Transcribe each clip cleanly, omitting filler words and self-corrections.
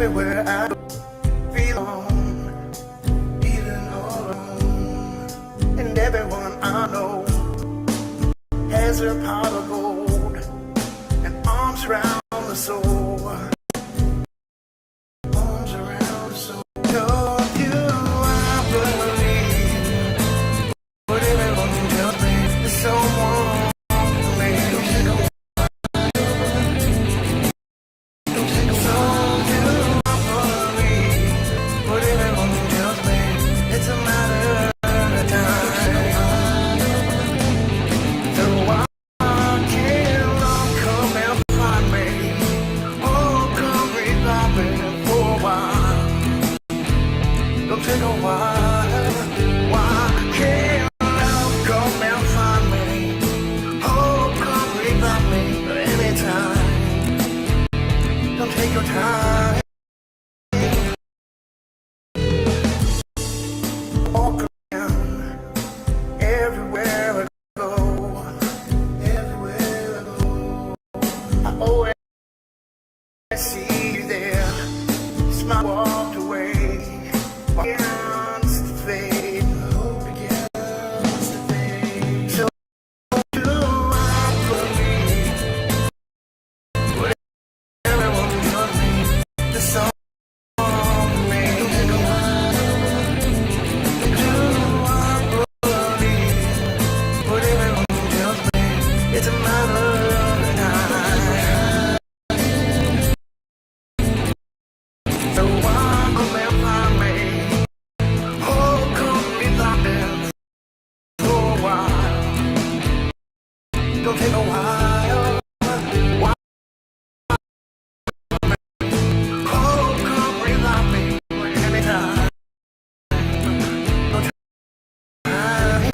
everywhere I feel alone, feeling all alone. And everyone I know has their pot of gold and arms around the soul. Arms around the soul. Told you I believe what everyone tells me is someone. Take a while. Why can't love come and find me? Oh, come revive me anytime. Don't take your time. Walk around everywhere I go. Everywhere I go. I always see you there. Smile walked away. Begins to fade. Hope begins to fade. So do I believe what everyone tells me? The song made. Do I believe what everyone tells me? It's a matter of time. So why go and find me? Don't take a while. Why? Oh, come revive me anytime. Don't take time.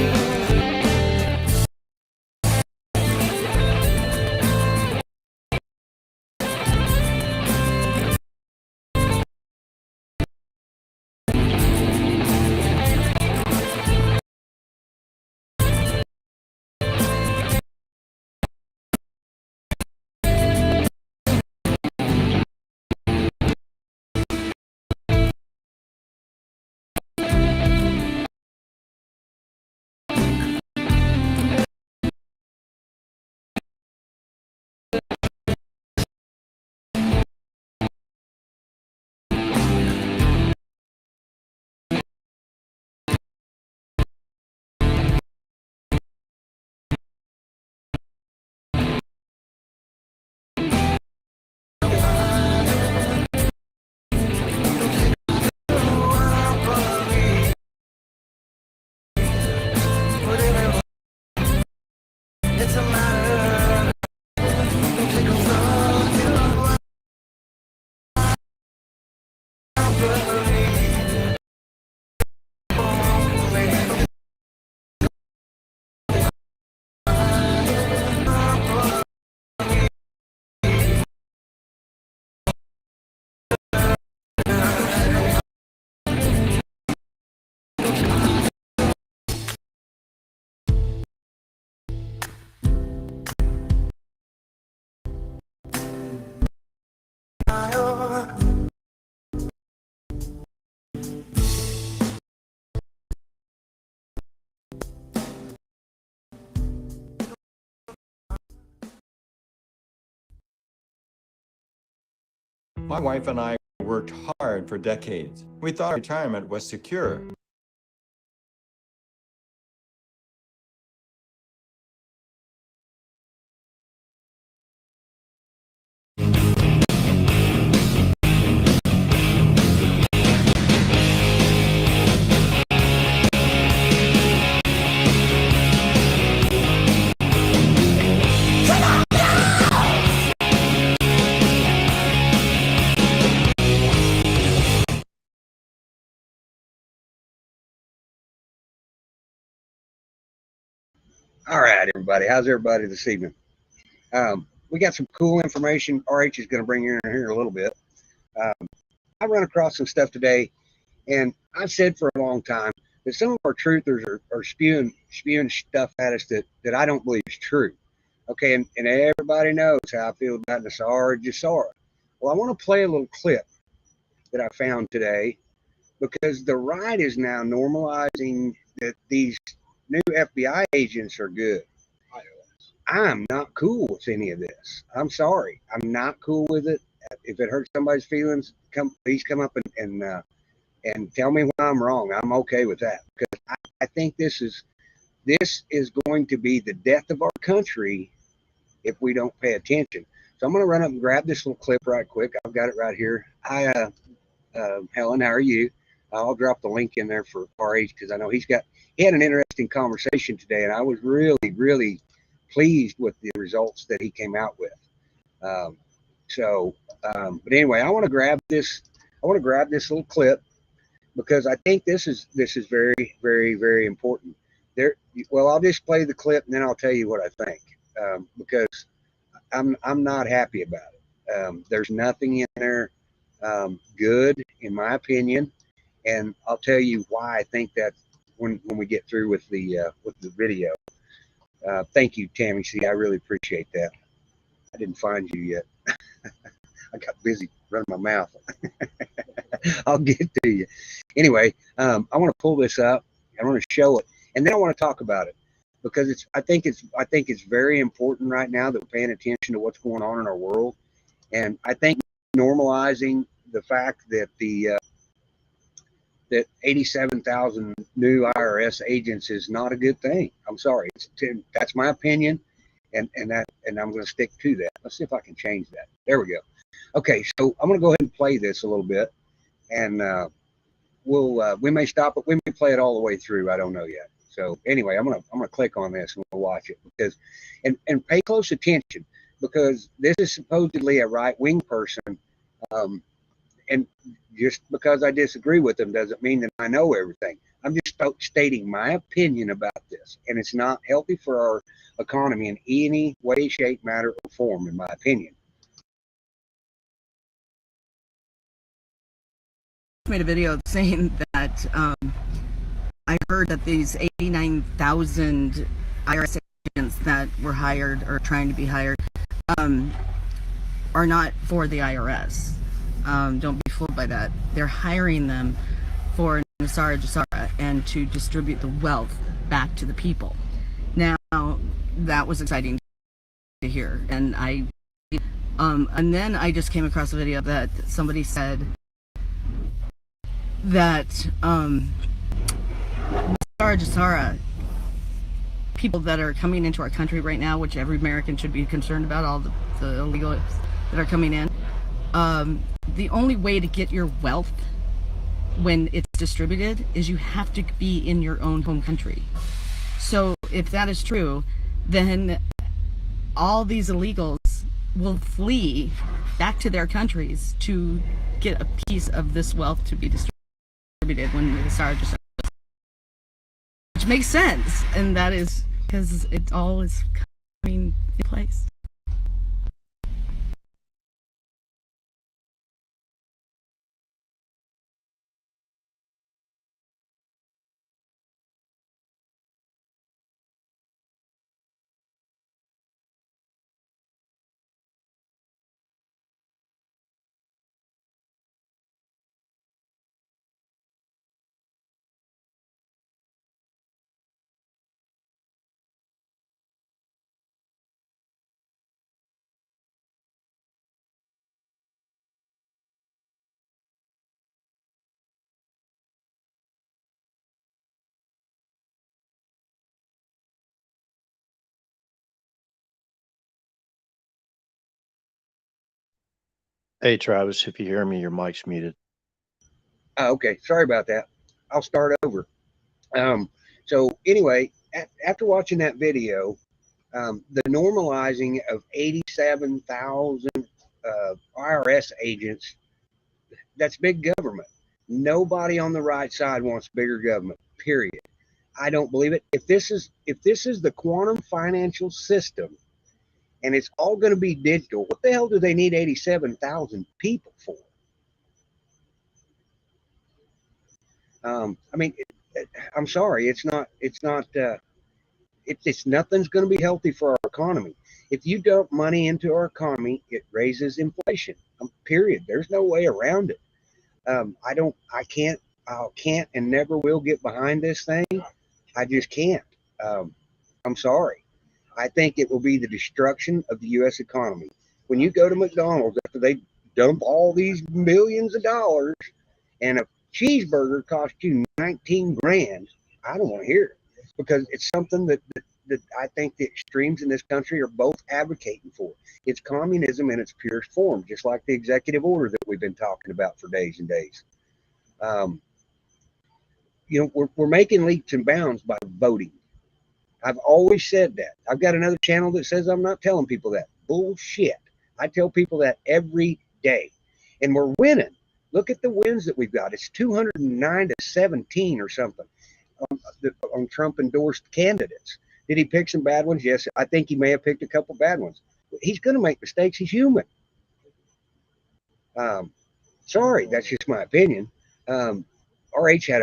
It's a matter. Don't take a while. I believe. My wife and I worked hard for decades. We thought retirement was secure. All right, everybody. How's everybody this evening? We got some cool information. RH is going to bring you in here in a little bit. I run across some stuff today, and I've said for a long time that some of our truthers are spewing stuff at us that I don't believe is true. Okay, and everybody knows how I feel about Nasara Jasara. Well, I want to play a little clip that I found today, because the right is now normalizing that these new FBI agents are good. I'm not cool with any of this. I'm sorry. I'm not cool with it. If it hurts somebody's feelings, please come up and tell me why I'm wrong. I'm okay with that, because I think this is going to be the death of our country if we don't pay attention. So I'm going to run up and grab this little clip right quick. I've got it right here. Hi, Helen, how are you? I'll drop the link in there for RH, because I know he had an interesting conversation today, and I was really, really pleased with the results that he came out with. But anyway, I want to grab this. I want to grab this little clip, because I think this is very, very, very important. Well, I'll just play the clip and then I'll tell you what I think, because I'm not happy about it. There's nothing in there good, in my opinion, and I'll tell you why I think that when we get through with the video. Thank you, Tammy C. I really appreciate that. I didn't find you yet. I got busy running my mouth. I'll get to you. Anyway, I want to pull this up. I want to show it, and then I want to talk about it, because I think it's very important right now that we're paying attention to what's going on in our world. And I think normalizing the fact that that 87,000 new IRS agents is not a good thing. I'm sorry. That's my opinion, and I'm going to stick to that. Let's see if I can change that. There we go. Okay, so I'm going to go ahead and play this a little bit, and we may stop it. We may play it all the way through. I don't know yet. So anyway, I'm gonna click on this and we'll watch it, because and pay close attention, because this is supposedly a right-wing person, and just because I disagree with them doesn't mean that I know everything. I'm just stating my opinion about this, and it's not healthy for our economy in any way, shape, matter, or form, in my opinion. Made a video saying that I heard that these 89,000 IRS agents that were hired or trying to be hired are not for the IRS. Don't be fooled by that. They're hiring them for NESARA GESARA and to distribute the wealth back to the people. Now, that was exciting to hear, and and then I just came across a video that somebody said that NESARA GESARA, people that are coming into our country right now, which every American should be concerned about, all the illegals that are coming in, the only way to get your wealth when it's distributed is you have to be in your own home country. So if that is true, then all these illegals will flee back to their countries to get a piece of this wealth to be distributed when the NESARA GESARA, which makes sense, and that is because it all is coming in place. Hey, Travis, if you hear me, your mic's muted. Okay, sorry about that. I'll start over. So anyway, after watching that video, the normalizing of 87,000 IRS agents, that's big government. Nobody on the right side wants bigger government, period. I don't believe it. If this is the quantum financial system, and it's all going to be digital, what the hell do they need 87,000 people for? I mean, I'm sorry, it's nothing's going to be healthy for our economy. If you dump money into our economy, it raises inflation. Period. There's no way around it. I can't and never will get behind this thing. I just can't. I'm sorry. I think it will be the destruction of the U.S. economy. When you go to McDonald's after they dump all these millions of dollars and a cheeseburger costs you 19 grand, I don't want to hear it, because it's something that I think the extremes in this country are both advocating for. It's communism in its purest form, just like the executive order that we've been talking about for days and days. You know, we're making leaps and bounds by voting. I've always said that. I've got another channel that says I'm not telling people that. Bullshit. I tell people that every day. And we're winning. Look at the wins that we've got. It's 209-17 or something on Trump endorsed candidates. Did he pick some bad ones? Yes, I think he may have picked a couple bad ones. He's going to make mistakes. He's human. Sorry, that's just my opinion. RH had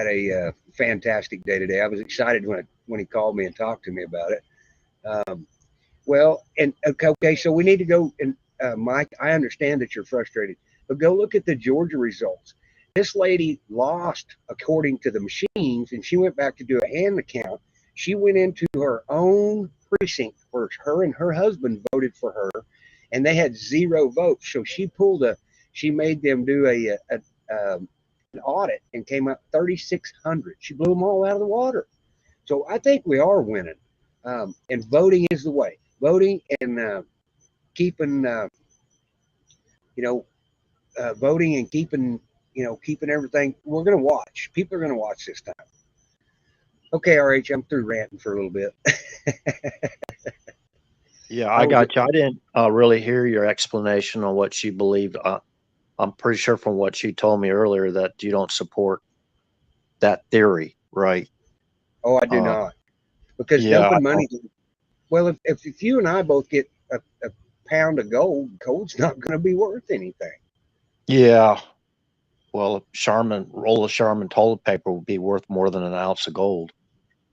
a fantastic day today. I was excited when he called me and talked to me about it. Well, and okay, so we need to go. And Mike, I understand that you're frustrated, but go look at the Georgia results. This lady lost according to the machines, and she went back to do a hand count. She went into her own precinct where her and her husband voted for her, and they had 0 votes. So she made them do an audit and came up 3,600. She blew them all out of the water. So I think we are winning, and voting is the way. Voting and keeping, voting and keeping everything. We're going to watch. People are going to watch this time. Okay, RH, I'm through ranting for a little bit. Yeah, I got you. I didn't really hear your explanation on what you believed. I'm pretty sure from what you told me earlier that you don't support that theory, right? Oh, I do not. Because dumping money. Well, if you and I both get a pound of gold's not going to be worth anything. Yeah. Well, a roll of Charmin toilet paper would be worth more than an ounce of gold.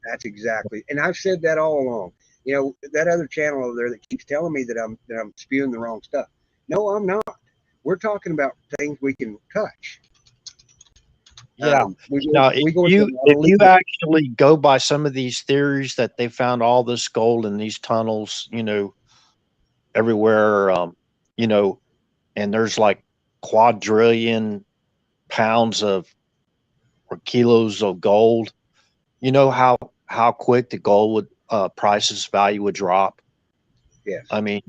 That's exactly. And I've said that all along. You know, that other channel over there that keeps telling me that I'm spewing the wrong stuff. No, I'm not. We're talking about things we can touch. Yeah. Now, if you actually go by some of these theories that they found all this gold in these tunnels, everywhere, and there's like quadrillion pounds or kilos of gold, you know how quick the gold prices value would drop. Yes. I mean,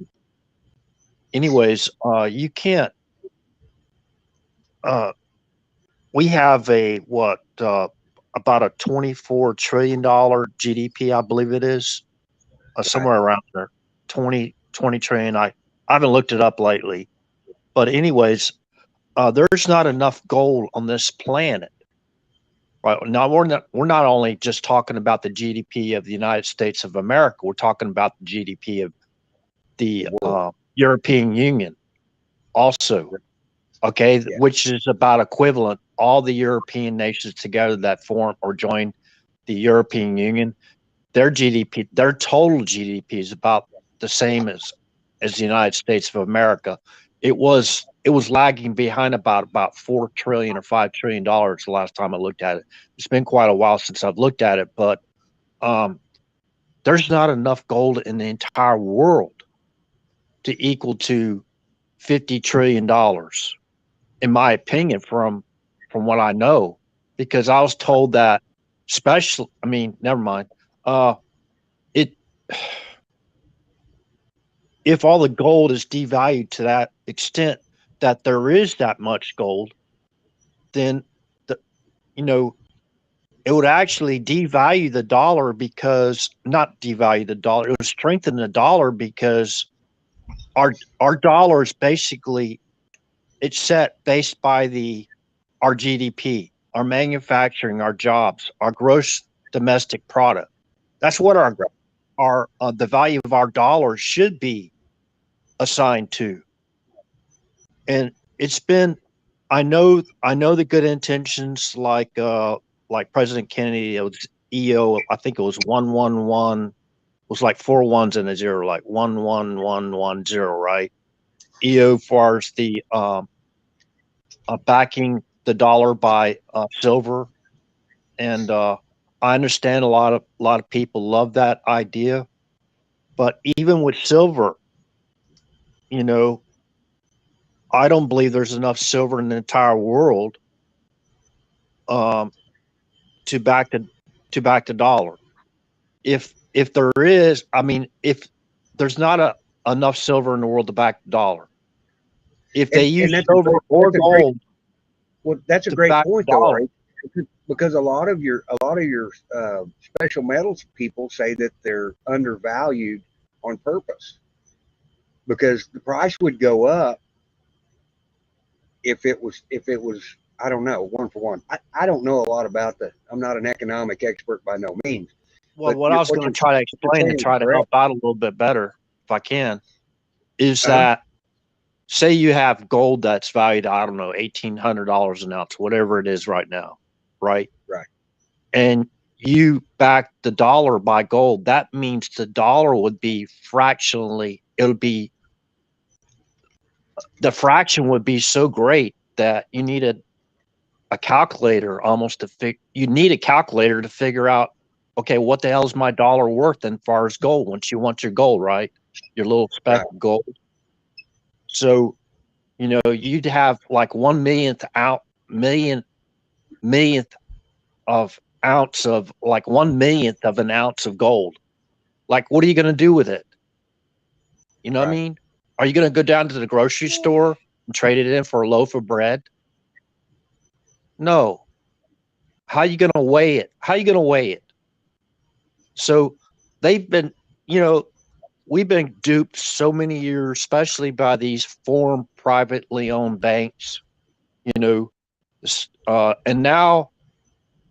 anyways, you can't, we have about a $24 trillion GDP, I believe it is, somewhere around there, 20 trillion. I haven't looked it up lately, but anyways, there's not enough gold on this planet. Right now, we're not only just talking about the GDP of the United States of America. We're talking about the GDP of the European Union, also. Okay, yeah. Which is about equivalent. All the European nations together that form or join the European Union, their GDP, their total GDP is about the same as the United States of America. It was lagging behind about $4 trillion or $5 trillion the last time I looked at it. It's been quite a while since I've looked at it, but there's not enough gold in the entire world to equal to $50 trillion, in my opinion, from what I know, because I was told that never mind. If all the gold is devalued to that extent that there is that much gold, then it would actually devalue the dollar, because not devalue the dollar, it would strengthen the dollar, because our dollar is basically, it's set based by our GDP, our manufacturing, our jobs, our gross domestic product. That's what the value of our dollar should be assigned to. And it's been, I know the good intentions, like President Kennedy, it was EO, I think it was 111, it was like 4 ones and a 0, like 11110, right? EO far as the backing the dollar by silver, and I understand a lot of people love that idea, but even with silver, you know, I don't believe there's enough silver in the entire world um, to back the dollar. If there is, I mean, if there's not enough silver in the world to back the dollar, if they use that's silver or gold that's a to great back the point though, dollar, right? Because a lot of your special metals people say that they're undervalued on purpose, because the price would go up if it was I don't know, one for one. I don't know a lot about I'm not an economic expert by no means. well, But what I was going to try to explain saying and is try to correct. help out a little bit better, if I can, is Uh-huh. that say you have gold that's valued, I don't know, $1,800 an ounce, whatever it is right now, right? Right. And you back the dollar by gold. That means the dollar would be fractionally, the fraction would be so great that you needed a calculator almost you need a calculator to figure out, okay, what the hell is my dollar worth as far as gold once you want your gold, right? Your little speck of gold. So, you know, you'd have like 1 millionth millionth of ounce of like 1 millionth of an ounce of gold. Like, what are you going to do with it? You know what I mean? Are you going to go down to the grocery store and trade it in for a loaf of bread? No. How are you going to weigh it? How are you going to weigh it? So they've been, you know, we've been duped so many years, especially by these foreign privately owned banks, you know, and now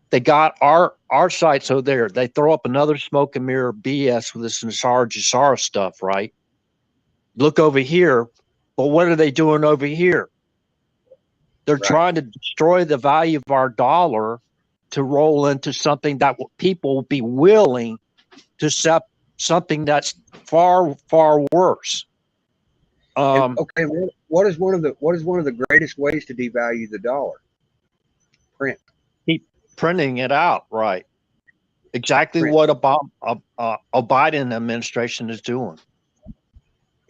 they got our sites over there. They throw up another smoke and mirror BS with this Nassar Jassara stuff, right? Look over here, but what are they doing over here? They're trying to destroy the value of our dollar to roll into something that people will be willing to accept, something that's far, far worse. Okay, what is one of the greatest ways to devalue the dollar? Print. Keep printing it out, right? Exactly Print. what a Biden administration is doing.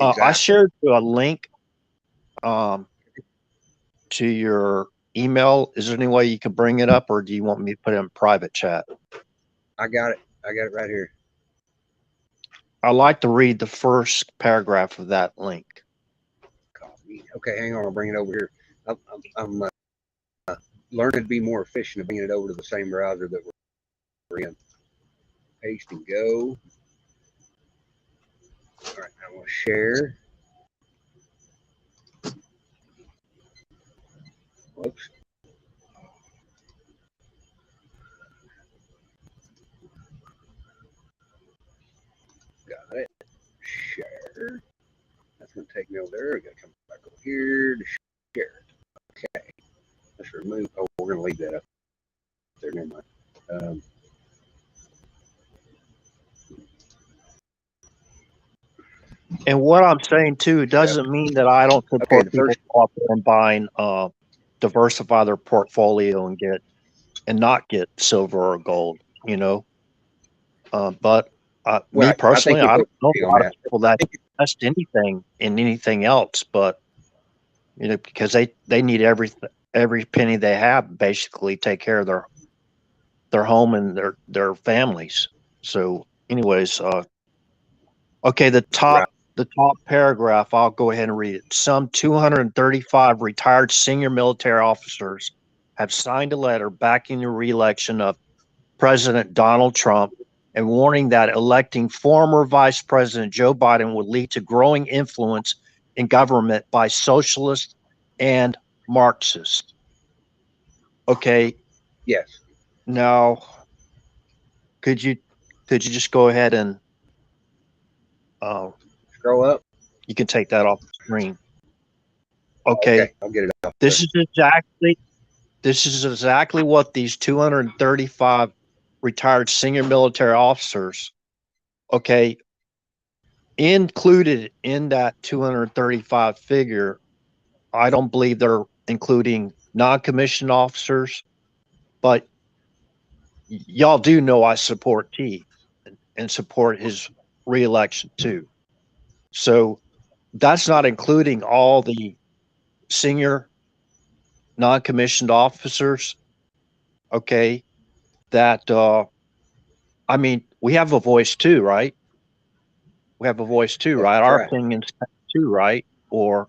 Exactly. I shared a link to your email. Is there any way you can bring it up, or do you want me to put it in private chat? I got it right here. I'd like to read the first paragraph of that link. Copy. Okay, hang on. I'll bring it over here. I'm learning to be more efficient of bringing it over to the same browser that we're in. Paste and go. All right, I will share. Whoops. Got it. Share. That's going to take me over there. I got to come back over here to share it. Okay. Let's remove. Oh, we're going to leave that up there. Never mind. And what I'm saying too, it doesn't mean that I don't support people out there and buying, diversify their portfolio and not get silver or gold, you know. But me personally, I don't know a lot of people that invest anything in anything else, but you know, because they need every penny they have basically take care of their home and their families. So, anyways, okay, the top paragraph, I'll go ahead and read it. Some 235 retired senior military officers have signed a letter backing the re-election of President Donald Trump and warning that electing former Vice President Joe Biden would lead to growing influence in government by socialists and Marxists. Okay. Yes. Now, could you just go ahead and scroll up? You can take that off the screen. Okay. I'll get it up. This is exactly what these 235 retired senior military officers, okay, included in that 235 figure. I don't believe they're including non-commissioned officers, but y'all do know I support T and support his reelection too. So that's not including all the senior non-commissioned officers. Okay. That, I mean, we have a voice too, right? We have a voice too, right? Our opinions too, right? Or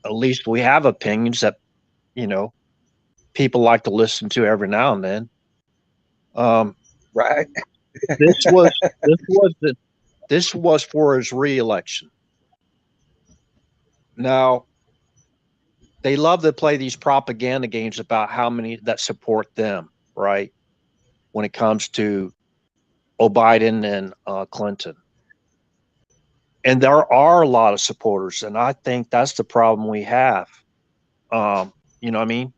at least we have opinions that, you know, people like to listen to every now and then. Right. This was for his reelection. Now, they love to play these propaganda games about how many that support them, right? When it comes to Biden and Clinton. And there are a lot of supporters, and I think that's the problem we have. You know what I mean?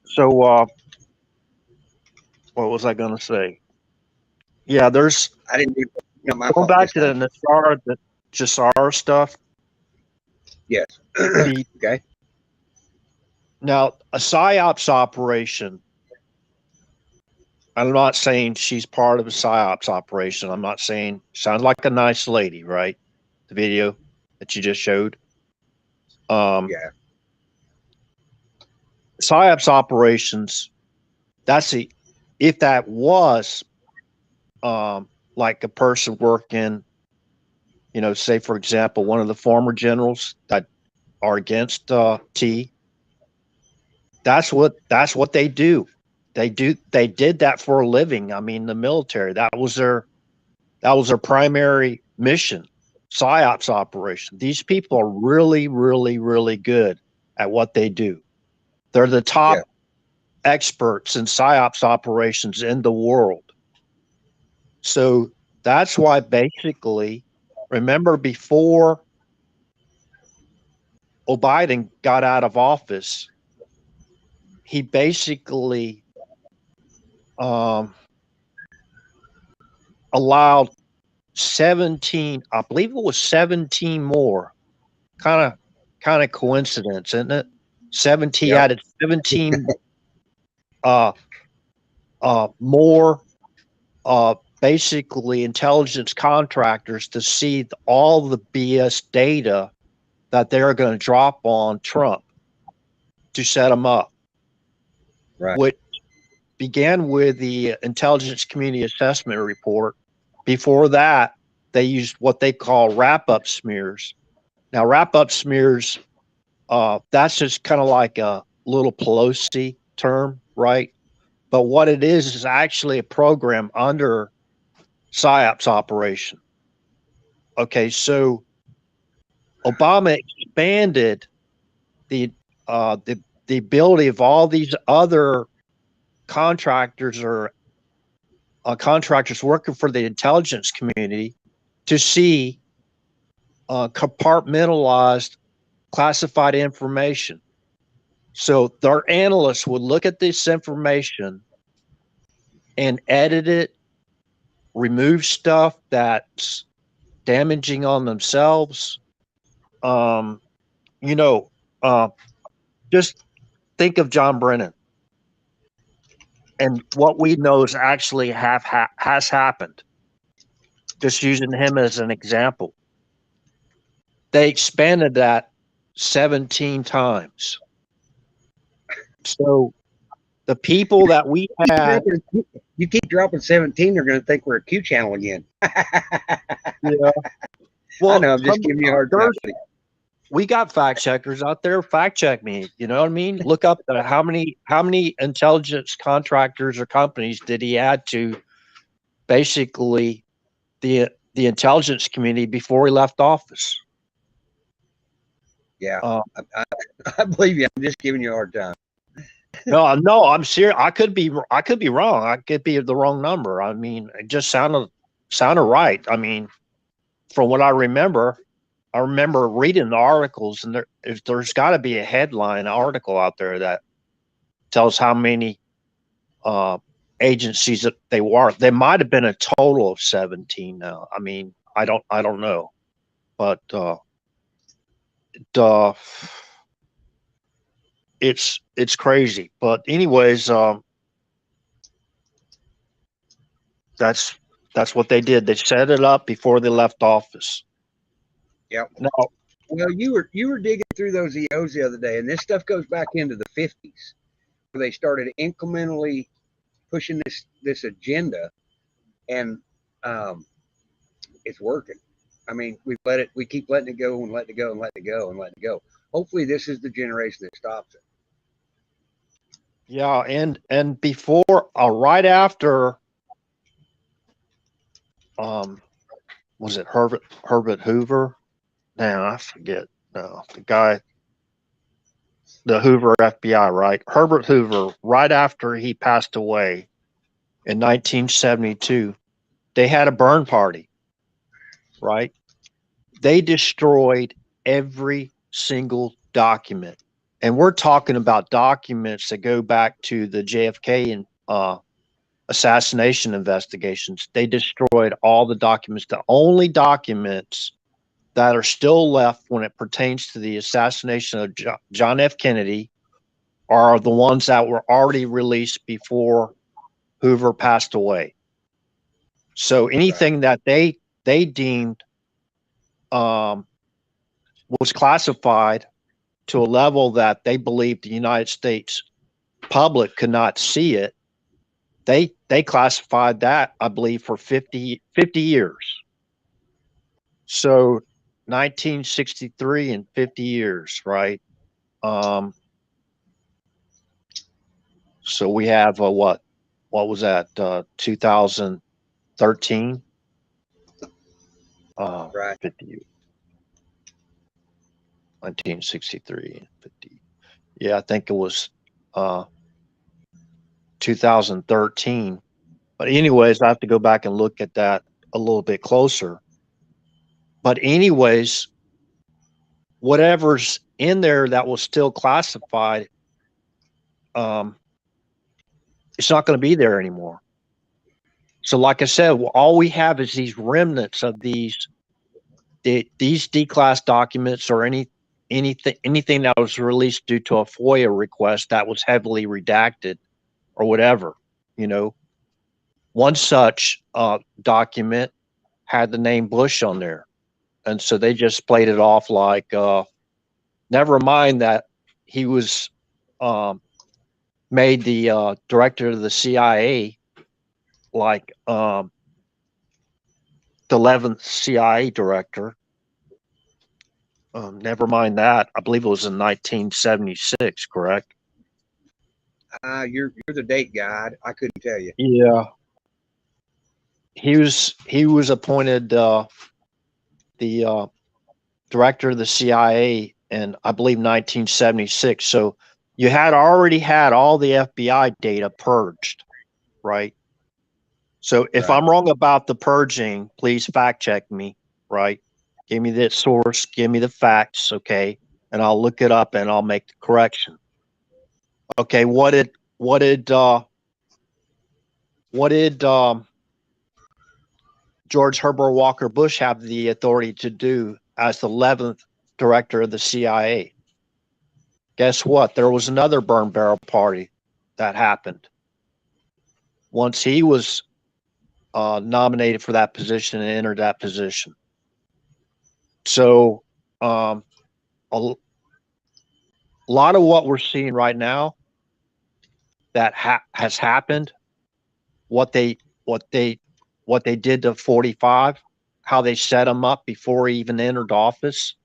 So what was I going to say? Yeah, there's. I didn't even know my going back to the Jassar stuff. Yes. Okay. Now, a PSYOPs operation. I'm not saying she's part of a PSYOPs operation. I'm not saying, sounds like a nice lady, right? The video that you just showed. Yeah. PSYOPs operations, if that was like a person working, you know, say for example, one of the former generals that are against T, that's what they do. They did that for a living. I mean, the military, that was their primary mission, PSYOPs operation. These people are really, really, really good at what they do. They're the top experts in PSYOPs operations in the world. So that's why basically, remember before Biden got out of office, he basically allowed 17, I believe it was 17 more, kind of coincidence, isn't it? 17 added 17 more basically intelligence contractors to see all the BS data that they're going to drop on Trump to set him up. Right. Which began with the Intelligence Community Assessment Report. Before that, they used what they call wrap-up smears. Now, wrap-up smears, that's just kind of like a little Pelosi term, right? But what it is actually a program under PSYOPs operation. Okay, so Obama expanded the ability of all these other contractors or contractors working for the intelligence community to see compartmentalized classified information. So their analysts would look at this information and edit it, remove stuff that's damaging on themselves. Just think of John Brennan and what we know is actually has happened. Just using him as an example. They expanded that 17 times. So the people that we had, you keep dropping 17, they're going to think we're a Q channel again. Yeah. Well, I know, I'm just giving you a hard time. We got fact checkers out there. Fact check me. You know what I mean? Look up how many intelligence contractors or companies did he add to basically the intelligence community before he left office. Yeah, I believe you. I'm just giving you a hard time. No, I'm serious. I could be wrong. I could be the wrong number. I mean, it just sounded right. I mean, from what I remember reading the articles, and there's got to be a headline article out there that tells how many agencies that they were. There might have been a total of 17 now. I mean, I don't know, but it's crazy. But anyways, that's what they did. They set it up before they left office. Yep. Now, Well, you were digging through those EOs the other day, and this stuff goes back into the 50s, where they started incrementally pushing this agenda, and it's working. I mean, we keep letting it go and letting it go and letting it go and letting it go. Hopefully, this is the generation that stops it. yeah, and before, right after, was it Herbert Hoover? Now I forget. No, the guy, the Hoover FBI, right? Herbert Hoover, right after he passed away in 1972, they had a burn party, right? They destroyed every single document. And we're talking about documents that go back to the JFK and assassination investigations. They destroyed all the documents. The only documents that are still left when it pertains to the assassination of John F. Kennedy are the ones that were already released before Hoover passed away. So anything that they deemed was classified to a level that they believed the United States public could not see it, they classified that, I believe, for 50 years. So 1963 and 50 years, right? So we have what was that? 2013. Right. 50 years. 1963 and 50. Yeah, I think it was 2013. But anyways, I have to go back and look at that a little bit closer. But anyways, whatever's in there that was still classified, it's not going to be there anymore. So like I said, all we have is these remnants of these D-class documents or anything that was released due to a FOIA request that was heavily redacted or whatever. You know, one such document had the name Bush on there. And so they just played it off like, never mind that he was made the director of the CIA, like the 11th CIA director. Never mind that. I believe it was in 1976, correct? You're the date guy. I couldn't tell you. Yeah. He was appointed the director of the CIA in, I believe, 1976. So you had already had all the FBI data purged, right? So if Right. I'm wrong about the purging, please fact check me, right? Give me the source, give me the facts, okay? And I'll look it up and I'll make the correction. Okay, what did George Herbert Walker Bush have the authority to do as the 11th director of the CIA? Guess what? There was another burn barrel party that happened once he was nominated for that position and entered that position. So a lot of what we're seeing right now that has happened, what they did to 45, how they set him up before he even entered office,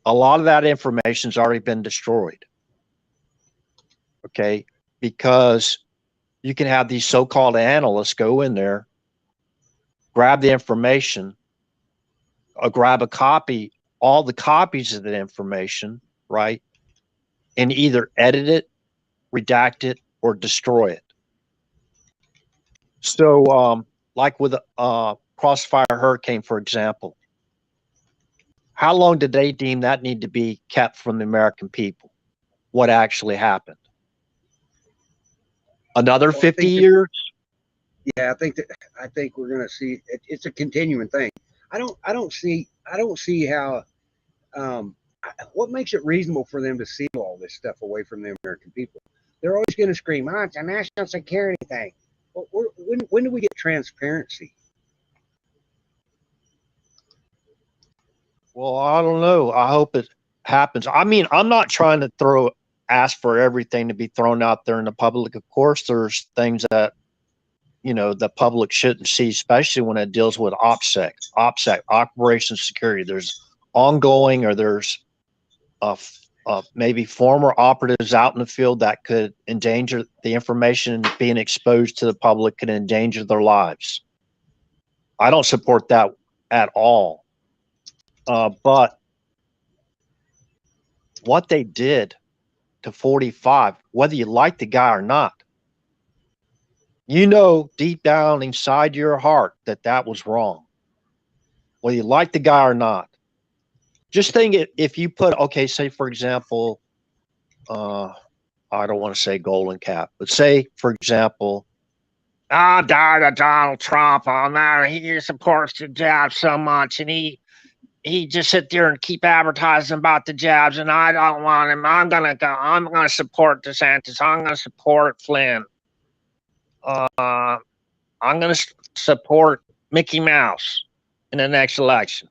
a lot of that information's already been destroyed. Okay, because you can have these so-called analysts go in there, grab the information, grab a copy, all the copies of the information, right? And either edit it, redact it, or destroy it. So, like with Crossfire Hurricane, for example, how long did they deem that need to be kept from the American people? What actually happened? Another 50 years? Yeah, I think we're going to see it's a continuing thing. I don't see how what makes it reasonable for them to seal all this stuff away from the American people? They're always going to scream, "Oh, it's a national security thing." Well, when do we get transparency? Well, I don't know. I hope it happens. I mean, I'm not trying to ask for everything to be thrown out there in the public. Of course, there's things that, the public shouldn't see, especially when it deals with OPSEC, Operation Security. There's ongoing, or there's maybe former operatives out in the field that could endanger the information being exposed to the public, could endanger their lives. I don't support that at all. But what they did to 45, whether you like the guy or not, deep down inside your heart that was wrong, whether you like the guy or not. Just think if you put, okay, say for example, I don't want to say Golden Cap, but say for example, Donald Trump, he supports the jab so much, and he just sit there and keep advertising about the jabs, and I don't want him. I'm gonna support DeSantis. I'm gonna support Flynn. I'm gonna support Mickey Mouse in the next election.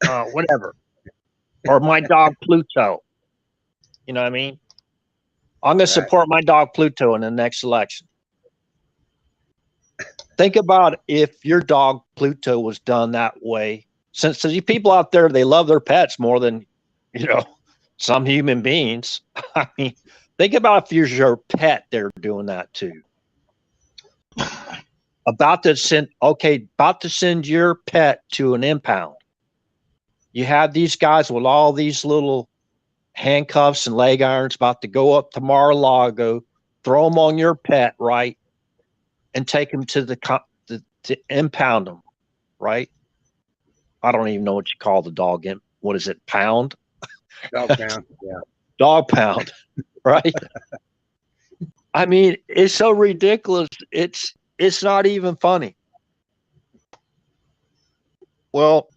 Whatever. Or my dog Pluto. You know what I mean? I'm gonna support my dog Pluto in the next election. Think about if your dog Pluto was done that way. Since the people out there, they love their pets more than, some human beings. I mean, think about if you're your pet, they're doing that too. About to send your pet to an impound. You have these guys with all these little handcuffs and leg irons about to go up to Mar-a-Lago, throw them on your pet, right? And take him to to impound him, right? I don't even know what you call the dog. What is it? Pound? Dog pound. Yeah. Dog pound, right? I mean, it's so ridiculous. It's not even funny. Well,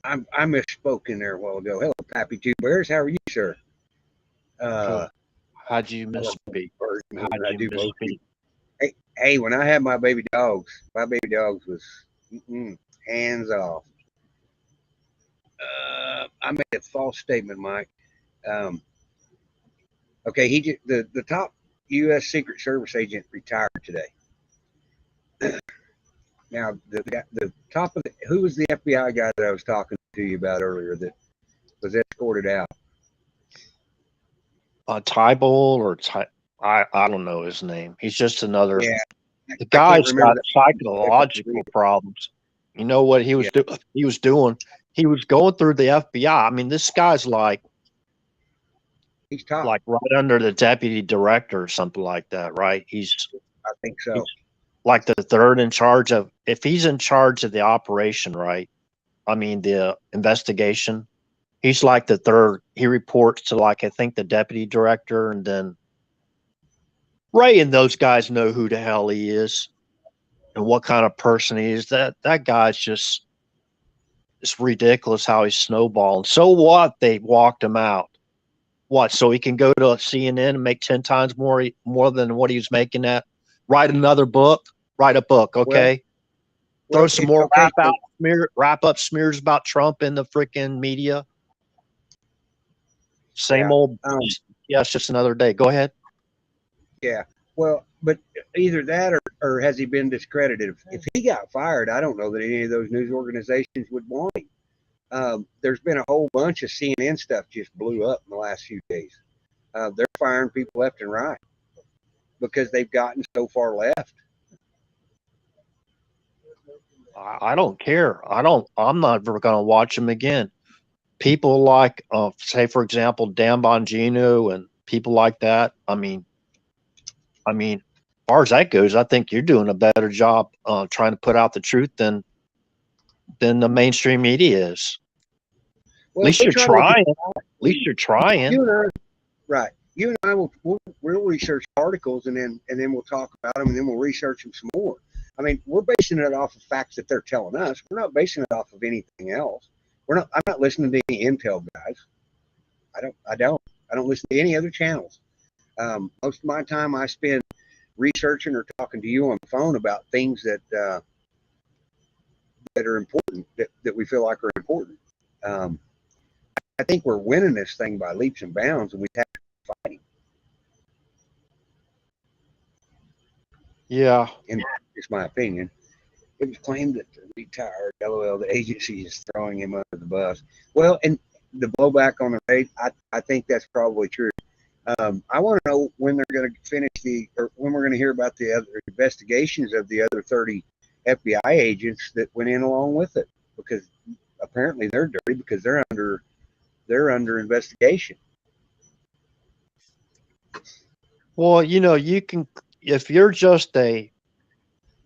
I misspoke in there a while ago. Hello, Pappy Two Bears. How are you, sir? How'd you misspeak? How'd you misspeak? Hey, when I had my baby dogs was hands off. I made a false statement, Mike. Okay, the top U.S. Secret Service agent retired today. Now, the top of who was the FBI guy that I was talking to you about earlier that was escorted out? Tybull or I don't know his name. He's just another. Yeah, the guy's got psychological problems. You know what he was doing? He was going through the FBI. I mean, this guy's he's top, like right under the deputy director or something like that, right? I think so. Like the third in charge of, if he's in charge of the operation, right? I mean, the investigation, he's like the third. He reports to I think the deputy director, and then Ray and those guys know who the hell he is and what kind of person he is. That guy's just, it's ridiculous how he's snowballing. So what? They walked him out. What? So he can go to CNN and make 10 times more than what he was making at. Write another book. Write a book, okay? Throw some more wrap up smears about Trump in the freaking media. Same old. Yeah, it's just another day. Go ahead. Yeah. Well, but either that or has he been discredited? If he got fired, I don't know that any of those news organizations would want him. There's been a whole bunch of CNN stuff just blew up in the last few days. They're firing people left and right because they've gotten so far left. I don't care. I'm not ever going to watch them again. People like, say, for example, Dan Bongino and people like that. I mean, as far as that goes, I think you're doing a better job trying to put out the truth than the mainstream media is. Well, at least you're trying. At least you're trying. Right. You and I will research articles and then we'll talk about them and then we'll research them some more. I mean, we're basing it off of facts that they're telling us. We're not basing it off of anything else. I'm not listening to any intel guys. I don't listen to any other channels. Most of my time I spend researching or talking to you on the phone about things that are important, that we feel like are important. I think we're winning this thing by leaps and bounds, and we have to be fighting. Yeah. In it's my opinion. It was claimed that the retired LOL, the agency, is throwing him under the bus. Well, and the blowback on the raid, I think that's probably true. I want to know when they're going to finish or when we're going to hear about the other investigations of the other 30 FBI agents that went in along with it, because apparently they're dirty because they're under investigation. Well, you can, if you're just a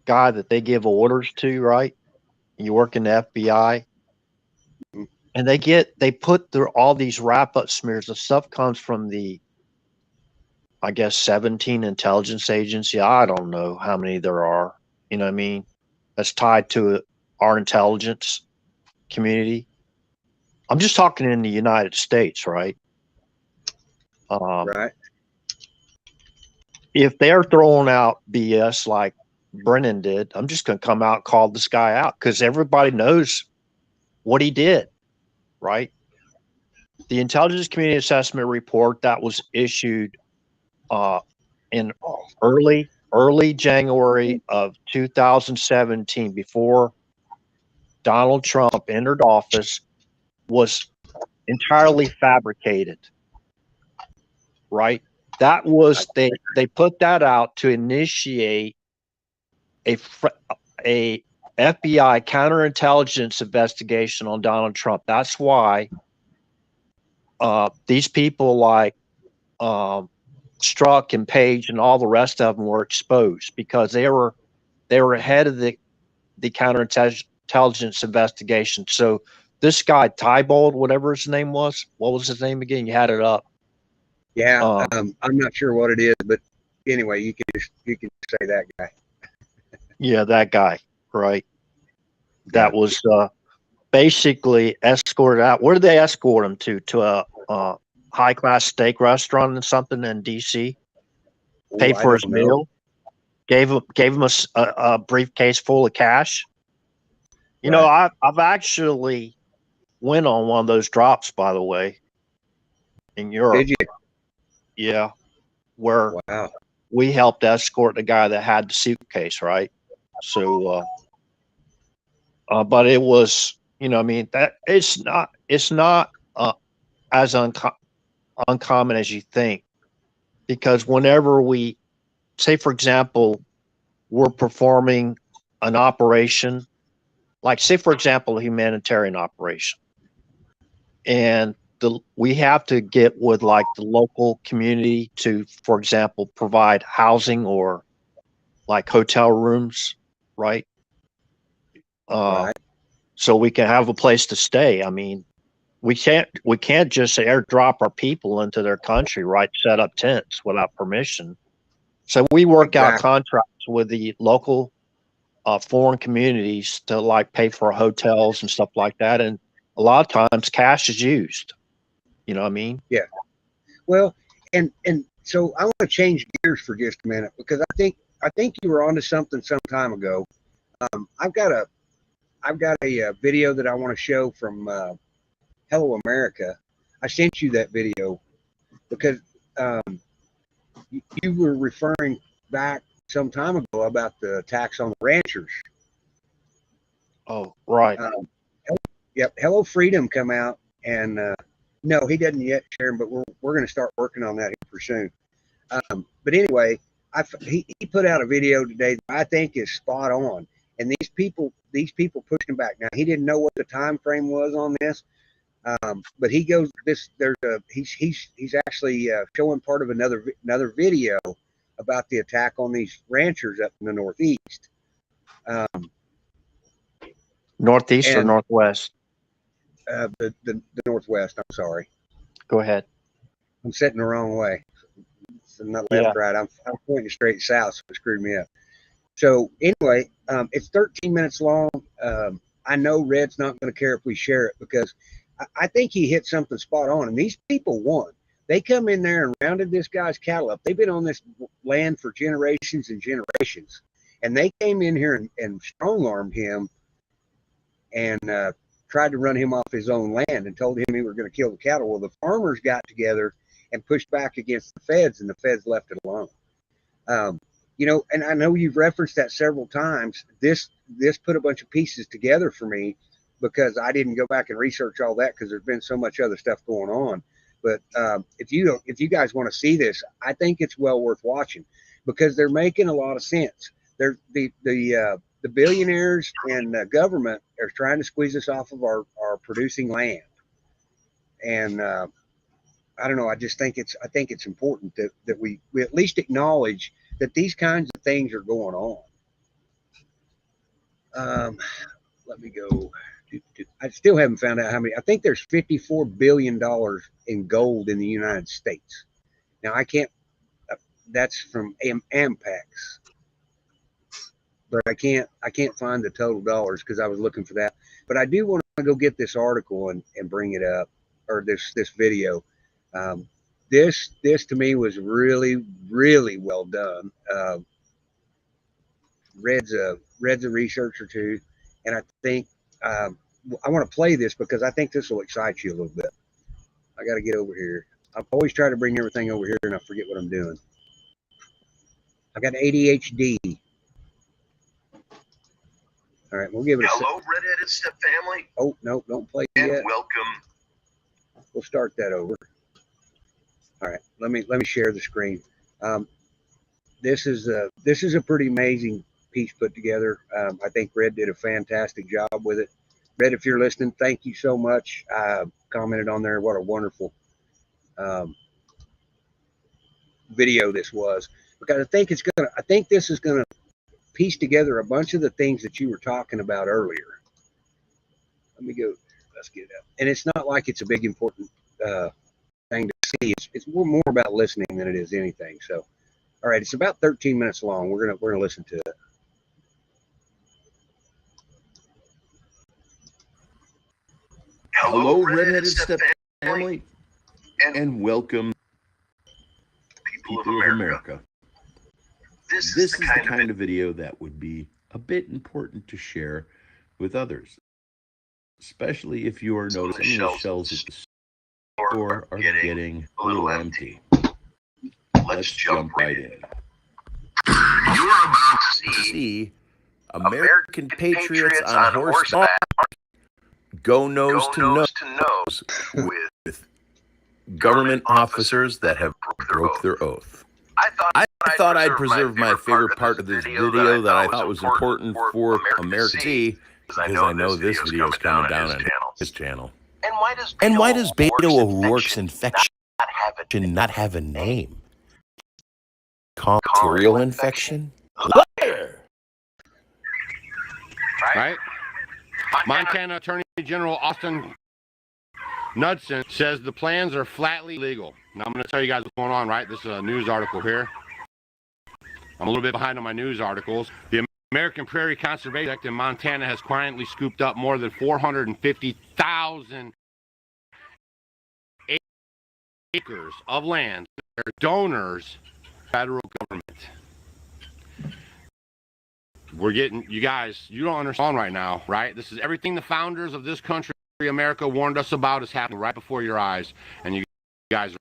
guy that they give orders to, right? You work in the FBI, and they put all these wrap-up smears. The stuff comes from the, I guess, 17 intelligence agency. I don't know how many there are. You know what I mean? That's tied to our intelligence community. I'm just talking in the United States, right? Right. If they're throwing out BS like Brennan did, I'm just going to come out and call this guy out because everybody knows what he did, right? The Intelligence Community Assessment Report that was issued in early January of 2017, before Donald Trump entered office, was entirely fabricated, right? That was, they put that out to initiate a FBI counterintelligence investigation on Donald Trump. That's why these people like Strzok and Page and all the rest of them were exposed, because they were ahead of the counterintelligence investigation. So this guy Tybold, whatever his name was, what was his name again? You had it up. Yeah, I'm not sure what it is, but anyway, you can say that guy. Yeah, that guy, right? That was basically escorted out. Where did they escort him to? To a high-class steak restaurant and something in D.C. Paid for his meal. Gave him a briefcase full of cash. You know, I've actually went on one of those drops, by the way, in Europe. Did you? Yeah, where we helped escort the guy that had the suitcase, right? So, but it was, I mean, that it's not as uncommon as you think, because whenever we say, for example, we're performing an operation, like say, for example, a humanitarian operation, and we have to get with like the local community to, for example, provide housing or like hotel rooms, right? So we can have a place to stay. I mean, we can't just airdrop our people into their country, right? Set up tents without permission. So we work out contracts with the local foreign communities to like pay for hotels and stuff like that. And a lot of times cash is used. You know what I mean? Yeah. Well, and so I want to change gears for just a minute, because I think you were onto something some time ago. I've got a video that I want to show from Hello America. I sent you that video because you were referring back some time ago about the attacks on the ranchers. Oh, right. Yep. Hello Freedom come out and no, he doesn't yet, Sharon, but we're going to start working on that here for soon. But anyway, he put out a video today that I think is spot on. And these people pushed him back. Now, he didn't know what the time frame was on this, but he goes he's actually showing part of another video about the attack on these ranchers up in the Northeast. Northeast or Northwest? The Northwest. I'm sorry. Go ahead. I'm sitting the wrong way. So not left, right. I'm pointing straight south, so it screwed me up. So anyway, It's 13 minutes long. I know Red's not going to care if we share it because I think he hit something spot on. And these people won. They come in there and rounded this guy's cattle up. They've been on this land for generations and generations. And they came in here and strong-armed him and tried to run him off his own land and told him he was going to kill the cattle. Well, the farmers got together and pushed back against the feds, and the feds left it alone. You know, and I know you've referenced that several times. This put a bunch of pieces together for me because I didn't go back and research all that because there's been so much other stuff going on. But if you guys want to see this, I think it's well worth watching because they're making a lot of sense. They're the billionaires and the government are trying to squeeze us off of our producing land, and I don't know. I just think it's important that we at least acknowledge that these kinds of things are going on. Let me go. I still haven't found out how many. I think there's $54 billion in gold in the United States. Now I can't. That's from Ampex, but I can't find the total dollars because I was looking for that. But I do want to go get this article and bring it up, or this video. This to me was really well done. Red's a researcher too, and I think I want to play this because I think this will excite you a little bit. I got to get over here. I always try to bring everything over here and I forget what I'm doing. I got ADHD. All right, we'll give it a Hello, Redheaded Step Family. Oh, no, don't play and yet. Welcome. We'll start that over. All right, let me share the screen. This is a pretty amazing piece put together. I think Red did a fantastic job with it. Red, if you're listening, thank you so much. Commented on there what a wonderful video this was, because I think this is gonna piece together a bunch of the things that you were talking about earlier. Let me go. Let's get it up. And it's not like it's a big important thing to see. It's more about listening than it is anything. So, all right, it's about 13 minutes long. We're gonna listen to it. Hello, Redheaded Step Family, and welcome, people of America. This is the kind of video that would be a bit important to share with others, especially if you are noticing the shelves at the store are getting a little empty. Let's jump right in. You're about to see American patriots on horseback go nose to nose with government officers that have broke their oath. I thought I'd preserve my favorite part of this video that I thought was important for America to see, because I know this video is coming down on his channel. And why does Beto O'Rourke's infection not have a name? Bacterial infection? Liar! Right? Montana Attorney General Austin Knudsen says the plans are flatly legal. Now I'm going to tell you guys what's going on, right? This is a news article here. I'm a little bit behind on my news articles. The American Prairie Conservation Act in Montana has quietly scooped up more than 450,000 acres of land. They're donors, federal government. We're getting, you guys, you don't understand right now, right? This is everything the founders of this country, America, warned us about is happening right before your eyes. And you guys are.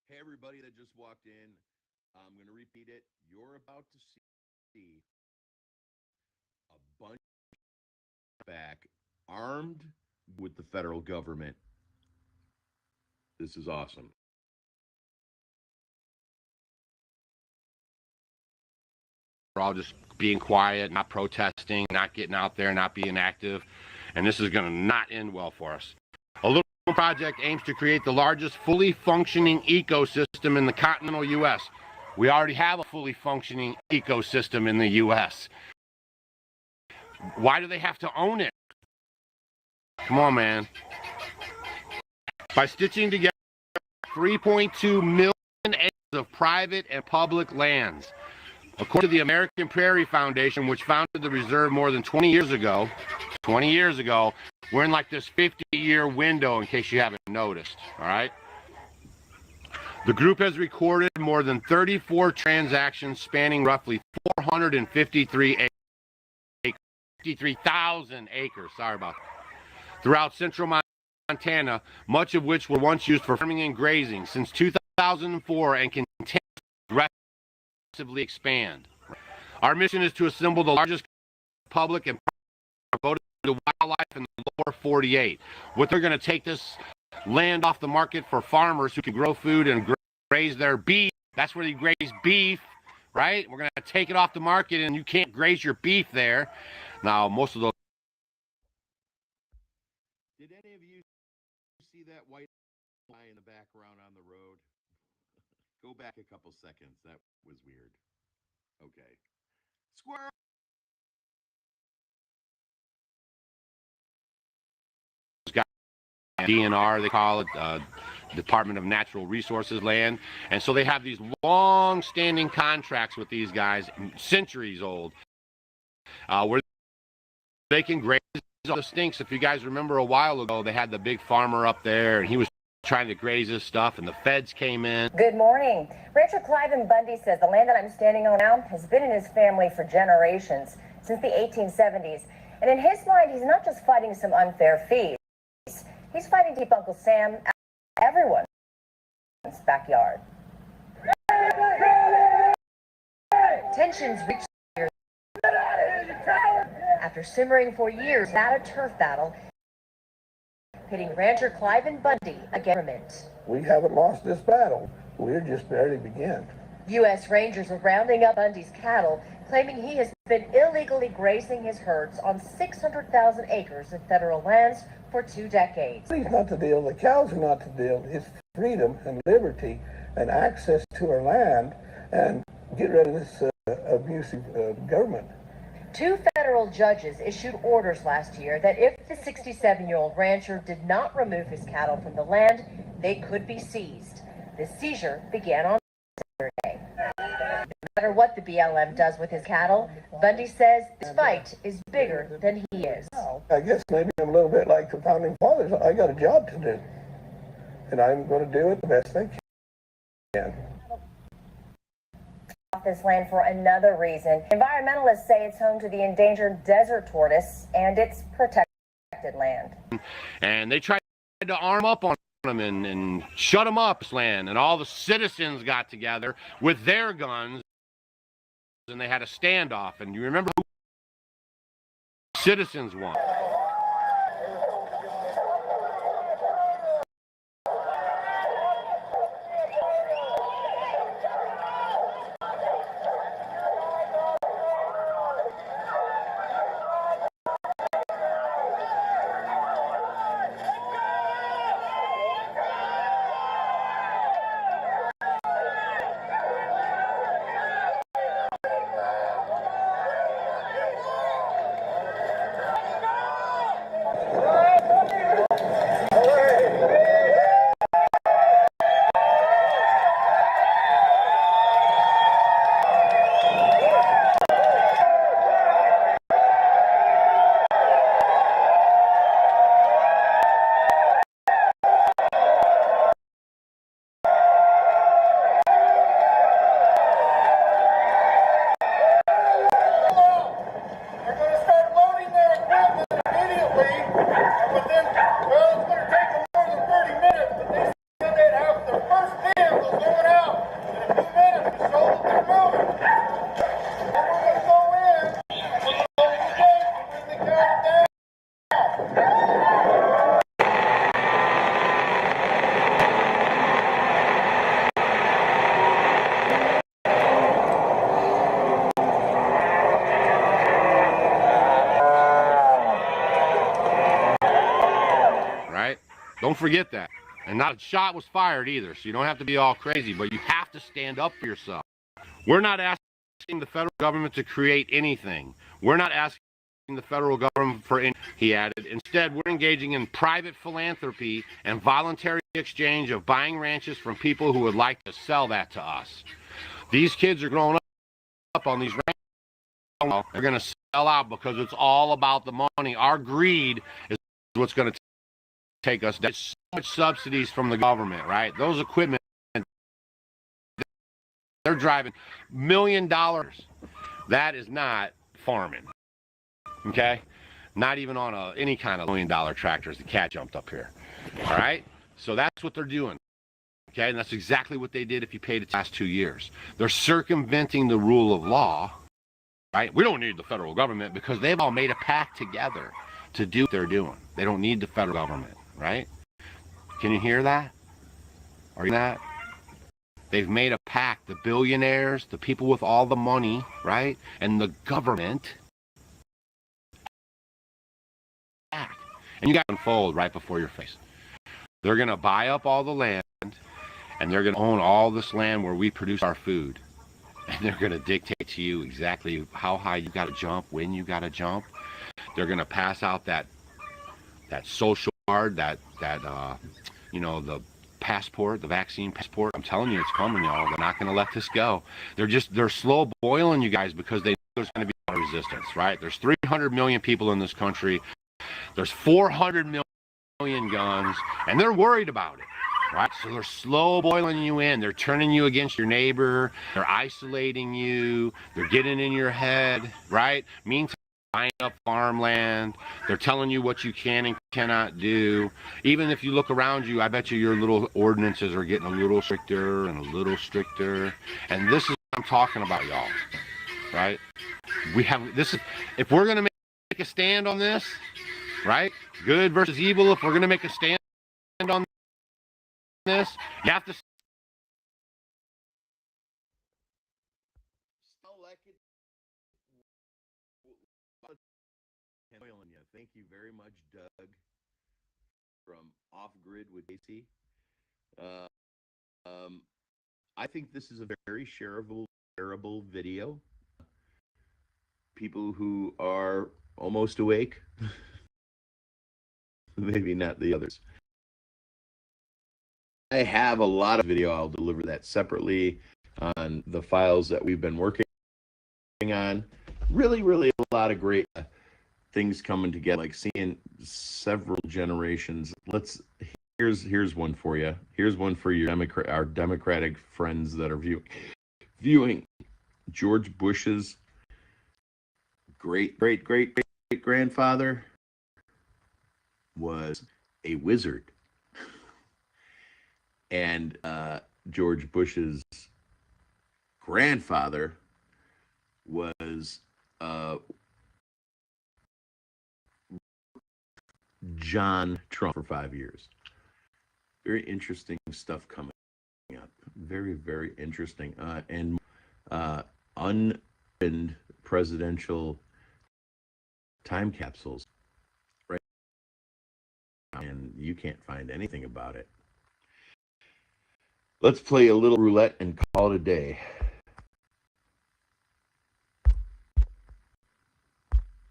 Hey, everybody that just walked in, I'm going to repeat it. You're about to see a bunch back armed with the federal government. This is awesome. We're all just being quiet, not protesting, not getting out there, not being active. And this is going to not end well for us. A little project aims to create the largest fully functioning ecosystem in the continental U.S. We already have a fully functioning ecosystem in the U.S. Why do they have to own it? Come on, man. By stitching together 3.2 million acres of private and public lands, According to the American Prairie Foundation, which founded the reserve more than 20 years ago, we're in like this 50-year window in case you haven't noticed, all right? The group has recorded more than 34 transactions spanning roughly 53,000 acres, sorry about that, throughout central Montana, much of which were once used for farming and grazing since 2004 and continue to aggressively expand. Our mission is to assemble the largest public and devoted to wildlife in the lower 48. What they're going to take this land off the market for farmers who can grow food and graze their beef. That's where you graze beef, right? We're going to take it off the market and you can't graze your beef there. Now, most of those. Did any of you see that white lie in the background on the road? Go back a couple seconds. That was weird. Okay. Squirrel. DNR, they call it, Department of Natural Resources land. And so they have these long-standing contracts with these guys, centuries old, where they can graze all the stinks. If you guys remember a while ago, they had the big farmer up there, and he was trying to graze his stuff, and the feds came in. Good morning. Rancher Cliven Bundy says the land that I'm standing on now has been in his family for generations, since the 1870s. And in his mind, he's not just fighting some unfair fees. He's fighting to keep Uncle Sam out of everyone's backyard. Tensions reached after simmering for years at a turf battle, pitting rancher Cliven Bundy against government. We haven't lost this battle. We're just barely beginning. U.S. Rangers are rounding up Bundy's cattle, claiming he has been illegally grazing his herds on 600,000 acres of federal lands for 2 decades. He's not the deal. The cows are not the deal. It's freedom and liberty and access to our land and get rid of this abusive government. 2 federal judges issued orders last year that if the 67-year-old rancher did not remove his cattle from the land, they could be seized. The seizure began on Saturday. No matter what the BLM does with his cattle, Bundy says this fight is bigger than he is. I guess maybe I'm a little bit like the founding fathers. I got a job to do, and I'm going to do it the best I can. This land for another reason. Environmentalists say it's home to the endangered desert tortoise, and it's protected land. And they tried to arm up on them and shut them up, this land, and all the citizens got together with their guns, and they had a standoff. And you remember who citizens won? Don't forget that. And not a shot was fired either, so you don't have to be all crazy, but you have to stand up for yourself. We're not asking the federal government to create anything. We're not asking the federal government for anything, he added. Instead, we're engaging in private philanthropy and voluntary exchange of buying ranches from people who would like to sell that to us. These kids are growing up on these ranchers. They're going to sell out because it's all about the money. Our greed is what's going to take us down. So much subsidies from the government, right? Those equipment, they're driving $1 million. That is not farming, okay? Not even on any kind of $1 million tractors. The cat jumped up here, all right? So that's what they're doing, okay? And that's exactly what they did if you paid the last 2 years. They're circumventing the rule of law, right? We don't need the federal government because they've all made a pact together to do what they're doing. They don't need the federal government, right? Can you hear that? Are you that? They've made a pact, the billionaires, the people with all the money, right? And the government. And you got to unfold right before your face. They're going to buy up all the land, and they're going to own all this land where we produce our food. And they're going to dictate to you exactly how high you got to jump, when you got to jump. They're going to pass out that social card, the passport, the vaccine passport. I'm telling you, it's coming, y'all. They're not going to let this go. They're slow boiling you guys because they know there's going to be a lot of resistance, right? There's 300 million people in this country. There's 400 million guns, and they're worried about it, right? So they're slow boiling you in. They're turning you against your neighbor. They're isolating you. They're getting in your head, right? Meantime, buying up farmland. They're telling you what you can and cannot do. Even if you look around you, I bet you your little ordinances are getting a little stricter and a little stricter. And this is what I'm talking about, y'all, right? If we're going to make a stand on this, right? Good versus evil. If we're going to make a stand on this, you have to Thank you very much, Doug, from Off Grid with Casey. I think this is a very shareable video. People who are almost awake, maybe not the others. I have a lot of video. I'll deliver that separately on the files that we've been working on. Really, really a lot of great things coming together, like seeing several generations. Here's one for you. Here's one for our Democratic friends that are viewing. George Bush's great grandfather was a wizard, and George Bush's grandfather was John Trump for 5 years. Very interesting stuff coming up. Very, very interesting. And unopened presidential time capsules, right? And you can't find anything about it. Let's play a little roulette and call it a day.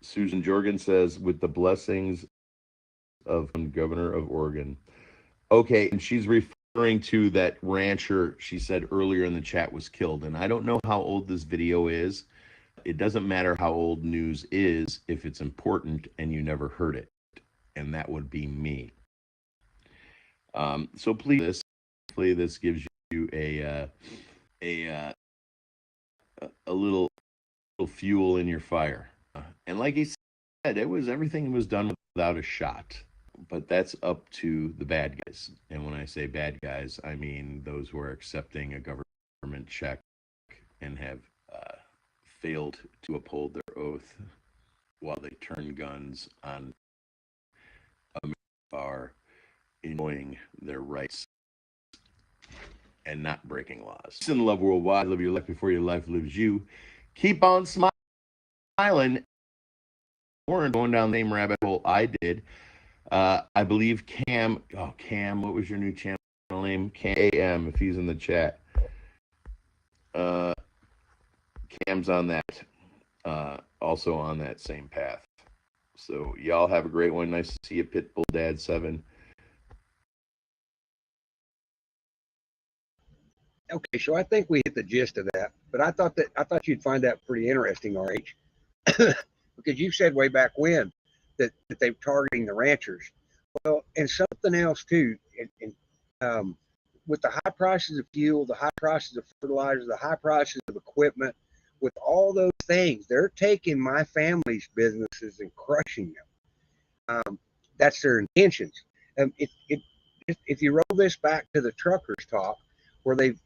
Susan Jorgen says, with the blessings of Governor of Oregon. Okay, and she's referring to that rancher she said earlier in the chat was killed. And I don't know how old this video is. It doesn't matter how old news is if it's important and you never heard it. And that would be me. So please, this gives you a little fuel in your fire. And like he said, everything was done without a shot. But that's up to the bad guys. And when I say bad guys, I mean those who are accepting a government check and have failed to uphold their oath while they turn guns on America, are enjoying their rights and not breaking laws. Peace and love worldwide. Live your life before your life lives you. Keep on smiling. Warren going down the same rabbit hole I did. I believe Cam, what was your new channel name? Cam, if he's in the chat. Cam's on that, also on that same path. So y'all have a great one. Nice to see you, Pitbull Dad 7. Okay, so I think we hit the gist of that, but I thought you'd find that pretty interesting, RH, because you said way back when that they're targeting the ranchers. Well, and something else too, with the high prices of fuel, the high prices of fertilizer, the high prices of equipment, with all those things, they're taking my family's businesses and crushing them. That's their intentions. If you roll this back to the truckers talk, where they've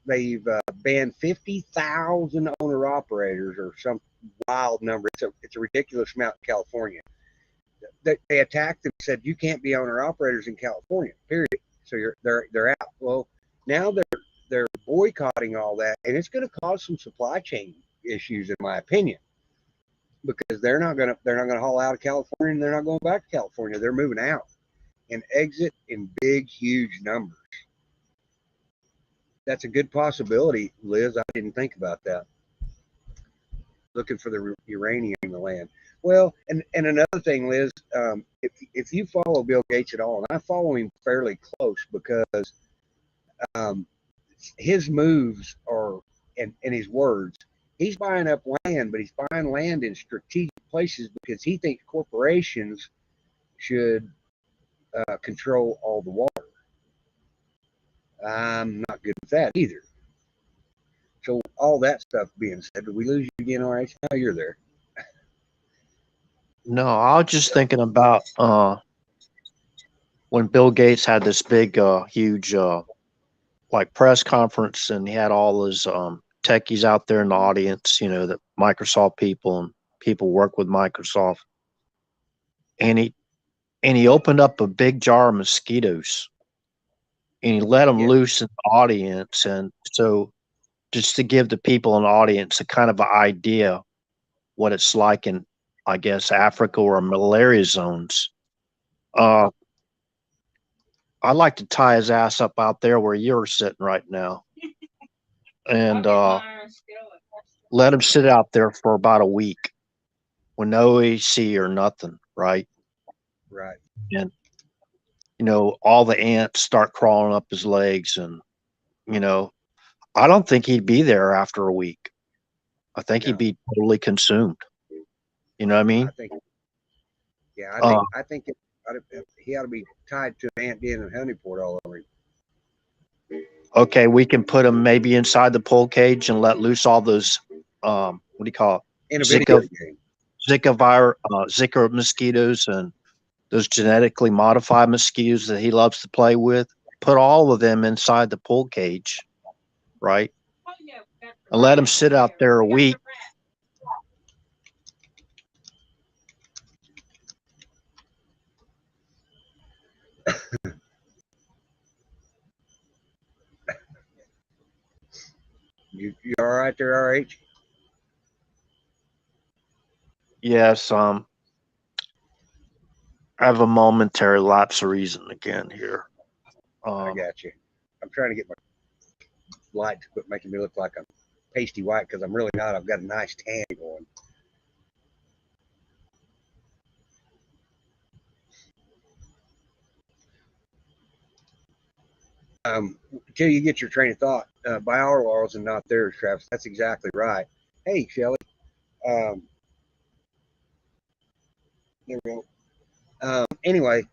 banned 50,000 owner operators or some wild number. It's a ridiculous amount in California. They attacked them and said you can't be owner operators in California. Period. So they're out. Well, now they're boycotting all that, and it's going to cause some supply chain issues, in my opinion, because they're not going to haul out of California, and they're not going back to California. They're moving out and exit in big, huge numbers. That's a good possibility, Liz. I didn't think about that. Looking for the uranium in the land. Well, and another thing, Liz, if you follow Bill Gates at all, and I follow him fairly close because his moves are, and his words, he's buying up land, but he's buying land in strategic places because he thinks corporations should control all the water. I'm not good with that either. So all that stuff being said, did we lose you again? All right, now you're there. No, I was just thinking about when Bill Gates had this big, huge, like press conference, and he had all his techies out there in the audience. You know, the Microsoft people and people work with Microsoft, and he opened up a big jar of mosquitoes, and he let them loose in the audience, and so just to give the people in the audience a kind of an idea what it's like in, I guess, Africa or malaria zones. I'd like to tie his ass up out there where you're sitting right now, and let him sit out there for about a week with no AC or nothing, right? Right. And you know, all the ants start crawling up his legs, and you know, I don't think he'd be there after a week. I think he'd be totally consumed. You know what I mean? I think he ought to be tied to an ant den and honeyport all over him. Okay, we can put him maybe inside the pole cage and let loose all those what do you call it? Zika mosquitoes and those genetically modified mosquitoes that he loves to play with. Put all of them inside the pole cage, right? And let him sit out there a week. You all right there, RH? Yes, I have a momentary lapse of reason again here. I got you. I'm trying to get my light to quit making me look like I'm pasty white, because I'm really not. I've got a nice tan going. Until you get your train of thought, by our laws and not theirs, Travis. That's exactly right. Hey, Shelley. There we go. Anyway,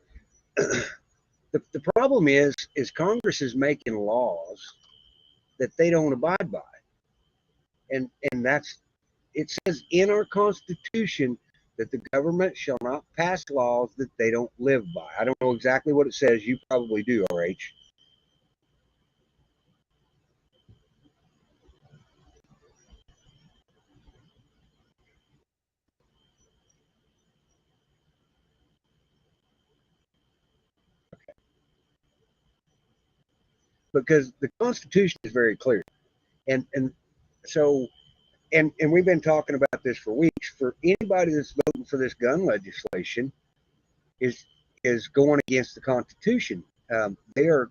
the problem is Congress is making laws that they don't abide by, and that's, it says in our Constitution that the government shall not pass laws that they don't live by. I don't know exactly what it says. You probably do, RH. Because the Constitution is very clear, and so we've been talking about this for weeks. For anybody that's voting for this gun legislation is going against the Constitution. Their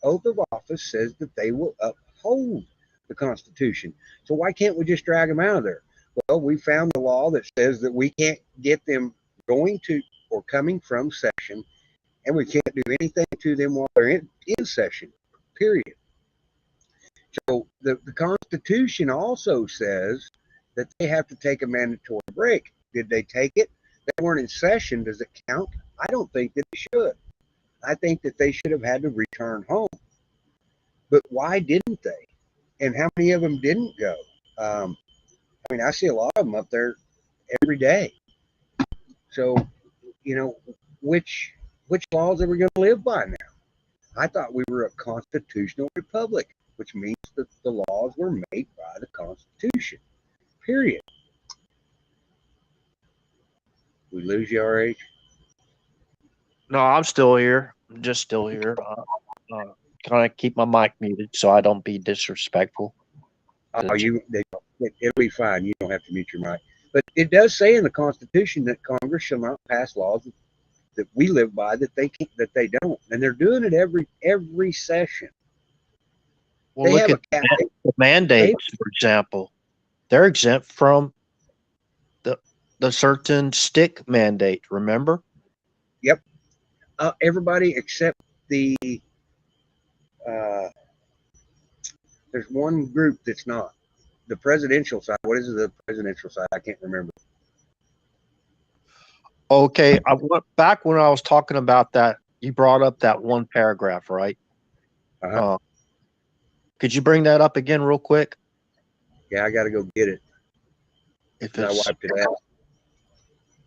oath of office says that they will uphold the Constitution. So why can't we just drag them out of there? Well, we found the law that says that we can't get them going to or coming from session, and we can't do anything to them while they're in session. Period. So the Constitution also says that they have to take a mandatory break. Did they take it? They weren't in session. Does it count? I don't think that it should. I think that they should have had to return home. But why didn't they? And how many of them didn't go? I mean, I see a lot of them up there every day. So, you know, which laws are we going to live by now? I thought we were a constitutional republic, which means that the laws were made by the Constitution. Period. We lose you, RH? No, I'm still here. I'm just still here. Kind of keep my mic muted so I don't be disrespectful. It'll be fine. You don't have to mute your mic. But it does say in the Constitution that Congress shall not pass laws that we live by that they don't, and they're doing it every session. Well, look at the mandates, for example. They're exempt from the certain stick mandate. Remember? Yep. Everybody except the. There's one group that's not. The presidential side. What is the presidential side? I can't remember. Okay, I went back when I was talking about that. You brought up that one paragraph, right? Uh-huh. Could you bring that up again real quick? Yeah, I got to go get it. If I wiped it out.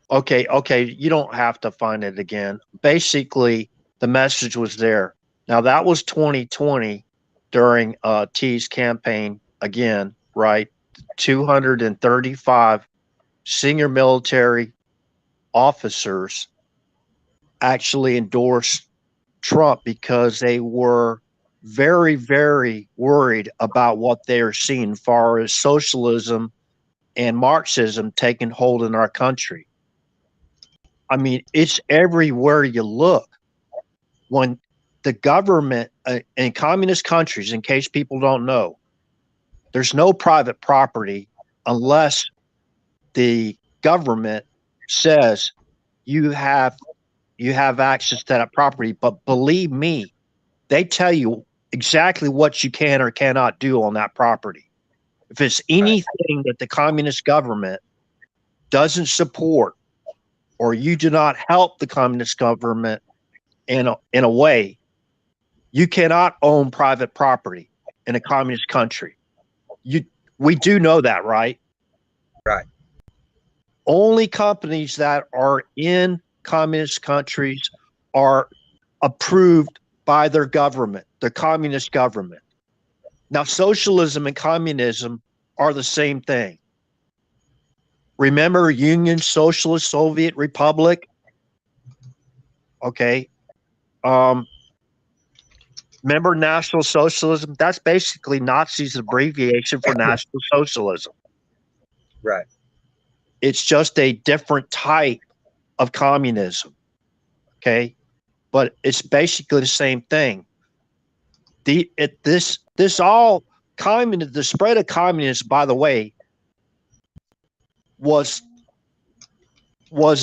Okay, you don't have to find it again. Basically, the message was there. Now, that was 2020 during T's campaign again, right? 235 senior military officers actually endorsed Trump because they were very, very worried about what they are seeing as far as socialism and Marxism taking hold in our country. I mean, it's everywhere you look. When the government in communist countries, in case people don't know, there's no private property unless the government says you have access to that property. But believe me, they tell you exactly what you can or cannot do on that property. If it's anything that the communist government doesn't support, or you do not help the communist government in a way, you cannot own private property in a communist country. We do know that, right? Right. Only companies that are in communist countries are approved by their government, the communist government. Now, socialism and communism are the same thing. Remember Union Socialist Soviet Republic? Okay. Remember National Socialism? That's basically Nazis' abbreviation for National Socialism. Right. It's just a different type of communism. Okay. But it's basically the same thing. The spread of communism, by the way, was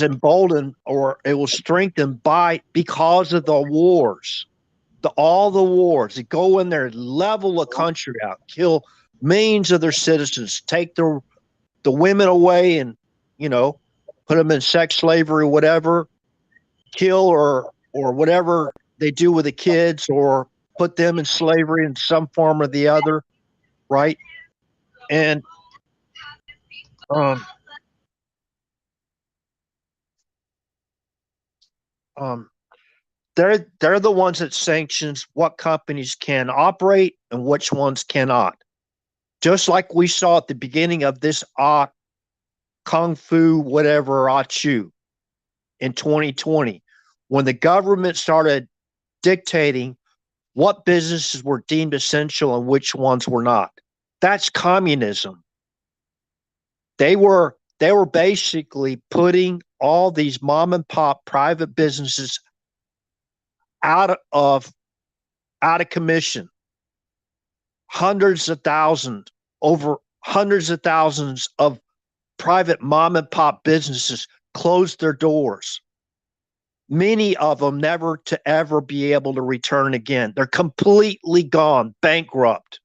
emboldened, or it was strengthened because of the wars. All the wars. They go in there, level a country out, kill millions of their citizens, take the women away, and put them in sex slavery or whatever, kill or whatever they do with the kids, or put them in slavery in some form or the other, right? And they're the ones that sanctions what companies can operate and which ones cannot. Just like we saw at the beginning of this Kung Fu whatever Chu in 2020, when the government started dictating what businesses were deemed essential and which ones were not. That's communism. They were basically putting all these mom and pop private businesses out of commission. Hundreds of thousands of private mom and pop businesses closed their doors. Many of them never to ever be able to return again. They're completely gone, bankrupt.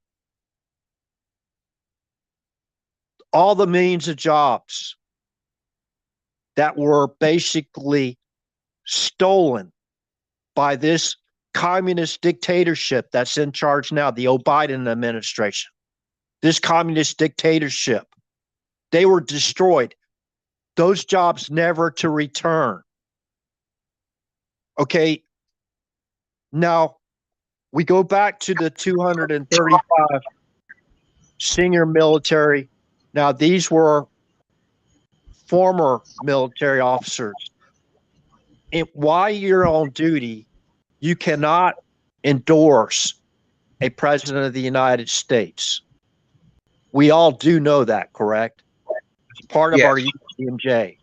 all the millions of jobs that were basically stolen by this communist dictatorship that's in charge now, the Biden administration. This communist dictatorship, they were destroyed. Those jobs never to return. Okay, now we go back to the 235 senior military. Now, these were former military officers. And while you're on duty, you cannot endorse a president of the United States. We all do know that, correct? It's part of our UCMJ.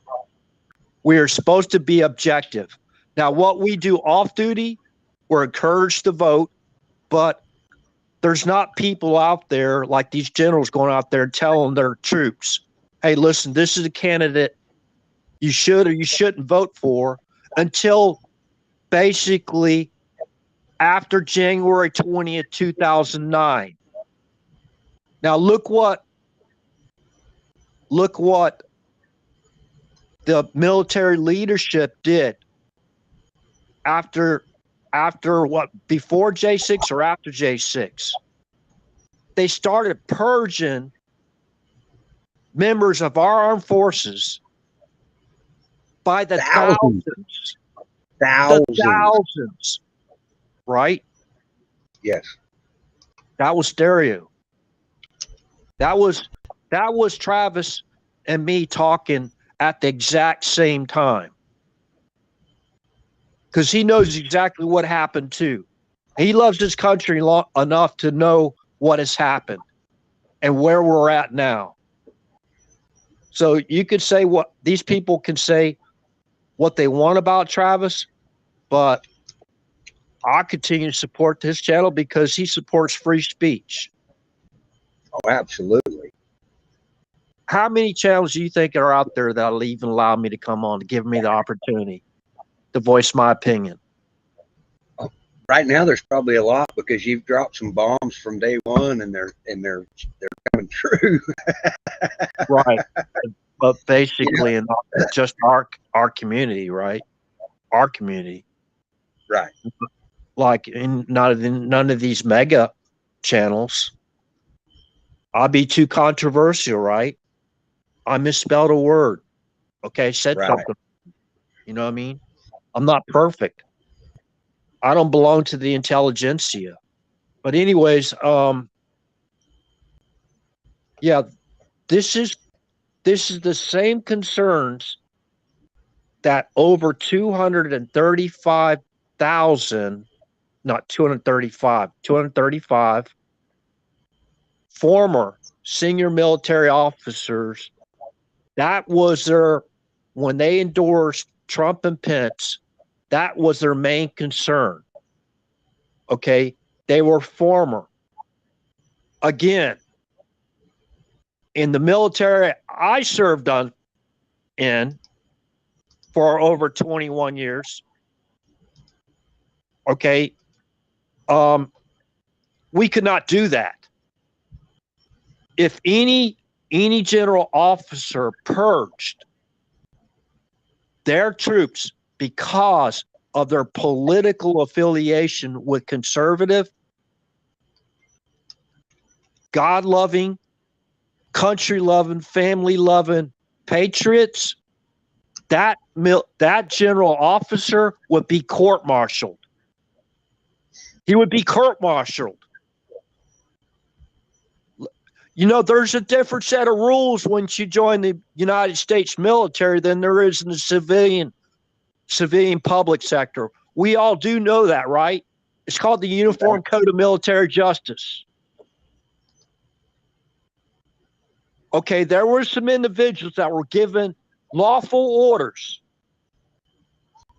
We are supposed to be objective. Now, what we do off duty, we're encouraged to vote, but there's not people out there like these generals going out there telling their troops, hey, listen, this is a candidate you should or you shouldn't vote for until basically after January 20th, 2009. Now, look what the military leadership did after what, before J6 or after J6? They started purging members of our armed forces by the thousands. Thousands. Right? Yes. That was stereo. That was Travis and me talking at the exact same time. Because he knows exactly what happened too. He loves his country enough to know what has happened and where we're at now. So you could say what these people can say what they want about Travis, but I continue to support this channel because he supports free speech. Oh, absolutely. How many channels do you think are out there that'll even allow me to come on to give me the opportunity to voice my opinion? Right now, there's probably a lot because you've dropped some bombs from day one, and they're coming true. Right, but basically, in just our community, right? Our community, right? Like in none of these mega channels. I'll be too controversial, right? I misspelled a word. Okay, said something. You know what I mean? I'm not perfect. I don't belong to the intelligentsia. But anyways, yeah, this is the same concerns that over 235,000, not 235, 235 former senior military officers, that was their, when they endorsed Trump and Pence, that was their main concern. Okay, they were former. Again, in the military I served in for over 21 years. Okay, we could not do that. If any general officer purged their troops because of their political affiliation with conservative, God-loving, country-loving, family-loving patriots, that general officer would be court-martialed. He would be court-martialed. You know, there's a different set of rules once you join the United States military than there is in the civilian public sector. We all do know that, right? It's called the Uniform Code of Military Justice. Okay, there were some individuals that were given lawful orders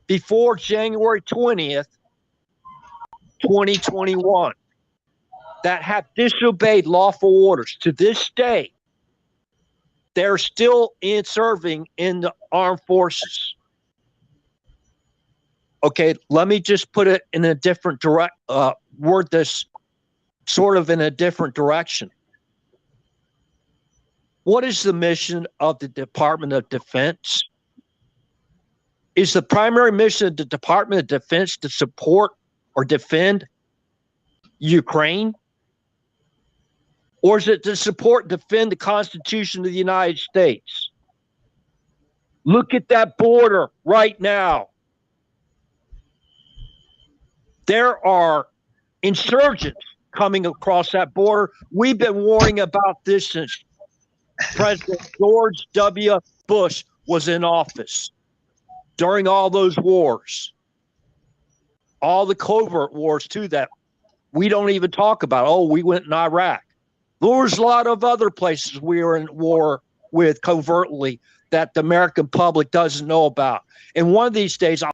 before January 20th, 2021 that have disobeyed lawful orders. To this day, they're still serving in the armed forces. Okay, let me just put it in a different word this sort of in a different direction. What is the mission of the Department of Defense? Is the primary mission of the Department of Defense to support or defend Ukraine? Or is it to support and defend the Constitution of the United States? Look at that border right now. There are insurgents coming across that border. We've been warning about this since President George W. Bush was in office. During all those wars, all the covert wars too that we don't even talk about. Oh, we went in Iraq. There's a lot of other places we were in war with covertly that the American public doesn't know about. And one of these days, I'll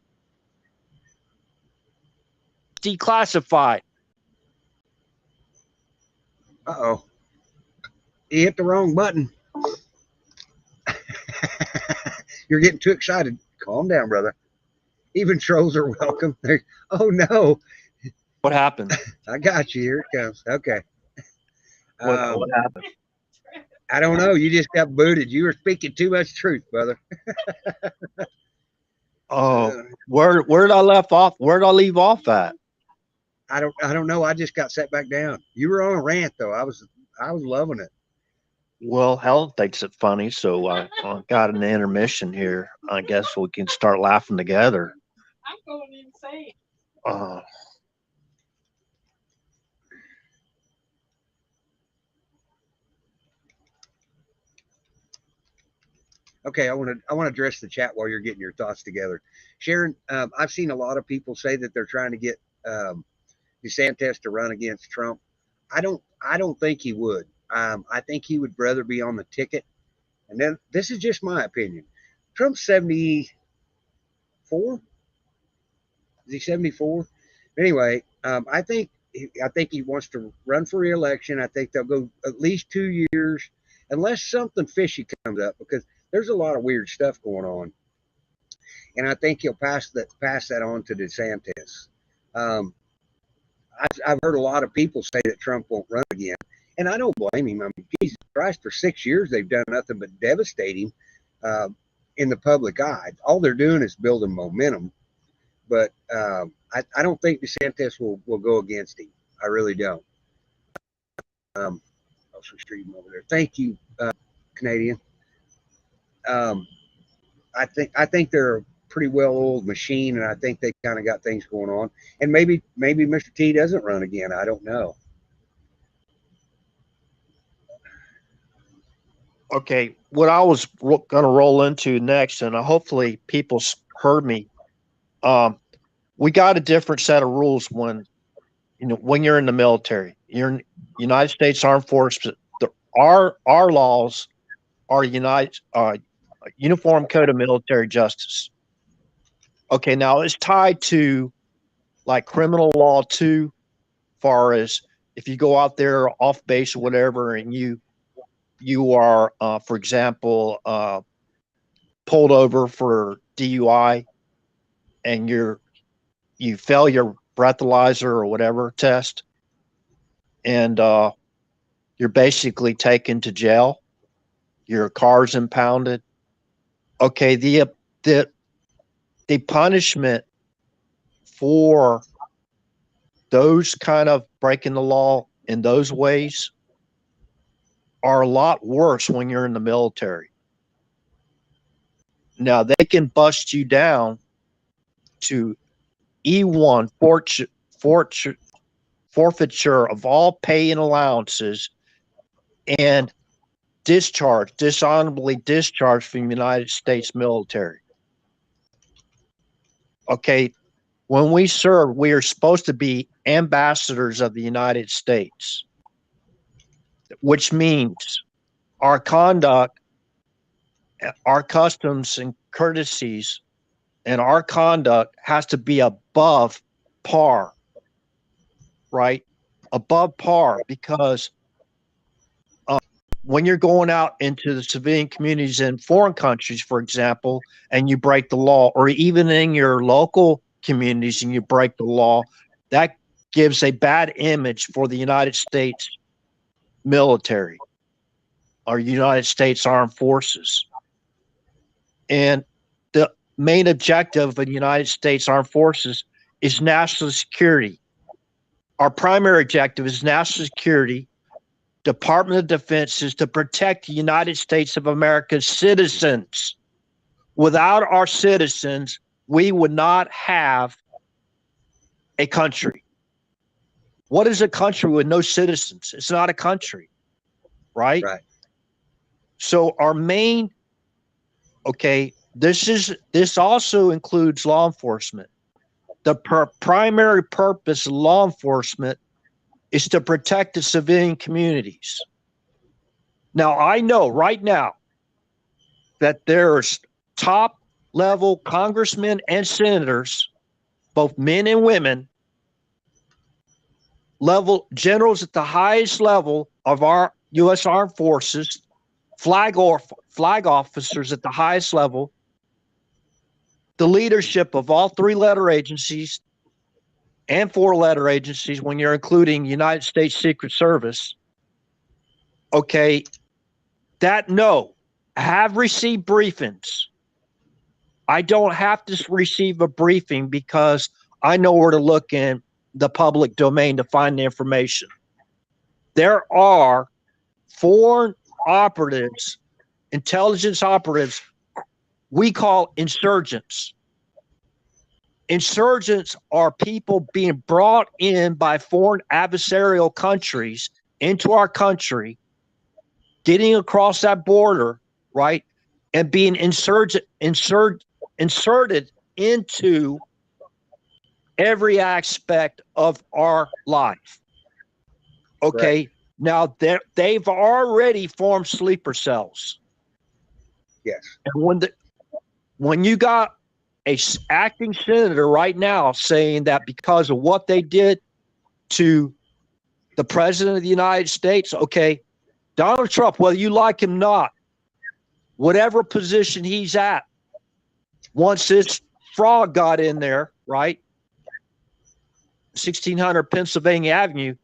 declassified. Uh-oh. You hit the wrong button. You're getting too excited. Calm down, brother. Even trolls are welcome. Oh, no. What happened? I got you. Here it comes. Okay. What happened? I don't know. You just got booted. You were speaking too much truth, brother. Oh, where did I left off? Where did I leave off at? I don't know. I just got set back down. You were on a rant though. I was loving it. Well, Helen thinks it funny, so I got an intermission here. I guess we can start laughing together. I'm going insane. Okay, I want to address the chat while you're getting your thoughts together. Sharon, I've seen a lot of people say that they're trying to get DeSantis to run against Trump. I don't think he would. I think he would rather be on the ticket. And then this is just my opinion. Trump's 74. Is he 74? Anyway, I think he wants to run for re-election. I think they'll go at least 2 years, unless something fishy comes up, because there's a lot of weird stuff going on. And I think he'll pass that on to DeSantis. I've heard a lot of people say that Trump won't run again, and I don't blame him. I mean, Jesus Christ, for 6 years they've done nothing but devastate him in the public eye. All they're doing is building momentum. But I don't think DeSantis will go against him. I really don't. Also streaming over there. Thank you, Canadian. I think they're a pretty well-oiled machine, and I think they kind of got things going on. And maybe Mr. T doesn't run again. I don't know. Okay, what I was going to roll into next, and hopefully people heard me. We got a different set of rules when you're in the military. You're in United States Armed Forces. Our laws are Uniform Code of Military Justice. Okay, now it's tied to like criminal law too, far as if you go out there off base or whatever, and you are, for example, pulled over for DUI, and you fail your breathalyzer or whatever test, and you're basically taken to jail. Your car's impounded. Okay, the punishment for those kind of breaking the law in those ways are a lot worse when you're in the military. Now, they can bust you down to E1 forfeiture of all pay and allowances and dishonorably discharged from the United States military. Okay, when we serve, we are supposed to be ambassadors of the United States, which means our conduct, our customs and courtesies, and our conduct has to be above par, right? Above par, because when you're going out into the civilian communities in foreign countries, for example, and you break the law, or even in your local communities and you break the law, that gives a bad image for the United States military. our United States Armed Forces. And the main objective of the United States Armed Forces is national security. Our primary objective is national security. Department of Defense is to protect the United States of America's citizens. Without our citizens, we would not have a country. What is a country with no citizens? It's not a country, right? Right. So our main, this also includes law enforcement. The primary purpose of law enforcement is to protect the civilian communities. Now, I know right now that there's top level congressmen and senators, both men and women, level generals at the highest level of our U.S. Armed Forces, flag officers at the highest level, the leadership of all 3-letter agencies and 4-letter agencies when you're including United States Secret Service, that have received briefings. I don't have to receive a briefing because I know where to look in the public domain to find the information. There are foreign operatives, intelligence operatives, we call insurgents. Insurgents are people being brought in by foreign adversarial countries into our country, getting across that border, right, and being inserted into every aspect of our life. Okay, right. Now they've already formed sleeper cells. Yes. And when you got a acting senator right now saying that because of what they did to the president of the United States, Donald Trump, whether you like him or not, whatever position he's at, once this fraud got in there, right, 1600 Pennsylvania Avenue,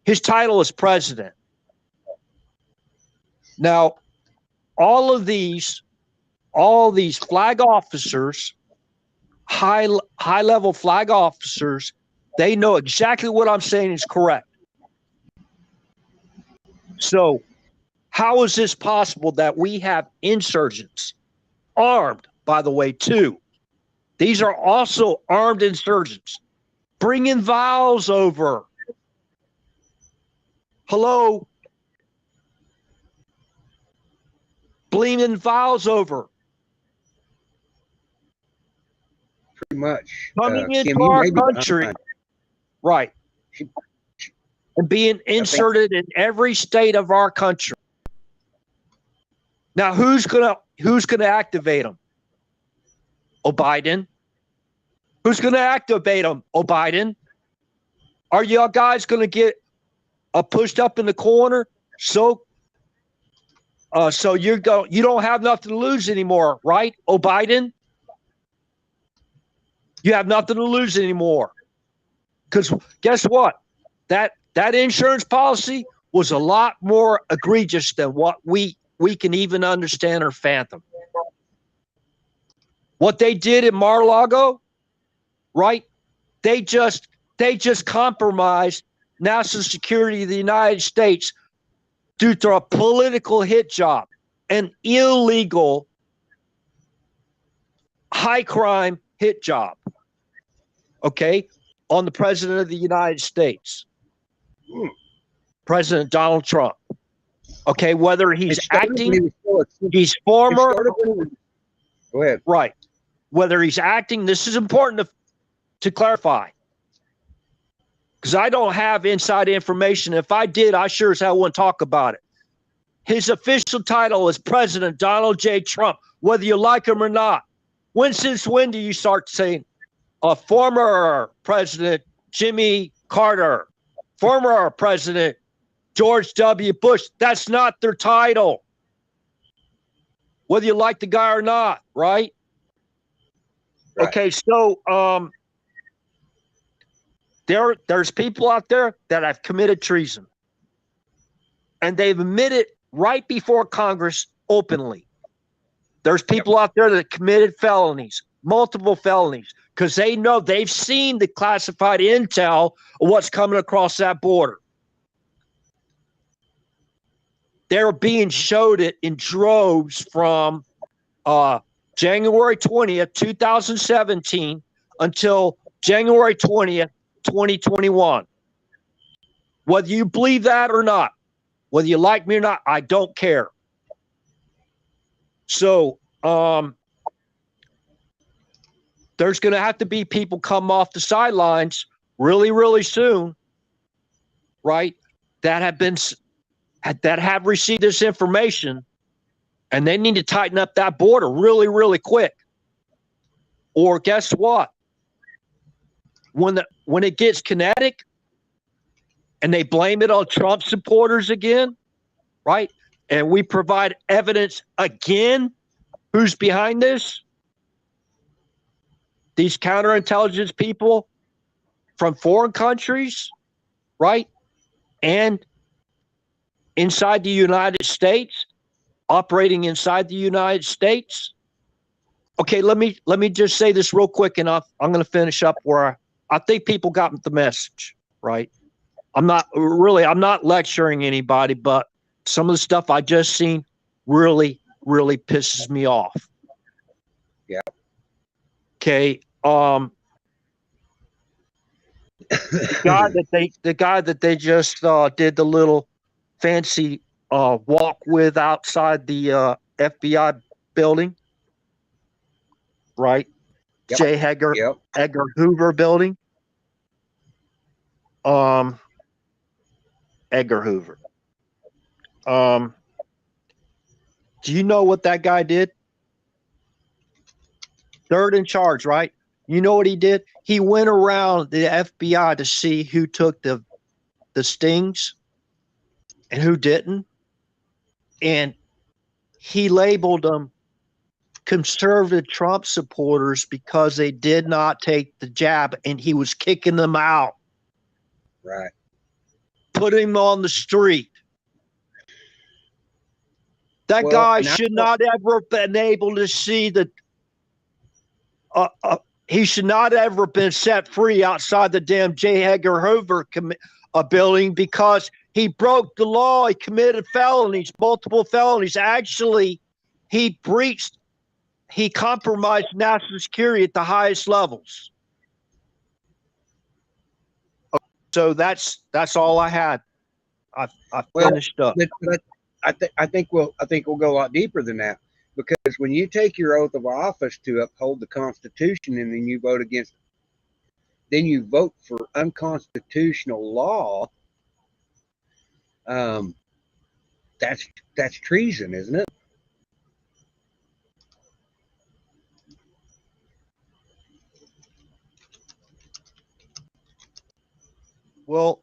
his title is president. Now, all these flag officers, high-level flag officers, they know exactly what I'm saying is correct. So how is this possible that we have insurgents, armed, by the way, too? These are also armed insurgents, bringing vials over. Hello? Bringing vials over. Pretty much. Coming into Kim, our country. Right. And being inserted in every state of our country. Now, who's gonna activate them? Biden. Who's gonna activate them? Biden. Are y'all guys gonna get pushed up in the corner? So you don't have nothing to lose anymore, right? Biden. You have nothing to lose anymore. Because guess what? That insurance policy was a lot more egregious than what we can even understand or fathom. What they did in Mar-a-Lago, right? They just compromised national security of the United States due to a political hit job, an illegal high crime hit job. On the president of the United States, President Donald Trump. Whether he's acting, he's former. Go ahead. Right. Whether he's acting, this is important to clarify. Because I don't have inside information. If I did, I sure as hell wouldn't talk about it. His official title is President Donald J. Trump, whether you like him or not. Since when do you start saying former President Jimmy Carter, former President George W. Bush? That's not their title. Whether you like the guy or not, right? So there's people out there that have committed treason. And they've admitted right before Congress openly. There's people out there that committed felonies, multiple felonies, because they know they've seen the classified intel of what's coming across that border. They're being showed it in droves from January 20th, 2017 until January 20th, 2021. Whether you believe that or not, whether you like me or not, I don't care. So there's going to have to be people come off the sidelines really, really soon, right? That have received this information, and they need to tighten up that border really, really quick. Or guess what? When it gets kinetic and they blame it on Trump supporters again, right? And we provide evidence again, who's behind this? These counterintelligence people from foreign countries, right? And inside the United States, operating inside the United States. Okay, let me just say this real quick, and I'm going to finish up where I think people got the message, right? I'm not lecturing anybody, but some of the stuff I just seen really, really pisses me off. Yeah. Okay. The guy that they just did the little fancy walk with outside the FBI building, right? Yep. J. Edgar Yep. Hoover building. Edgar Hoover. Do you know what that guy did? Third in charge, right? You know what he did? He went around the FBI to see who took the stings and who didn't. And he labeled them conservative Trump supporters because they did not take the jab, and he was kicking them out. Right. Put him on the street. That Well, guy and should not ever been able to see the. He should not ever been set free outside the damn J. Edgar Hoover building because he broke the law. He committed felonies, multiple felonies. Actually, he compromised national security at the highest levels. So that's all I had. I finished up. But I think we'll go a lot deeper than that, because when you take your oath of office to uphold the Constitution and then you vote against, then you vote for unconstitutional law. That's treason, isn't it? Well,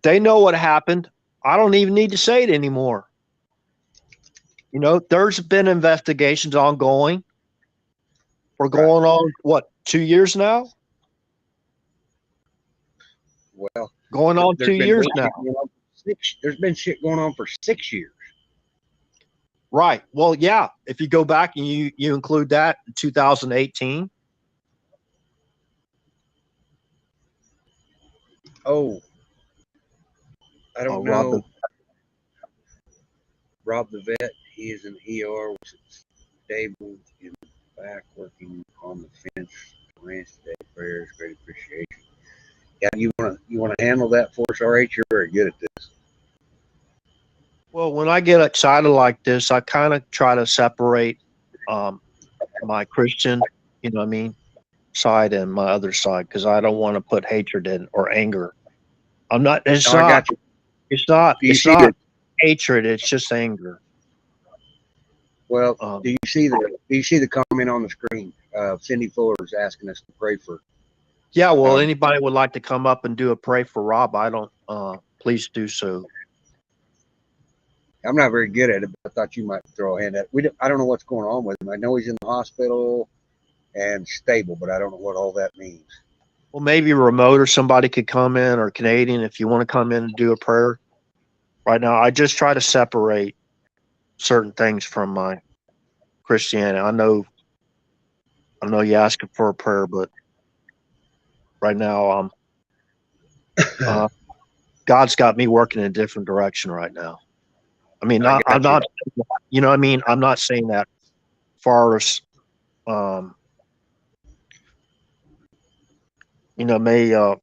they know what happened. I don't even need to say it anymore. You know, there's been investigations ongoing. We're going on, what, 2 years now? Well, going on 2 years now. There's been shit going on for 6 years. Right. Well, yeah. If you go back and you include that in 2018. Oh, I don't know. Rob the vet. He is an ER, was stable in the back, working on the fence. Ranch today. Prayers, great appreciation. Yeah, you wanna handle that for us, RH? You're very good at this. Well, when I get excited like this, I kind of try to separate my Christian, you know what I mean, side and my other side, because I don't want to put hatred in or anger. I'm not. It's No, I not. got you. It's not. Do you It's see not hatred. It's just anger. Well, do you see the comment on the screen? Cindy Fuller is asking us to pray for. Yeah. Well, anybody would like to come up and do a pray for Rob? I don't. Please do so. I'm not very good at it, but I thought you might throw a hand at it. I don't know what's going on with him. I know he's in the hospital and stable, but I don't know what all that means. Well, maybe remote or somebody could come in, or Canadian, if you want to come in and do a prayer. right now. I just try to separate certain things from my Christianity. I know you're asking for a prayer, but right now, God's got me working in a different direction right now. I mean, I'm not, you know what I mean? I'm not saying that far as, may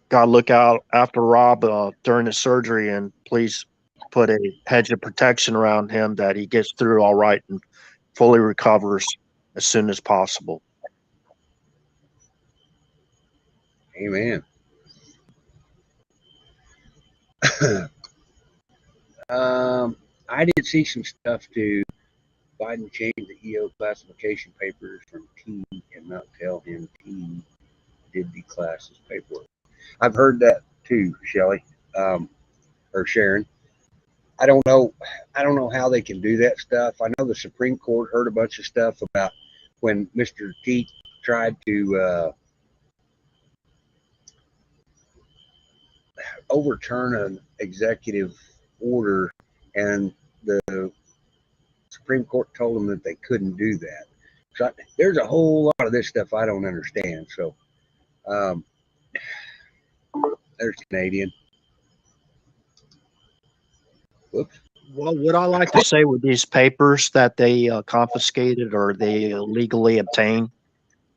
God look out after Rob during the surgery, and please put a hedge of protection around him that he gets through all right and fully recovers as soon as possible. Amen. I did see some stuff too. Biden changed the EO classification papers from T and not tell him T did declass his paperwork. I've heard that too, Shelley, or Sharon. I don't know how they can do that stuff. I know the Supreme Court heard a bunch of stuff about when Mr. T tried to overturn an executive order, and the Supreme Court told them that they couldn't do that. So there's a whole lot of this stuff I don't understand. So there's Canadian. Whoops. Well, what I like to say with these papers that they confiscated or they illegally obtained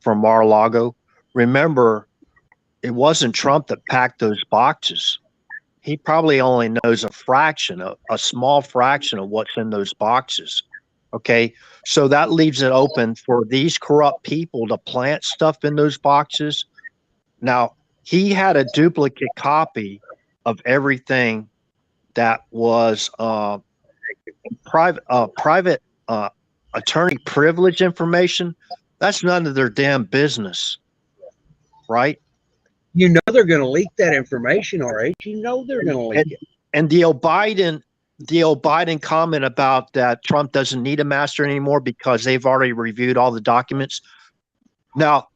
from Mar-a-Lago, remember, it wasn't Trump that packed those boxes. He probably only knows a small fraction of what's in those boxes. Okay, so that leaves it open for these corrupt people to plant stuff in those boxes. Now, he had a duplicate copy of everything that was private attorney privilege information. That's none of their damn business, right? You know they're going to leak that information, RH. You know they're going to leak it. And the Biden comment about that Trump doesn't need a master anymore because they've already reviewed all the documents. Now,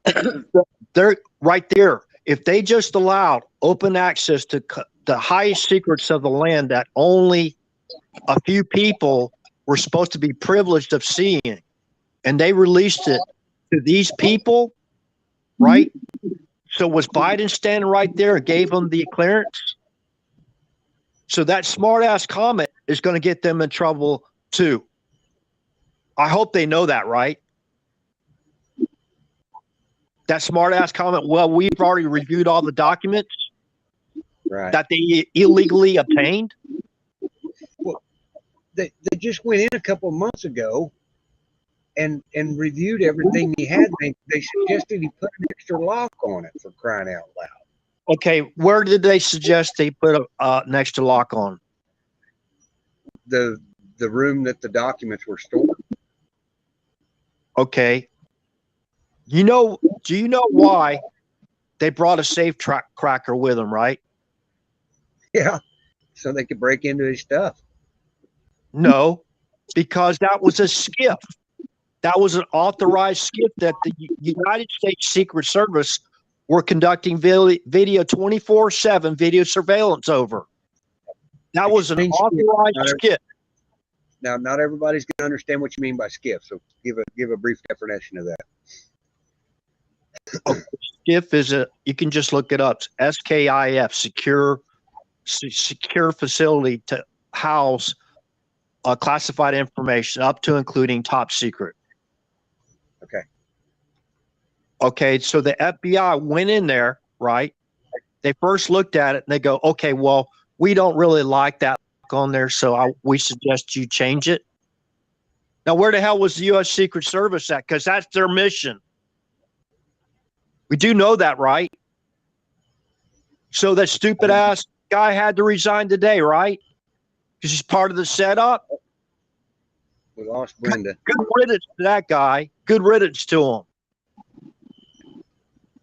they're right there. If they just allowed open access to the highest secrets of the land that only a few people were supposed to be privileged of seeing, and they released it to these people, right? So was Biden standing right there and gave them the clearance? So that smart ass comment is going to get them in trouble too. I hope they know that, right? That smart ass comment, well, we've already reviewed all the documents that they illegally obtained. Well, they just went in a couple of months ago and reviewed everything he had. They suggested he put an extra lock on it, for crying out loud. Okay, where did they suggest they put an extra lock on? The room that the documents were stored. Okay. Do you know why they brought a safe cracker with them, right? Yeah, so they could break into his stuff. No, because that was a skiff. That was an authorized skiff that the United States Secret Service were conducting video 24/7 video surveillance over. That was an authorized skiff. Now, not everybody's going to understand what you mean by skiff, so give a brief definition of that. Skiff is you can just look it up. SKIF, secure facility to house classified information up to including top secret. Okay, so the FBI went in there, right? They first looked at it and they go, okay, well, we don't really like that on there, so we suggest you change it. Now, where the hell was the U.S. Secret Service at? Because that's their mission. We do know that, right? So that stupid ass guy had to resign today, right? Because he's part of the setup. We lost Brenda. Good riddance to that guy. Good riddance to him.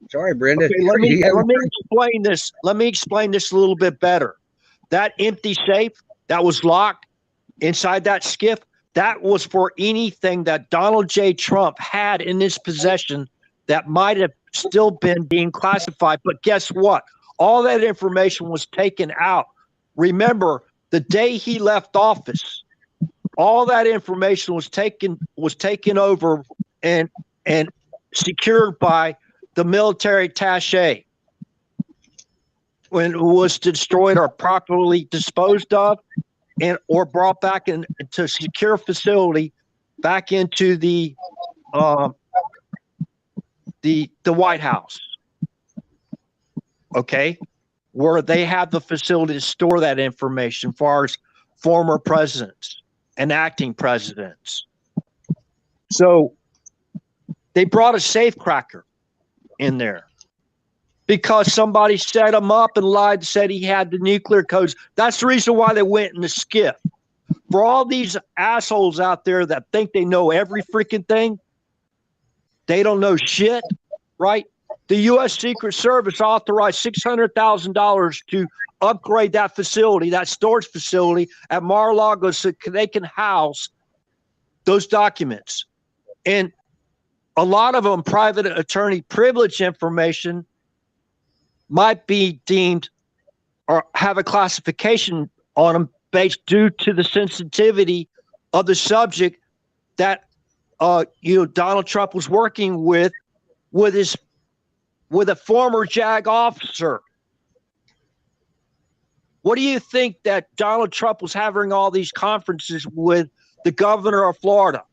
Sorry, Brenda. Okay, let me explain this. Let me explain this a little bit better. That empty safe that was locked inside that skiff, that was for anything that Donald J. Trump had in his possession that might have still been being classified. But guess what? All that information was taken out remember the day he left office, all that information was taken over and secured by the military attaché when it was destroyed or properly disposed of and or brought back into a secure facility back into the White House. Okay, where they have the facility to store that information as far as former presidents and acting presidents. So they brought a safecracker in there because somebody set him up and lied, said he had the nuclear codes. That's the reason why they went in the skiff. For all these assholes out there that think they know every freaking thing, they don't know shit, right? The U.S. Secret Service authorized $600,000 to upgrade that facility, that storage facility at Mar-a-Lago, so they can house those documents. And a lot of them, private attorney privilege information, might be deemed or have a classification on them based due to the sensitivity of the subject that Donald Trump was working with a former JAG officer. What do you think that Donald Trump was having all these conferences with the governor of Florida?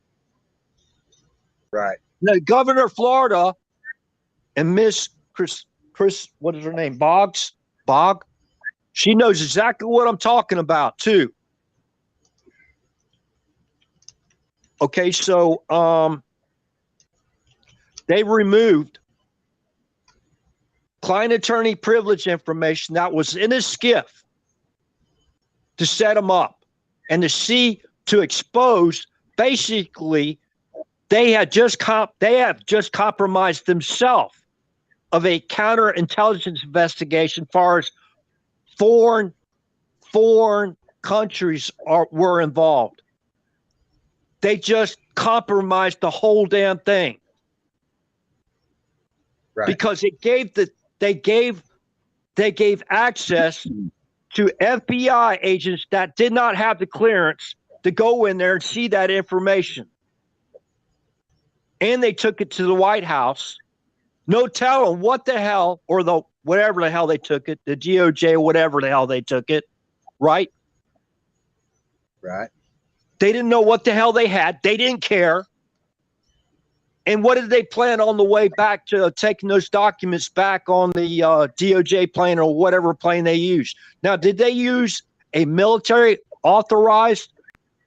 Right. The governor of Florida and Miss Chris, what is her name? Bog. She knows exactly what I'm talking about too. Okay, so they removed client attorney privilege information that was in his skiff to set him up and to expose. Basically, they have just compromised themselves of a counterintelligence investigation as far as foreign countries were involved. They just compromised the whole damn thing. Right. Because they gave access to FBI agents that did not have the clearance to go in there and see that information. And they took it to the White House. No telling what the hell, or whatever the hell they took it, the DOJ, whatever the hell they took it, right? Right. They didn't know what the hell they had. They didn't care. And what did they plan on the way back to taking those documents back on the DOJ plane or whatever plane they used? Now, did they use a military authorized,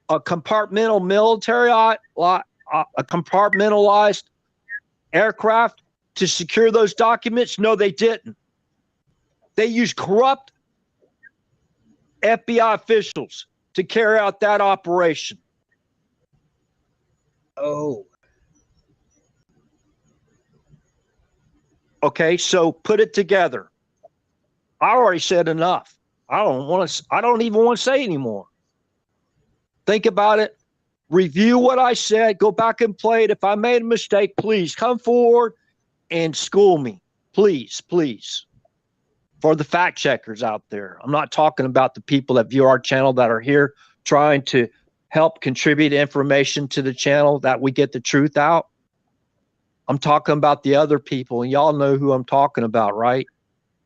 a compartmentalized aircraft to secure those documents? No, they didn't. They used corrupt FBI officials to carry out that operation. Oh. Okay, so put it together. I already said enough. I don't even want to say anymore. Think about it. Review what I said. Go back and play it. If I made a mistake, please come forward and school me. Please, please. For the fact checkers out there. I'm not talking about the people that view our channel that are here trying to help contribute information to the channel that we get the truth out. I'm talking about the other people, and y'all know who I'm talking about, right?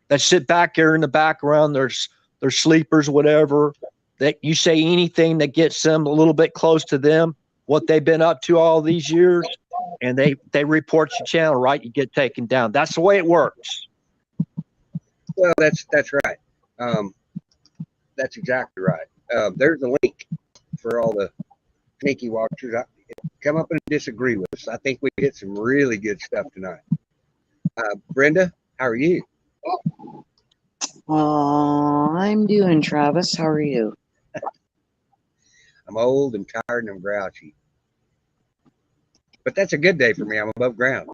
That sit back there in the background. They're sleepers, whatever. That you say anything that gets them a little bit close to them, what they've been up to all these years, and they report your channel, right? You get taken down. That's the way it works. Well, that's right. That's exactly right. There's a link for all the sneaky watchers. Come up and disagree with us. I think we hit some really good stuff tonight. Brenda, how are you? I'm doing, Travis. How are you? I'm old and tired and I'm grouchy. But that's a good day for me. I'm above ground.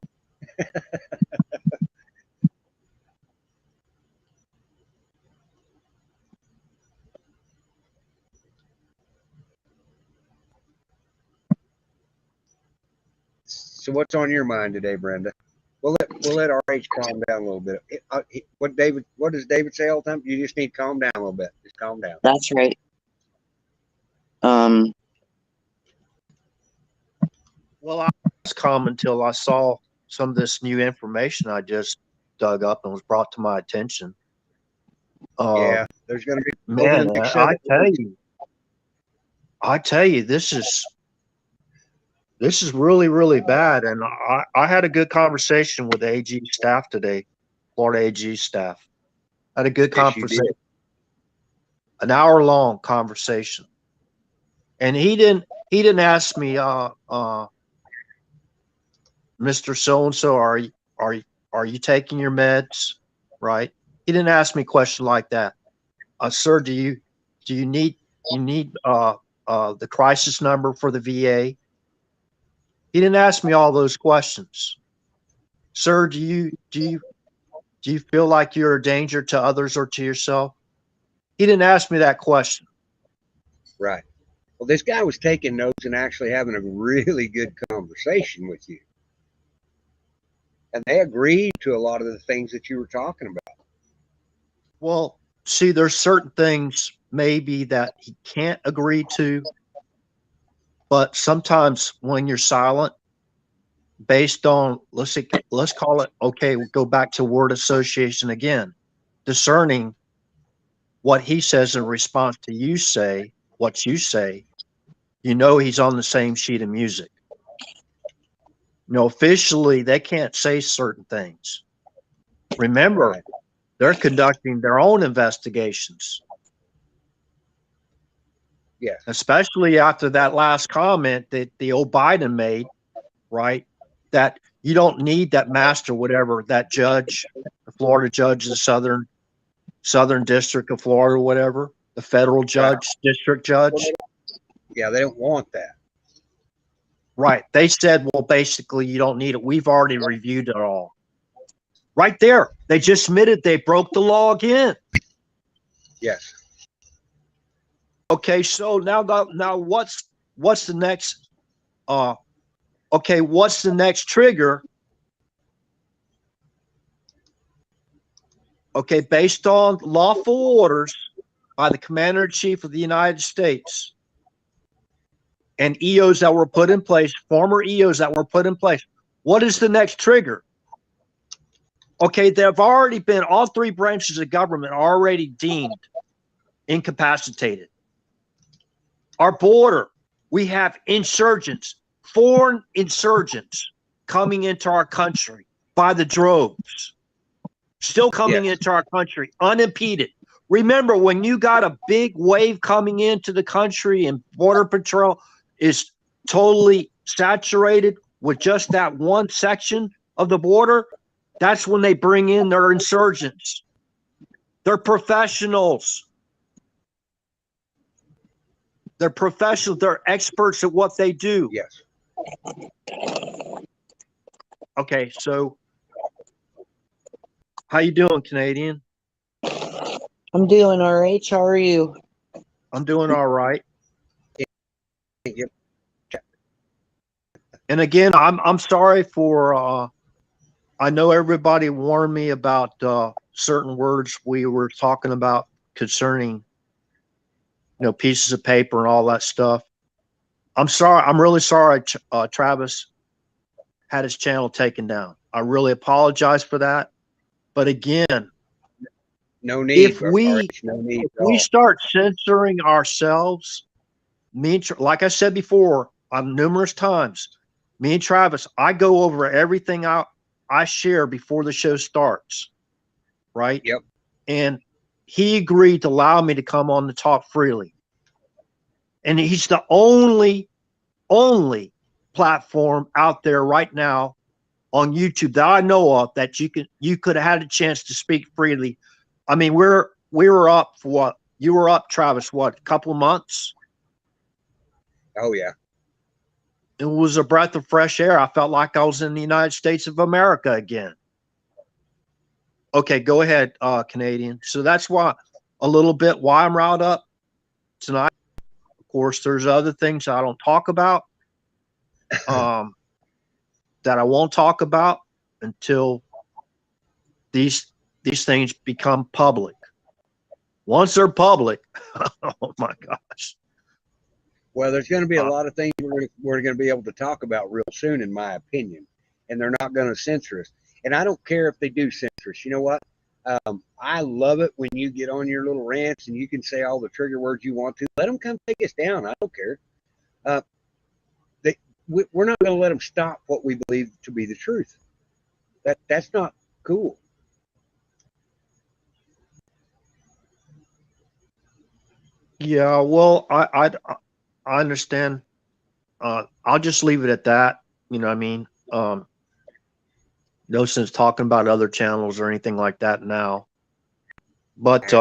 So what's on your mind today, Brenda? we'll let RH calm down a little bit. What does David say all the time? You just need to calm down a little bit. Just calm down. That's right. Well, I was calm until I saw some of this new information I just dug up and was brought to my attention. Yeah, there's going to be Man, I tell you, this is really, really bad. And I had a good conversation with the AG staff today, Florida AG staff. I had a good conversation, an hour-long conversation. And he didn't ask me, Mr. So-and-so, are you taking your meds? Right? He didn't ask me a question like that. Sir, do you need the crisis number for the VA? He didn't ask me all those questions. Sir, do you feel like you're a danger to others or to yourself? He didn't ask me that question. Right. Well, this guy was taking notes and actually having a really good conversation with you. And they agreed to a lot of the things that you were talking about. Well, see, there's certain things maybe that he can't agree to, but sometimes when you're silent, based on, let's call it, okay, we'll go back to word association again, discerning what he says in response to what you say, he's on the same sheet of music. Officially, they can't say certain things. Remember, right. They're conducting their own investigations. Yeah. Especially after that last comment that the old Biden made, right? That you don't need that master, whatever, that judge, the Florida judge, the Southern District of Florida, whatever, the federal judge, district judge. Yeah, they don't want that. Right. They said, well, basically, you don't need it. We've already reviewed it all. Right there. They just admitted they broke the law again. Yes. Okay, so now what's the next what's the next trigger? Okay, based on lawful orders by the Commander-in-Chief of the United States and EOs that were put in place, former EOs that were put in place, what is the next trigger? Okay, there have already been, all three branches of government are already deemed incapacitated. Our border, we have insurgents, foreign insurgents coming into our country by the droves, still coming into our country unimpeded. Remember, when you got a big wave coming into the country and Border Patrol is totally saturated with just that one section of the border, that's when they bring in their insurgents. They're professionals. They're professionals. They're experts at what they do. Yes. Okay, so how you doing, Canadian? I'm doing all right. How are you? I'm doing all right. And again, I'm sorry for I know everybody warned me about certain words we were talking about concerning, pieces of paper and all that stuff. I'm sorry. I'm really sorry. Travis had his channel taken down. I really apologize for that. But again, no need. If we start censoring ourselves, like I said before, numerous times, me and Travis, I go over everything I share before the show starts, right? Yep. And he agreed to allow me to come on to talk freely. And he's the only platform out there right now on YouTube that I know of that you could have had a chance to speak freely. I mean, we were up for what? You were up, Travis, what, a couple of months? Oh, yeah. It was a breath of fresh air. I felt like I was in the United States of America again. Okay, go ahead, Canadian. So that's why I'm riled up tonight. Of course, there's other things I don't talk about, that I won't talk about. until these things become public. Once they're public, oh my gosh. Well, there's going to be a lot of things we're going to be able to talk about real soon, in my opinion, and they're not going to censor us. And I don't care if they do censor us. You know what? I love it when you get on your little rants and you can say all the trigger words you want to. Let them come take us down. I don't care. We're not going to let them stop what we believe to be the truth. That's not cool. Yeah, well, I understand. I'll just leave it at that. You know what I mean? No sense talking about other channels or anything like that now. But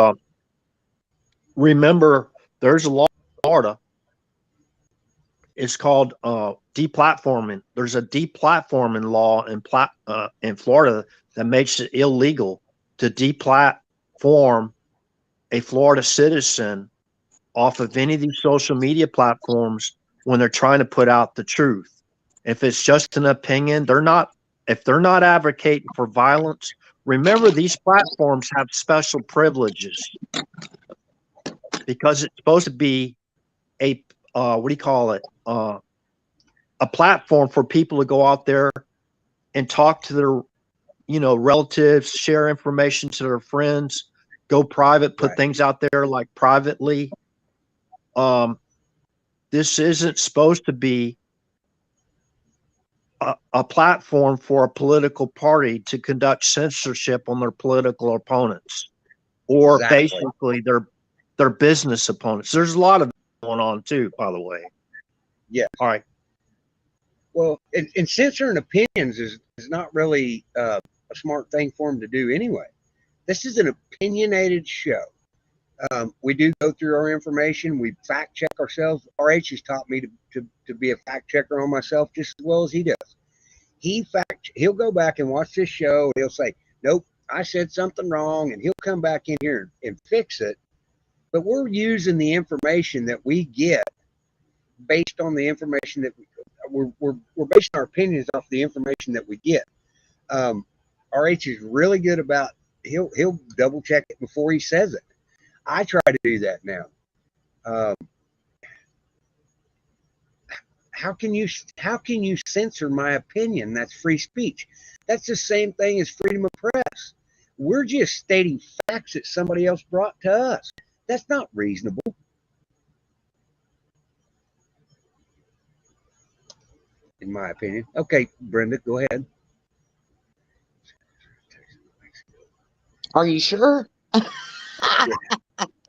remember, there's a law in Florida. It's called deplatforming. There's a deplatforming law in Florida that makes it illegal to deplatform a Florida citizen off of any of these social media platforms when they're trying to put out the truth. If it's just an opinion, if they're not advocating for violence, remember these platforms have special privileges because it's supposed to be a a platform for people to go out there and talk to their, relatives, share information to their friends, go private, put things out there like privately. This isn't supposed to be a platform for a political party to conduct censorship on their political opponents or basically their business opponents. There's a lot of going on too, by the way. Yeah. All right. Well, and censoring opinions is not really a smart thing for them to do anyway. This is an opinionated show. We do go through our information. We fact check ourselves. RH has taught me to be a fact checker on myself just as well as he does. He'll go back and watch this show. And he'll say, nope, I said something wrong. And he'll come back in here and fix it. But we're using the information that we get based on the information that we're basing our opinions off the information that we get. RH is really good about, he'll double check it before he says it. I try to do that now. How can you censor my opinion? That's free speech. That's the same thing as freedom of press. We're just stating facts that somebody else brought to us. That's not reasonable. In my opinion. Okay, Brenda, go ahead. Are you sure?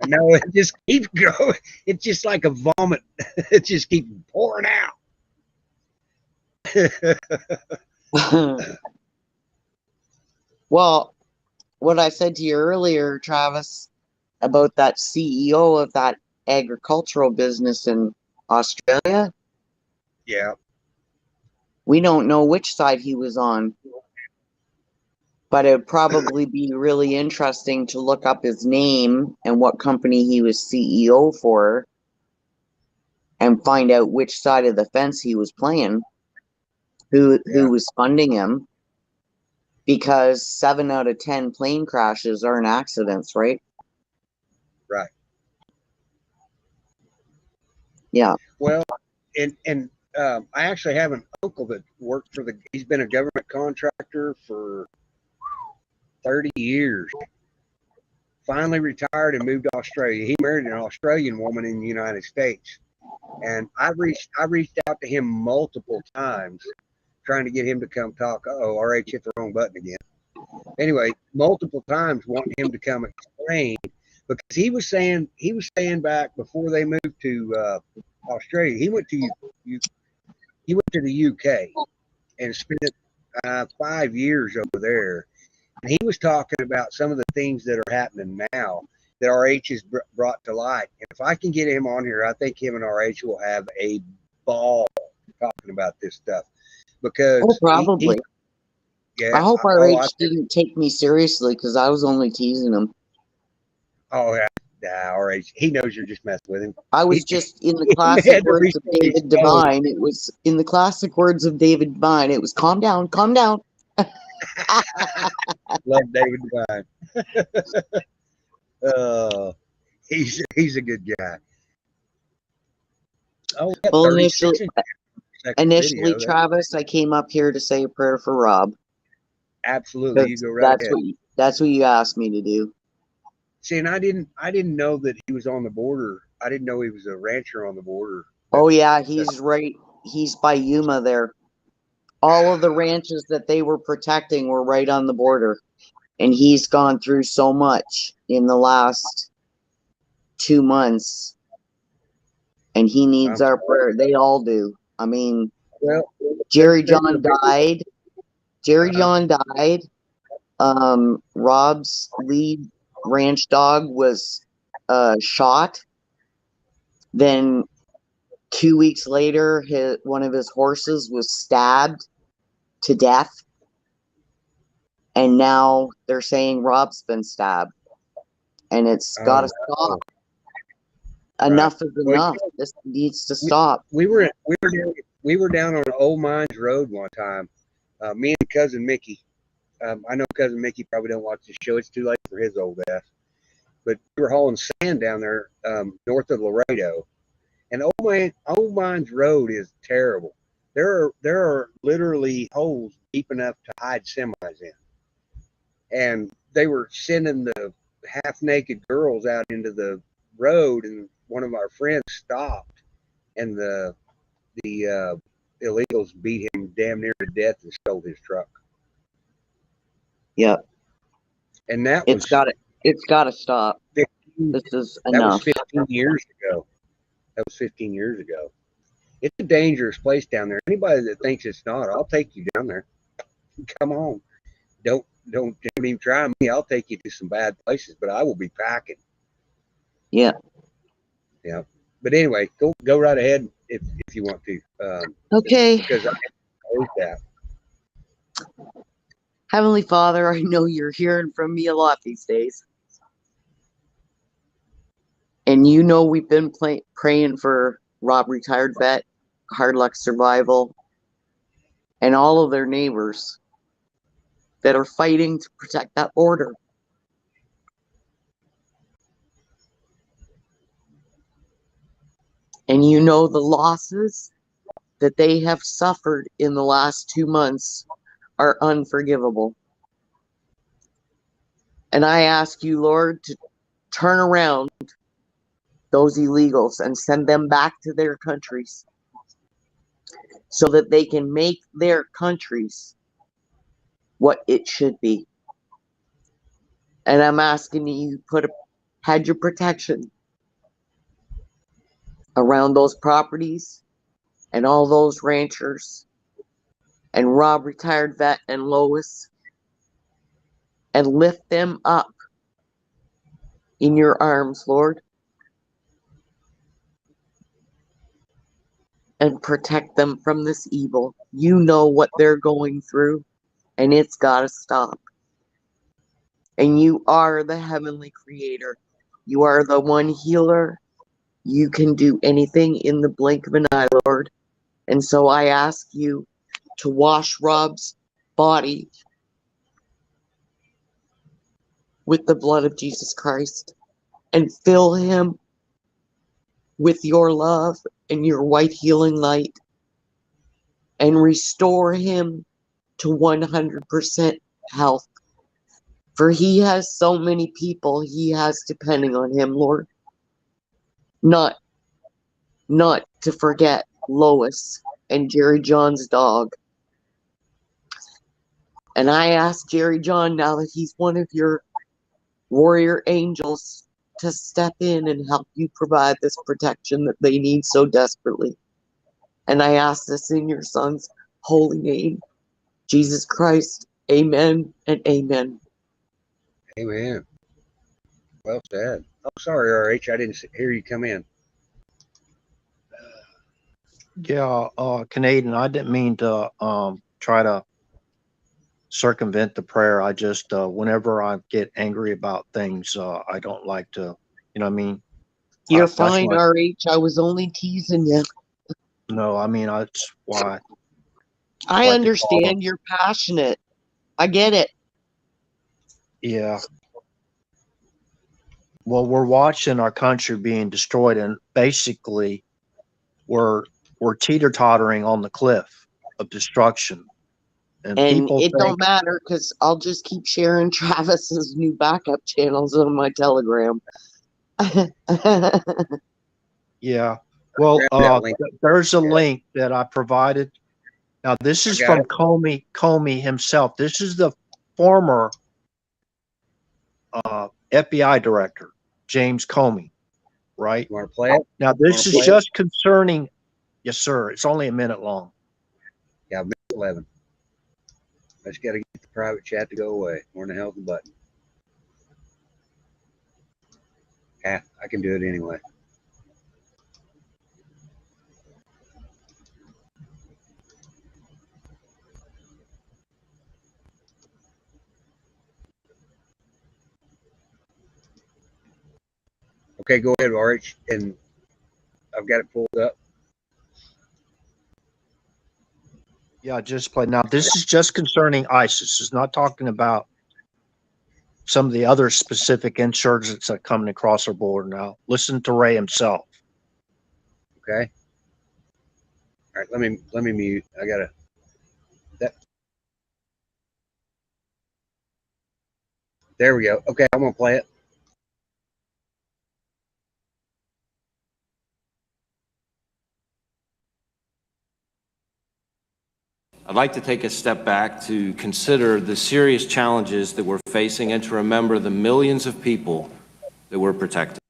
No, it just keeps going. It's just like a vomit. It just keeps pouring out. Well, what I said to you earlier, Travis, about that CEO of that agricultural business in Australia. Yeah. We don't know which side he was on. But it would probably be really interesting to look up his name and what company he was CEO for and find out which side of the fence he was playing, who was funding him, because 7 out of 10 plane crashes aren't accidents, right? Right. Yeah. Well, and I actually have an uncle that worked he's been a government contractor for 30 years. Finally retired and moved to Australia. He married an Australian woman in the United States. And I reached out to him multiple times trying to get him to come talk. Uh-oh, RH hit the wrong button again. Anyway, multiple times wanting him to come explain, because he was saying back before they moved to Australia, he went to the UK and spent 5 years over there. And he was talking about some of the things that are happening now that RH has brought to light. And if I can get him on here, I think him and RH will have a ball talking about this stuff. Because probably. Yeah. I hope RH didn't take me seriously, because I was only teasing him. Oh, yeah. Nah, RH. He knows you're just messing with him. I was just, in the classic words of David Devine, it was, in the classic words of David Devine, it was calm down, calm down. Love David Devine. He's a good guy. Oh, we got Well, 36 second initially, video. Travis, I came up here to say a prayer for Rob. Absolutely, you go right ahead. That's what you asked me to do. See, and I didn't know that he was on the border. I didn't know he was a rancher on the border. Oh yeah, he's right. He's by Yuma there. All of the ranches that they were protecting were right on the border. And he's gone through so much in the last 2 months. And he needs our prayer. They all do. I mean, Well, Jerry John died. Jerry John died. Rob's lead ranch dog was shot. Then 2 weeks later, one of his horses was stabbed to death. And now they're saying Rob's been stabbed. And it's got to stop. Enough is enough. This needs to stop. We were down on Old Mines Road one time. Me and cousin Mickey. I know cousin Mickey probably don't watch the show. It's too late for his old ass. But we were hauling sand down there north of Laredo, and Old Mines Road is terrible. There are literally holes deep enough to hide semis in, and they were sending the half-naked girls out into the road, and one of our friends stopped, and the illegals beat him damn near to death and stole his truck. Yep. And that it's got to stop. 15, this is enough. That was 15 years ago. That was 15 years ago. It's a dangerous place down there. Anybody that thinks it's not, I'll take you down there. Come on. Don't even try me. I'll take you to some bad places, but I will be packing. Yeah. Yeah. But anyway, go right ahead if you want to. Okay. Because I heard that. Heavenly Father, I know you're hearing from me a lot these days. And you know we've been praying for Rob Retired Vet, Hard Luck Survival, and all of their neighbors that are fighting to protect that border. And you know the losses that they have suffered in the last 2 months are unforgivable. And I ask you, Lord, to turn around those illegals and send them back to their countries so that they can make their countries what it should be. And I'm asking you put a hedge of protection around those properties and all those ranchers and Rob Retired Vet and Lois, and lift them up in your arms, Lord, and protect them from this evil. You know what they're going through, and it's got to stop. And you are the heavenly creator. You are the one healer. You can do anything in the blink of an eye, Lord. And so I ask you to wash Rob's body with the blood of Jesus Christ and fill him with your love and your white healing light and restore him to 100% health. For he has so many people he has depending on him, Lord. Not to forget Lois and Jerry John's dog. And I ask Jerry John, now that he's one of your warrior angels, to step in and help you provide this protection that they need so desperately. And I ask this in your son's holy name, Jesus Christ. Amen and amen. Amen. Well said. Oh, sorry, RH. I didn't hear you come in. Yeah, Canadian, I didn't mean to try to circumvent the prayer. I just whenever I get angry about things, I don't like to, you know what I mean? You're fine, RH. I was only teasing you. No, I mean, that's why. I understand you're passionate. I get it. Yeah. Well, we're watching our country being destroyed, and basically, we're teeter-tottering on the cliff of destruction. And And people it think, don't matter because I'll just keep sharing Travis's new backup channels on my Telegram. yeah. Well, Grab that link. there's a link that I provided. Now, this is I from got Comey himself. This is the former FBI director, James Comey, right? You want to play it? Now, this is play it? just concerning. Yes, sir. It's only a minute long. Yeah, minute 11. I just got to get the private chat to go away. Where in the hell's the button? Yeah, I can do it anyway. Okay, go ahead, RH, and I've got it pulled up. Yeah, just play. Now, this is just concerning ISIS. It's not talking about some of the other specific insurgents that are coming across our border now. Listen to Ray himself. Okay. All right, let me mute. I gotta that. There we go. Okay, I'm gonna play it. I'd like to take a step back to consider the serious challenges that we're facing and to remember the millions of people that we're protecting.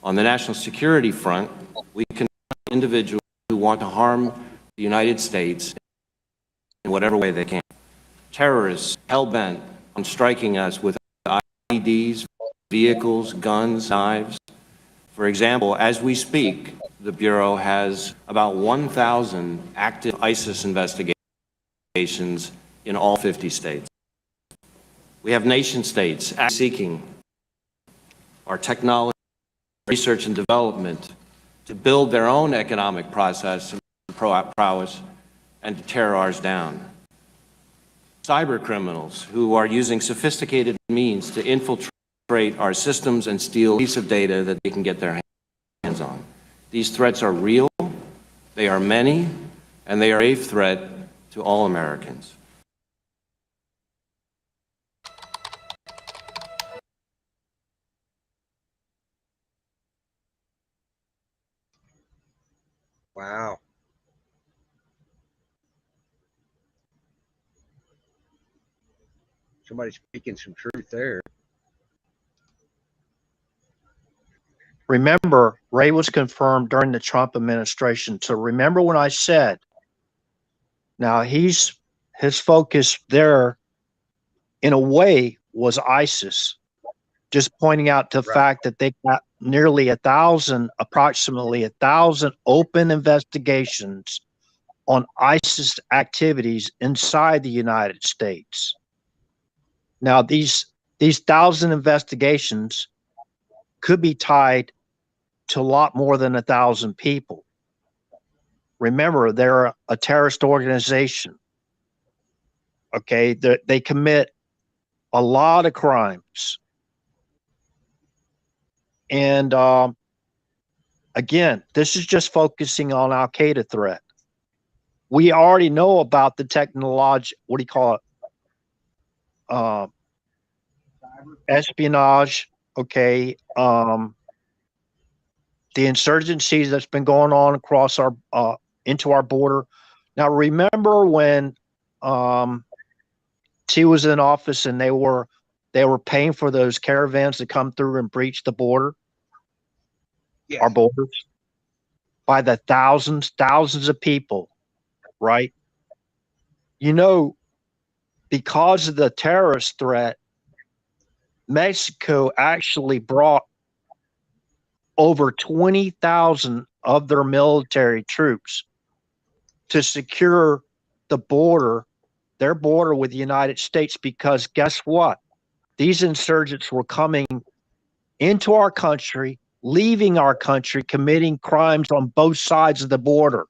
On the national security front, we confront individuals who want to harm the United States in whatever way they can. Terrorists hell-bent on striking us with IEDs, vehicles, guns, knives. For example, as we speak, the Bureau has about 1,000 active ISIS investigations in all 50 states. We have nation states seeking our technology, research and development to build their own economic process and prowess and to tear ours down. Cyber criminals who are using sophisticated means to infiltrate our systems and steal a piece of data that they can get their hands on. These threats are real, they are many, and they are a threat to all Americans. Wow. Somebody's speaking some truth there. Remember, Ray was confirmed during the Trump administration. So remember when I said, now his focus there, in a way, was ISIS. Just pointing out the fact that they got nearly approximately 1,000 open investigations on ISIS activities inside the United States. Now, these 1,000 investigations could be tied to a lot more than 1,000 people. Remember, they're a terrorist organization. Okay, they commit a lot of crimes. And again, this is just focusing on Al-Qaeda threat. We already know about the technology, what do you call it? Espionage, okay. The insurgencies that's been going on across our into our border. Now, remember when T was in office and they were paying for those caravans to come through and breach the border, our borders, by the thousands of people, right? You know, because of the terrorist threat, Mexico actually brought over 20,000 of their military troops to secure the border, their border with the United States, because guess what? These insurgents were coming into our country, leaving our country, committing crimes on both sides of the border,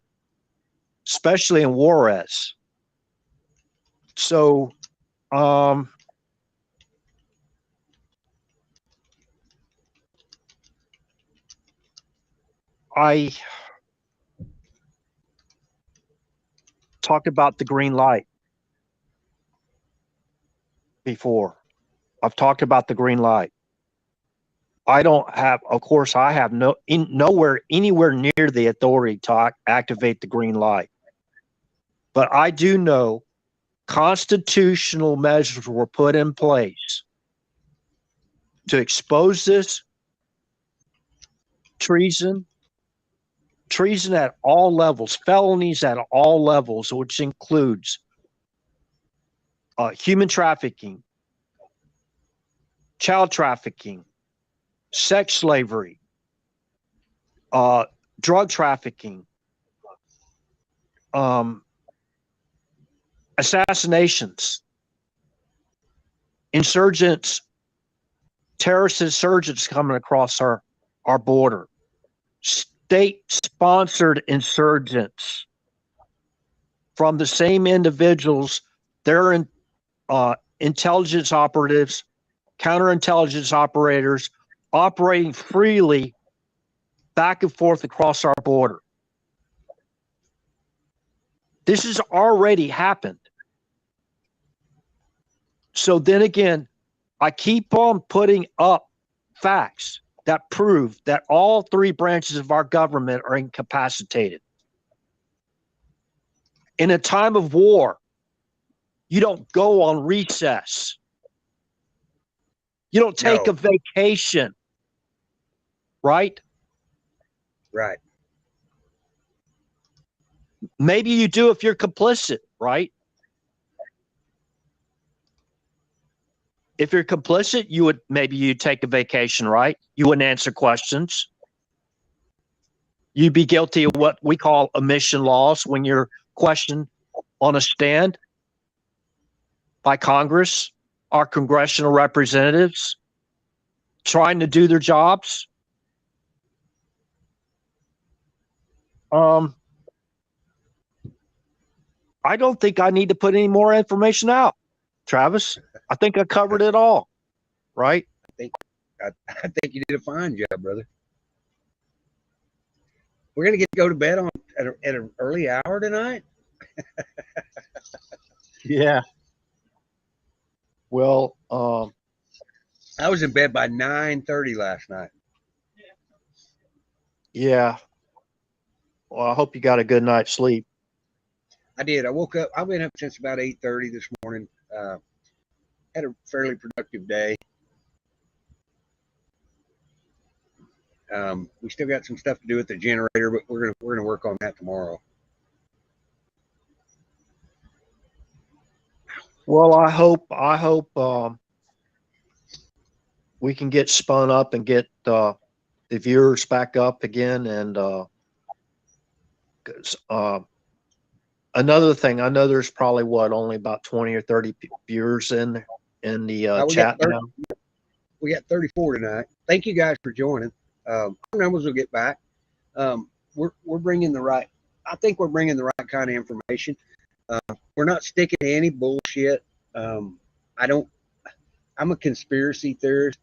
especially in Juarez. So I talked about the green light before. I've talked about the green light. I don't have, of course, I have nowhere, anywhere near the authority to activate the green light. But I do know constitutional measures were put in place to expose this treason at all levels, felonies at all levels, which includes human trafficking, child trafficking, sex slavery, drug trafficking, assassinations, insurgents, terrorist insurgents coming across our border, state-sponsored insurgents from the same individuals. They're in, intelligence operatives, counterintelligence operators operating freely back and forth across our border. This has already happened. So then again, I keep on putting up facts that prove that all three branches of our government are incapacitated. In a time of war, you don't go on recess. You don't take a vacation, right? Right. Maybe you do if you're complicit, right? If you're complicit, maybe you'd take a vacation, right? You wouldn't answer questions. You'd be guilty of what we call omission laws when you're questioned on a stand by Congress, our congressional representatives trying to do their jobs. I don't think I need to put any more information out, Travis. I think I covered it all, right? I think you did a fine job, brother. We're gonna go to bed at an early hour tonight. Yeah. Well, I was in bed by 9:30 last night. yeah. Well, I hope you got a good night's sleep. I did. I woke up. I've been up since about 8:30 this morning. Had a fairly productive day. We still got some stuff to do with the generator, but we're gonna work on that tomorrow. Well, I hope we can get spun up and get the viewers back up again. And another thing, I know there's probably only about 20 or 30 viewers in the chat now. We got 34 tonight. Thank you guys for joining. Our numbers will get back. We're bringing the right. I think we're bringing the right kind of information. We're not sticking to any bullshit. I'm a conspiracy theorist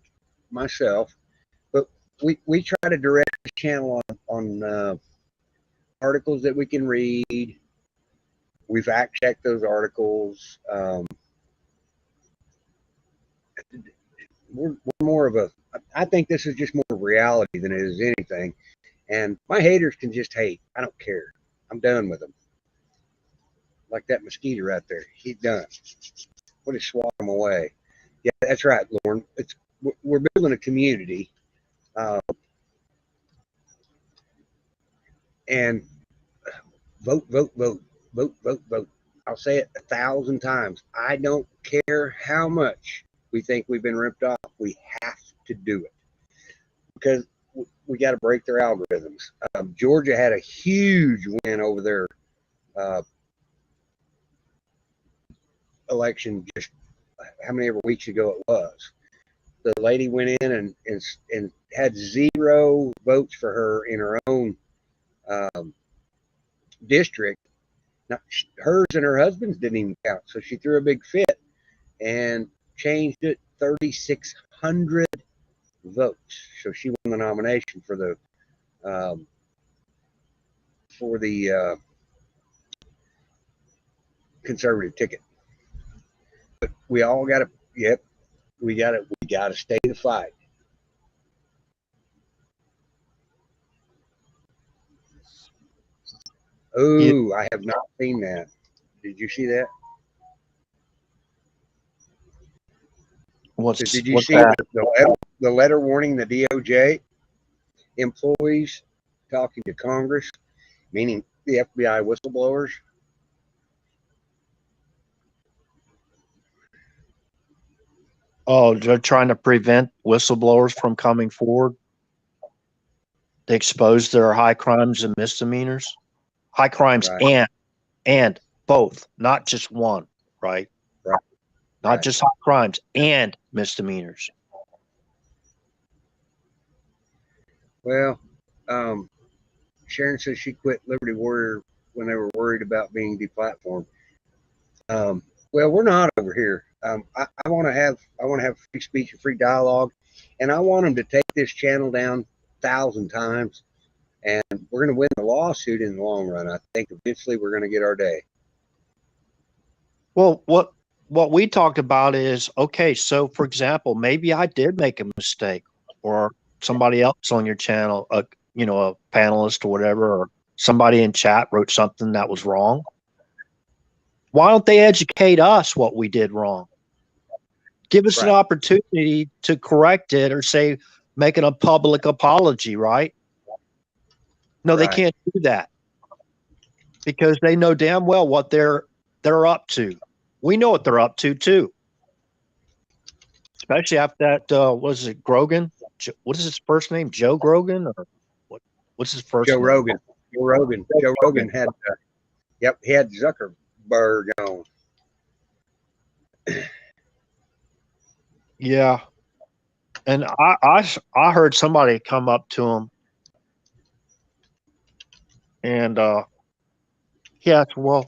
myself, but we try to direct the channel on articles that we can read. We fact check those articles. We're more of a. I think this is just more reality than it is anything. And my haters can just hate. I don't care. I'm done with them. Like that mosquito right there. He's done. What is swat him away? Yeah, that's right, Lauren. We're building a community. And vote, vote, vote, vote, vote, vote. I'll say it 1,000 times. I don't care how much we think we've been ripped off. We have to do it because we got to break their algorithms. Georgia had a huge win over their election just how many ever weeks ago it was. The lady went in and had 0 votes for her in her own district. Now, hers and her husband's didn't even count, so she threw a big fit. and changed it 3,600 votes. So she won the nomination for the conservative ticket. But we all got to, yep, we got to stay the fight. Oh, I have not seen that. Did you see that? Did you see the letter warning the DOJ employees talking to Congress, meaning the FBI whistleblowers? Oh, they're trying to prevent whistleblowers from coming forward. They expose their high crimes and misdemeanors. High crimes and both, not just one, right? Right. Not just high crimes and misdemeanors. Well, Sharon says she quit Liberty Warrior when they were worried about being deplatformed. Well, we're not over here. I want to have free speech and free dialogue, and I want them to take this channel down 1,000 times, and we're going to win the lawsuit in the long run. I think eventually we're going to get our day. Well, what we talked about is, okay, so for example, maybe I did make a mistake, or somebody else on your channel, a panelist or whatever, or somebody in chat wrote something that was wrong. Why don't they educate us what we did wrong? Give us an opportunity to correct it, or say, making a public apology, right? No, they can't do that because they know damn well what they're up to. We know what they're up to too. Especially after that, what is it, Grogan? What is his first name? Joe Grogan, or what's his first name? Joe Rogan. Joe Rogan had, he had Zuckerberg on. Yeah. And I heard somebody come up to him and he asked, well,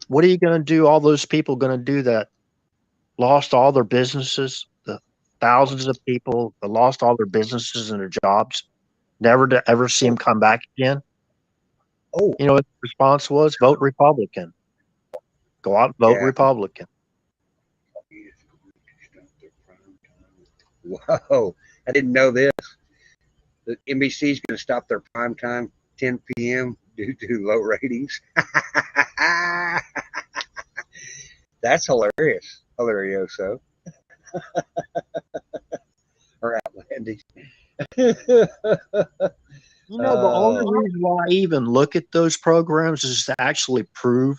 what are you going to do? All those people going to do that lost all their businesses, the thousands of people that lost all their businesses and their jobs, never to ever see them come back again? Oh, you know what the response was? Vote Republican. Go out and vote Republican. Whoa, I didn't know this. The NBC is going to stop their prime time 10 p.m. due to low ratings. That's hilarious. Hilarioso. Or outlandish. The only reason why I even look at those programs is to actually prove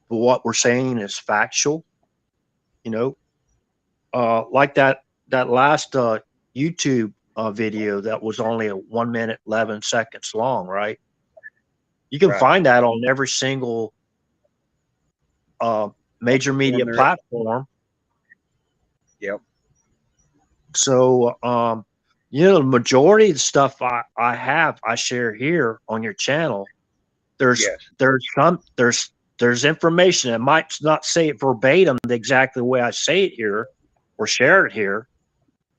what we're saying is factual. Like that last YouTube video that was only 1 minute 11 seconds long, right? You can find that on every single major media platform. Yep. So the majority of the stuff I share here on your channel, there's information that might not say it verbatim exactly the way I say it here or share it here,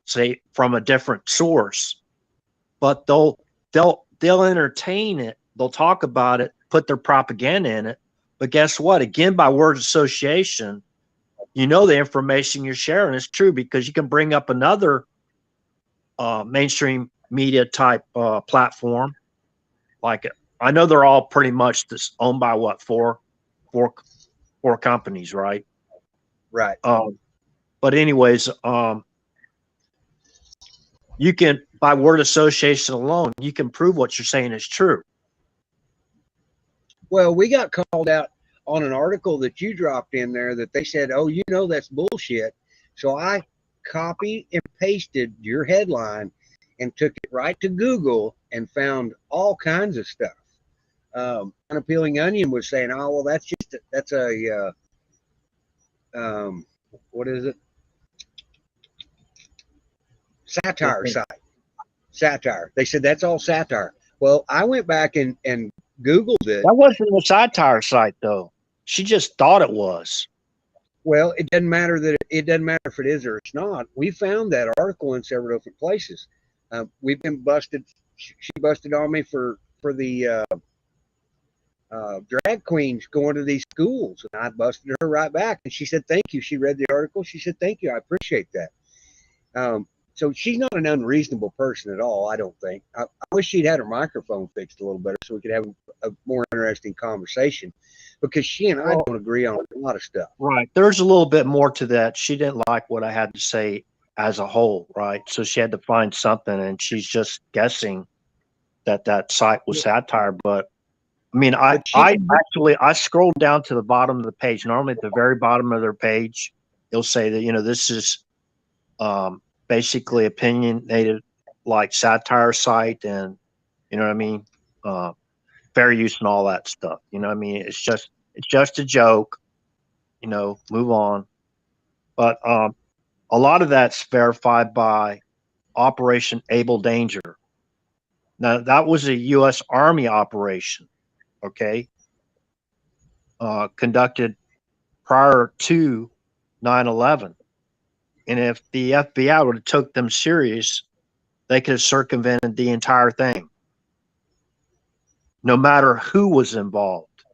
say from a different source, but they'll entertain it. They'll talk about it, put their propaganda in it. But guess what? Again, by word association, the information you're sharing is true because you can bring up another mainstream media type platform. Like, I know they're all pretty much owned by four companies, right? Right. But anyways, you can, by word association alone, you can prove what you're saying is true. Well, we got called out on an article that you dropped in there that they said, oh, that's bullshit. So I copied and pasted your headline and took it right to Google and found all kinds of stuff. Unappealing Onion was saying, oh, well, that's a what is it? Satire site. Satire. They said that's all satire. Well, I went back and Googled it. That wasn't a satire site, though. She just thought it was. Well, it doesn't matter it doesn't matter if it is or it's not. We found that article in several different places. We've been busted. She busted on me for the drag queens going to these schools, and I busted her right back. And she said, "Thank you." She read the article. She said, "Thank you. I appreciate that." So she's not an unreasonable person at all, I don't think. I wish she'd had her microphone fixed a little better so we could have a more interesting conversation, because she and I don't agree on a lot of stuff. Right. There's a little bit more to that. She didn't like what I had to say as a whole, right? So she had to find something, and she's just guessing that site was satire. But I mean, I scrolled down to the bottom of the page. Normally at the very bottom of their page, it'll say that, this is basically opinionated, like satire site, and you know what I mean, fair use and all that stuff. You know what I mean? It's just a joke. Move on. But a lot of that's verified by Operation Able Danger. Now that was a U.S. Army operation, okay, conducted prior to 9/11. And if the FBI would have took them serious, they could have circumvented the entire thing, no matter who was involved.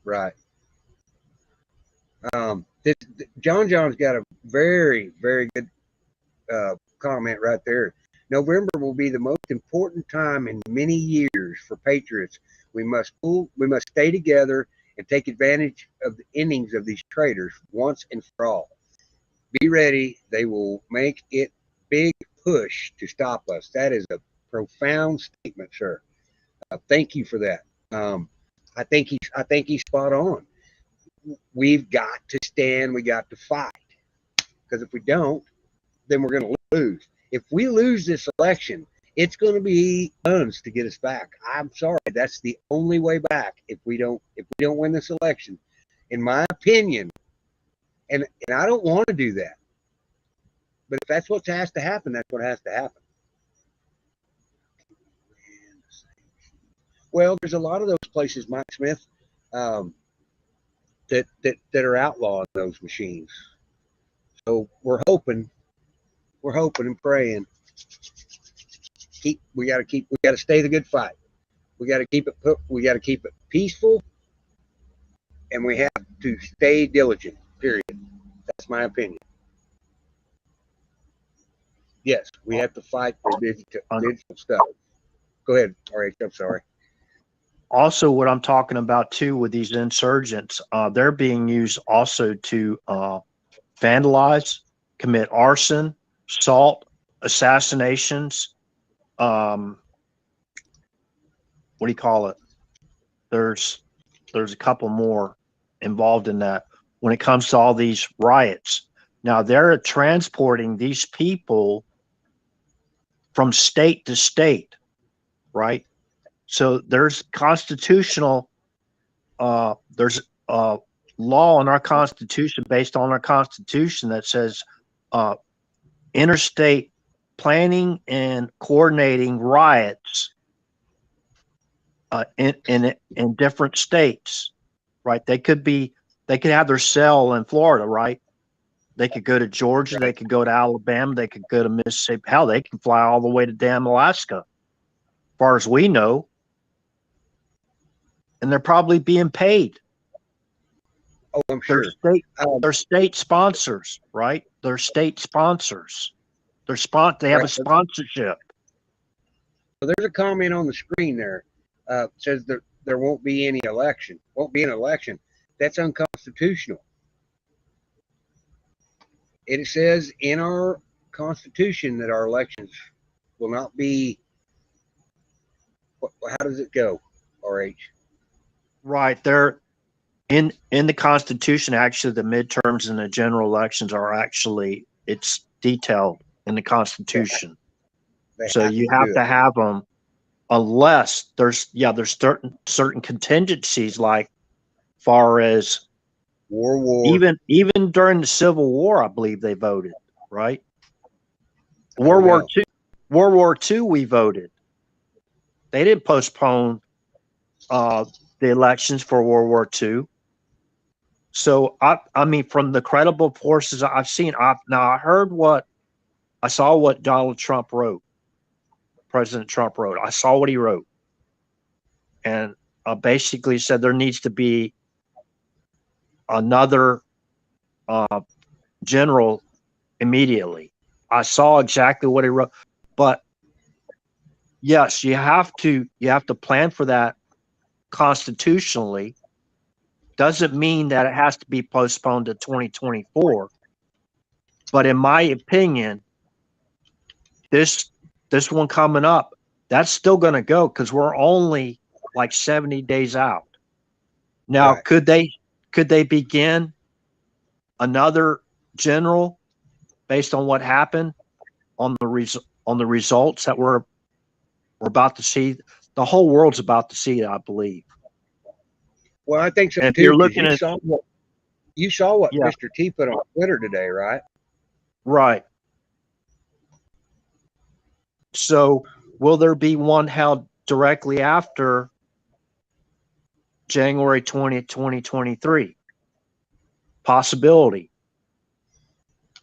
Right. John's got a very, very good comment right there. November will be the most important time in many years for patriots. We must stay together and take advantage of the innings of these traitors once and for all. Be ready. They will make it big push to stop us. That is a profound statement, sir. Thank you for that. I think he's spot on. We've got to stand. We got to fight. Because if we don't, then we're going to lose. If we lose this election, it's going to be guns to get us back. I'm sorry. That's the only way back. If we don't win this election, in my opinion, and I don't want to do that. But if that's what has to happen, that's what has to happen. Well, there's a lot of those places, Mike Smith, that are outlawing those machines. So we're hoping and praying. We got to stay the good fight. We got to keep it peaceful, and we have to stay diligent. Period. That's my opinion. Yes, we have to fight for digital stuff. Go ahead. All right, I'm sorry. Also, what I'm talking about too with these insurgents, they're being used also to vandalize, commit arson, assault, assassinations. What do you call it? There's a couple more involved in that when it comes to all these riots. Now they're transporting these people from state to state, right? So there's constitutional, there's a law in our Constitution, based on our Constitution, that says interstate planning and coordinating riots in different states, right? They could have their cell in Florida, right? They could go to Georgia, they could go to Alabama, they could go to Mississippi. Hell, they can fly all the way to damn Alaska, as far as we know. And they're probably being paid. Oh, I'm sure. They're state sponsors, right? They're state sponsors. They have a sponsorship. So there's a comment on the screen there. Says there won't be any election. Won't be an election. That's unconstitutional. It says in our Constitution that our elections will not be. How does it go, RH? Right. They're in the Constitution. Actually, the midterms and the general elections are it's detailed in the Constitution. So you have to have them, unless there's certain contingencies, like far as war. Even during the Civil War, I believe they voted, right? World War II, we voted. They didn't postpone the elections for World War II. So I mean, from the credible forces I've seen, I saw what Donald Trump wrote. President Trump wrote. I saw what he wrote, and basically said there needs to be another general immediately. I saw exactly what he wrote, but yes, you have to plan for that constitutionally. Doesn't mean that it has to be postponed to 2024. But in my opinion, this one coming up, that's still going to go because we're only like 70 days out. Now, Right. could they begin another general based on what happened on the results that we're about to see? The whole world's about to see it, I believe. Well, I think so And if too. you're 'Cause looking you at saw what Yeah. Mr. T put on Twitter today, right? Right. So will there be one held directly after January 20th, 2023? Possibility.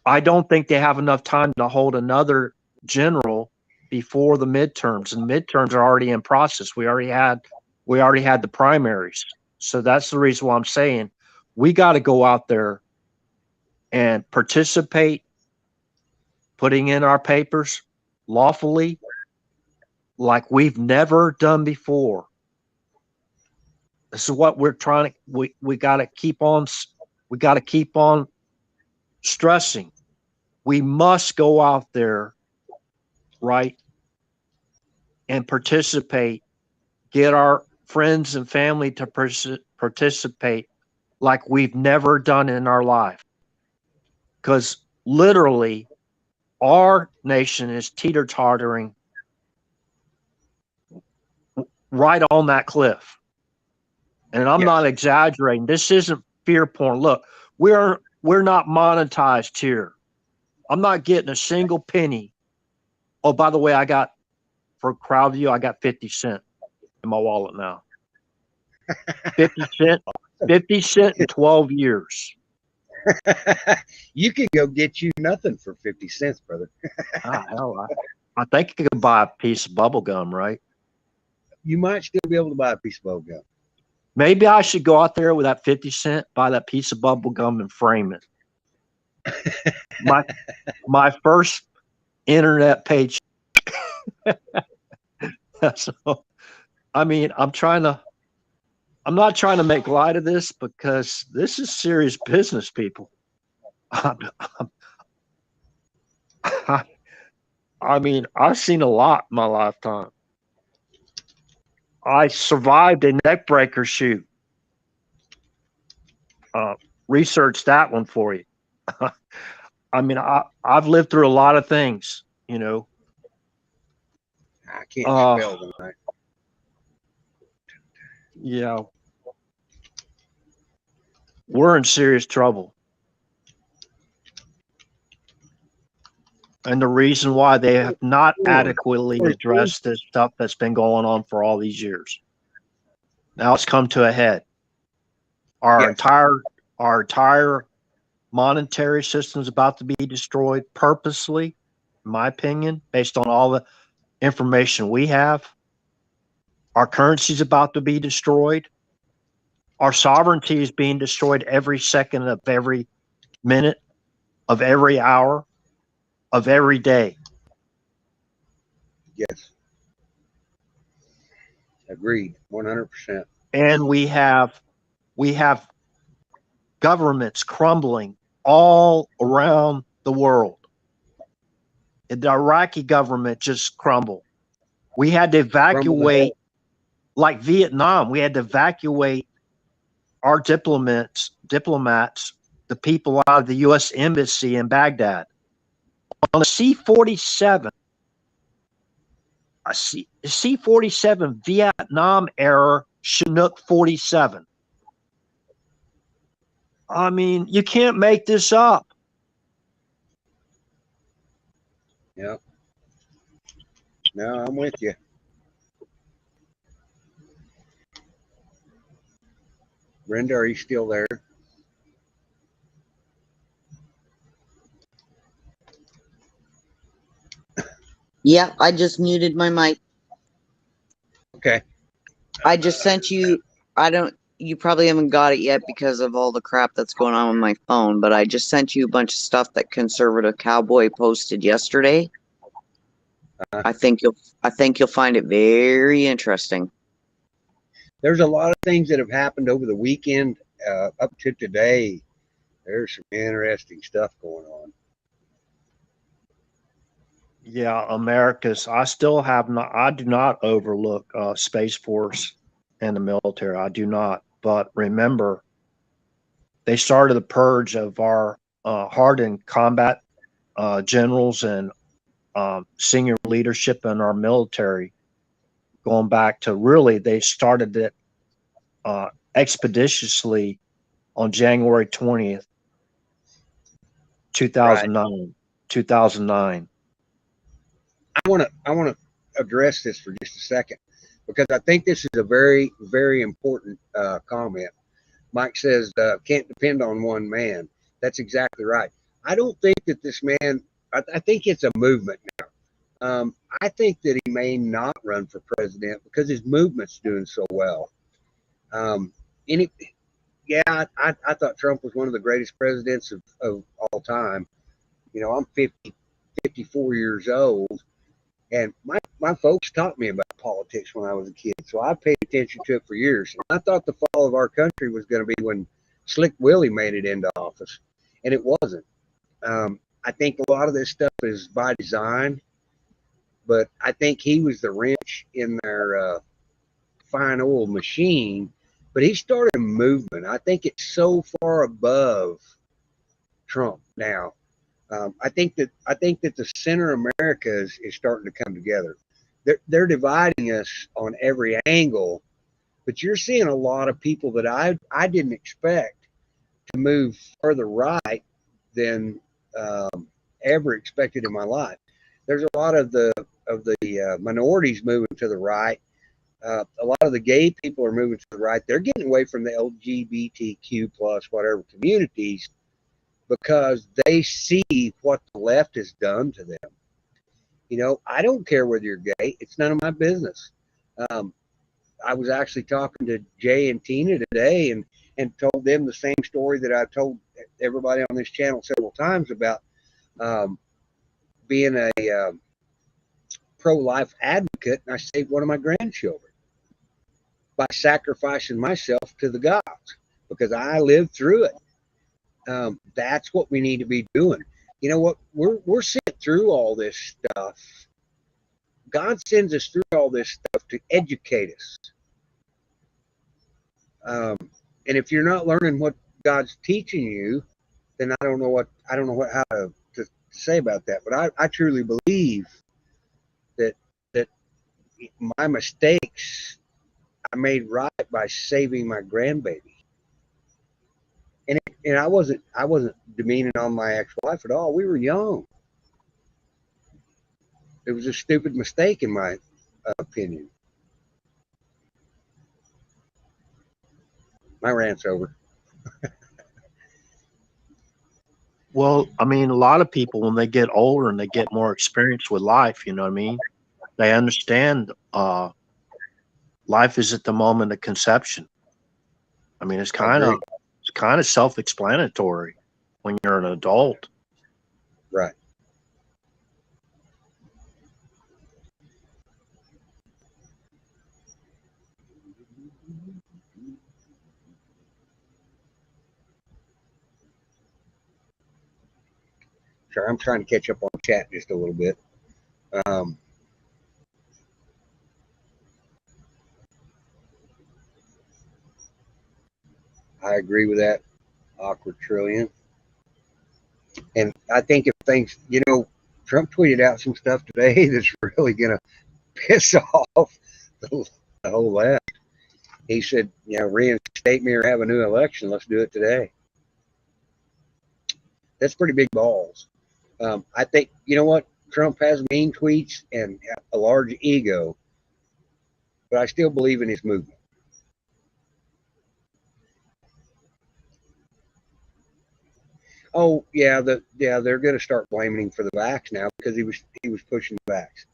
I don't think they have enough time to hold another general before the midterms, and midterms are already in process. We already had the primaries. So that's the reason why I'm saying we got to go out there and participate, putting in our papers lawfully, like we've never done before. This is what we're trying to, we got to keep on stressing. We must go out there, right, and participate, get our friends and family to participate like we've never done in our life. Because literally, our nation is teeter-tottering right on that cliff. And I'm not exaggerating. This isn't fear porn. Look, we're not monetized here. I'm not getting a single penny. Oh, by the way, for CrowdView, I got 50 cents in my wallet now. 50 cent in 12 years. You could go get you nothing for 50 cents, brother. Hell, I think you could buy a piece of bubble gum, right? You might still be able to buy a piece of bubble gum. Maybe I should go out there with that 50 cent, buy that piece of bubble gum and frame it. My first internet page. So, I mean, I'm not trying to make light of this because this is serious business, people. I mean, I've seen a lot in my lifetime. I survived a neck breaker shoot. Research that one for you. I mean, I've lived through a lot of things, you know. I can't spell tonight. Yeah. We're in serious trouble. And the reason why they have not adequately addressed this stuff that's been going on for all these years. Now it's come to a head. Our entire monetary system is about to be destroyed purposely, in my opinion, based on all the information we have. Our currency is about to be destroyed. Our sovereignty is being destroyed every second of every minute, of every hour, of every day. Yes. Agreed. 100%. And we have governments crumbling all around the world. The Iraqi government just crumbled. We had to evacuate, like Vietnam, we had to evacuate our diplomats, the people out of the U.S. Embassy in Baghdad. On a C-47, a C-47 Vietnam era Chinook 47. I mean, you can't make this up. Yep. No, I'm with you. Brenda, are you still there? Yeah, I just muted my mic. Okay. I just sent you, you probably haven't got it yet because of all the crap that's going on with my phone, but I just sent you a bunch of stuff that Conservative Cowboy posted yesterday. I think you'll find it very interesting. There's a lot of things that have happened over the weekend up to today. There's some interesting stuff going on. Yeah, America's. I still have not. I do not overlook Space Force and the military. I do not. But remember, they started the purge of our hardened combat generals and senior leadership in our military, going back to really they started it expeditiously on January 20th, 2009. Right. 2009. I want to address this for just a second because I think this is a very, very important comment. Mike says, can't depend on one man. That's exactly right. I don't think that this man, I think it's a movement now. I think that he may not run for president because his movement's doing so well. Yeah, I thought Trump was one of the greatest presidents of all time. You know, I'm 54 years old. And my folks taught me about politics when I was a kid, so I paid attention to it for years. And I thought the fall of our country was going to be when Slick Willie made it into office, and it wasn't. I think a lot of this stuff is by design, but I think he was the wrench in their fine oil machine. But he started a movement. I think it's so far above Trump now. I think that the center of America is starting to come together. They're dividing us on every angle, but you're seeing a lot of people that I didn't expect to move further right than ever expected in my life. There's a lot of the minorities moving to the right. A lot of the gay people are moving to the right. They're getting away from the LGBTQ plus whatever communities, because they see what the left has done to them. You know, I don't care whether you're gay. It's none of my business. I was actually talking to Jay and Tina today and told them the same story that I've told everybody on this channel several times about being a pro-life advocate, and I saved one of my grandchildren by sacrificing myself to the gods because I lived through it. That's what we need to be doing. You know what? We're sent through all this stuff. God sends us through all this stuff to educate us. And if you're not learning what God's teaching you, then I don't know how to say about that. But I truly believe that my mistakes I made right by saving my grandbaby. And I wasn't demeaning on my ex-wife at all. We were young. It was a stupid mistake in my opinion. My rant's over. Well, I mean, a lot of people, when they get older and they get more experience with life, you know what I mean? They understand life is at the moment of conception. I mean, it's kind of self-explanatory when you're an adult. Right. Sure, I'm trying to catch up on chat just a little bit. I agree with that, Awkward Trillion. And I think if things, you know, Trump tweeted out some stuff today that's really going to piss off the whole left. He said, you know, reinstate me or have a new election. Let's do it today. That's pretty big balls. I think, you know what? Trump has mean tweets and a large ego, but I still believe in his movement. Oh yeah, they're going to start blaming him for the vax now because he was pushing the vax.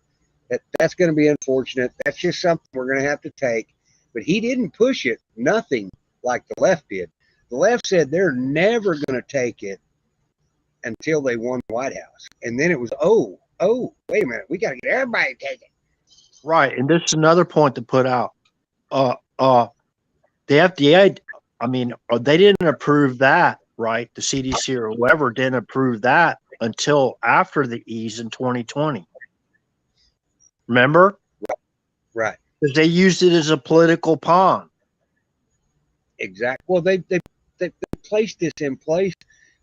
That's going to be unfortunate. That's just something we're going to have to take. But he didn't push it, nothing like the left did. The left said they're never going to take it until they won the White House, and then it was wait a minute, we got to get everybody to take it. Right, and this is another point to put out. The FDA, I mean, they didn't approve that, right? The CDC or whoever didn't approve that until after the ease in 2020. Remember? Right. Because they used it as a political pawn. Exactly. Well, they placed this in place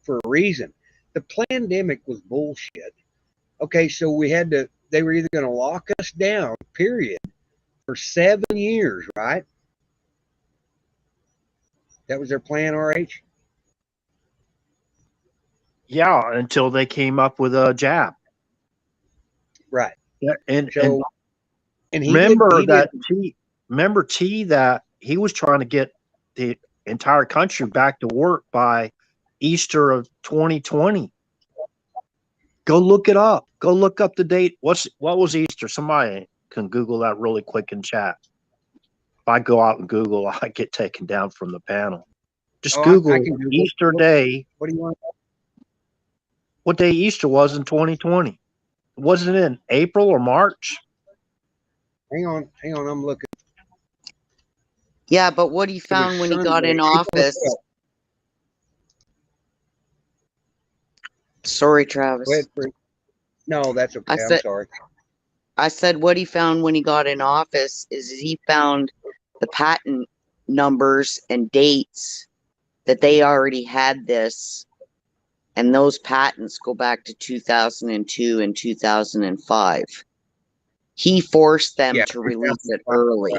for a reason. The pandemic was bullshit. Okay, so they were either going to lock us down, period, for 7 years, right? That was their plan, RH? Yeah, until they came up with a jab. Right. Yeah, and he remember that he was trying to get the entire country back to work by Easter of 2020. Go look it up. Go look up the date. What was Easter? Somebody can Google that really quick in chat. If I go out and Google, I get taken down from the panel. Just Google Easter Day. What do you want? What day Easter was in 2020? Wasn't it in April or March? Hang on, I'm looking. Yeah, but what he found when he got in office. Sorry, Travis. Go ahead, no, that's okay. I'm sorry. I said what he found when he got in office is he found the patent numbers and dates that they already had this, and those patents go back to 2002 and 2005. He forced them to release it early.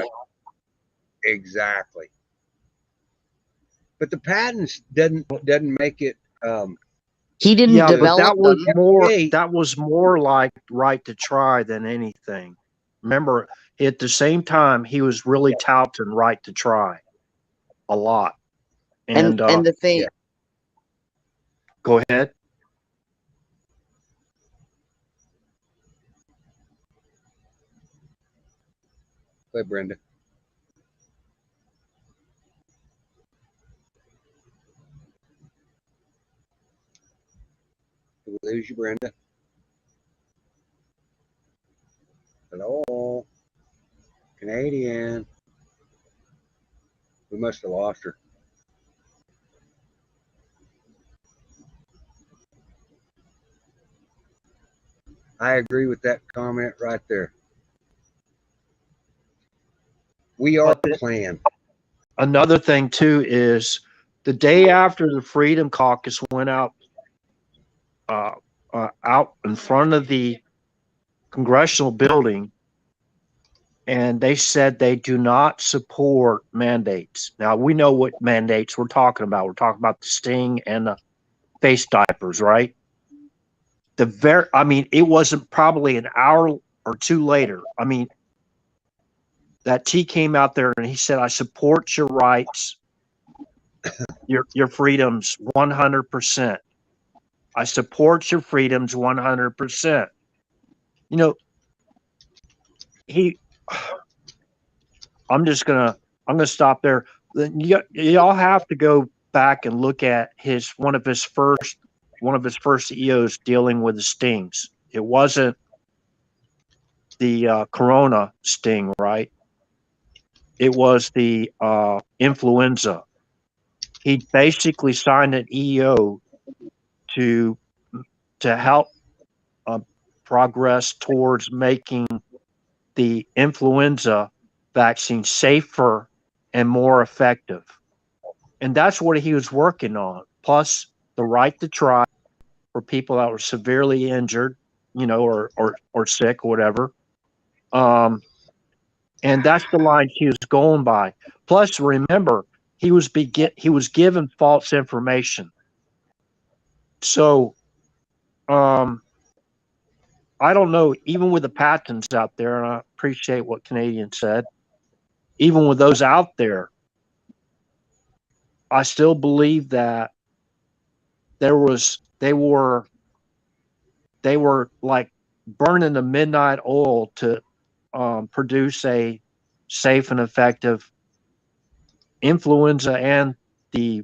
Exactly. But the patents doesn't make it. He didn't develop but them. That was more like right to try than anything. Remember, at the same time, he was really touting right to try a lot. And the thing. Yeah. Go ahead. Go ahead, Brenda. Did we lose you, Brenda? Hello? Canadian. We must have lost her. I agree with that comment right there. We are the plan. Another thing, too, is the day after the Freedom Caucus went out in front of the congressional building, and they said they do not support mandates. Now, we know what mandates we're talking about. We're talking about the sting and the face diapers, right? It wasn't probably an hour or two later. I mean, that T came out there and he said, I support your rights, your freedoms 100%. I support your freedoms 100%. You know, I'm gonna stop there. Y'all have to go back and look at one of his first CEOs dealing with the stings. It wasn't the corona sting, right? It was the influenza. He basically signed an EO to help progress towards making the influenza vaccine safer and more effective. And that's what he was working on. Plus the right to try for people that were severely injured, or sick or whatever. And that's the line he was going by. Plus, remember, he was given false information. So, I don't know, even with the patents out there, and I appreciate what Canadian said, even with those out there, I still believe that they were like burning the midnight oil to produce a safe and effective influenza and the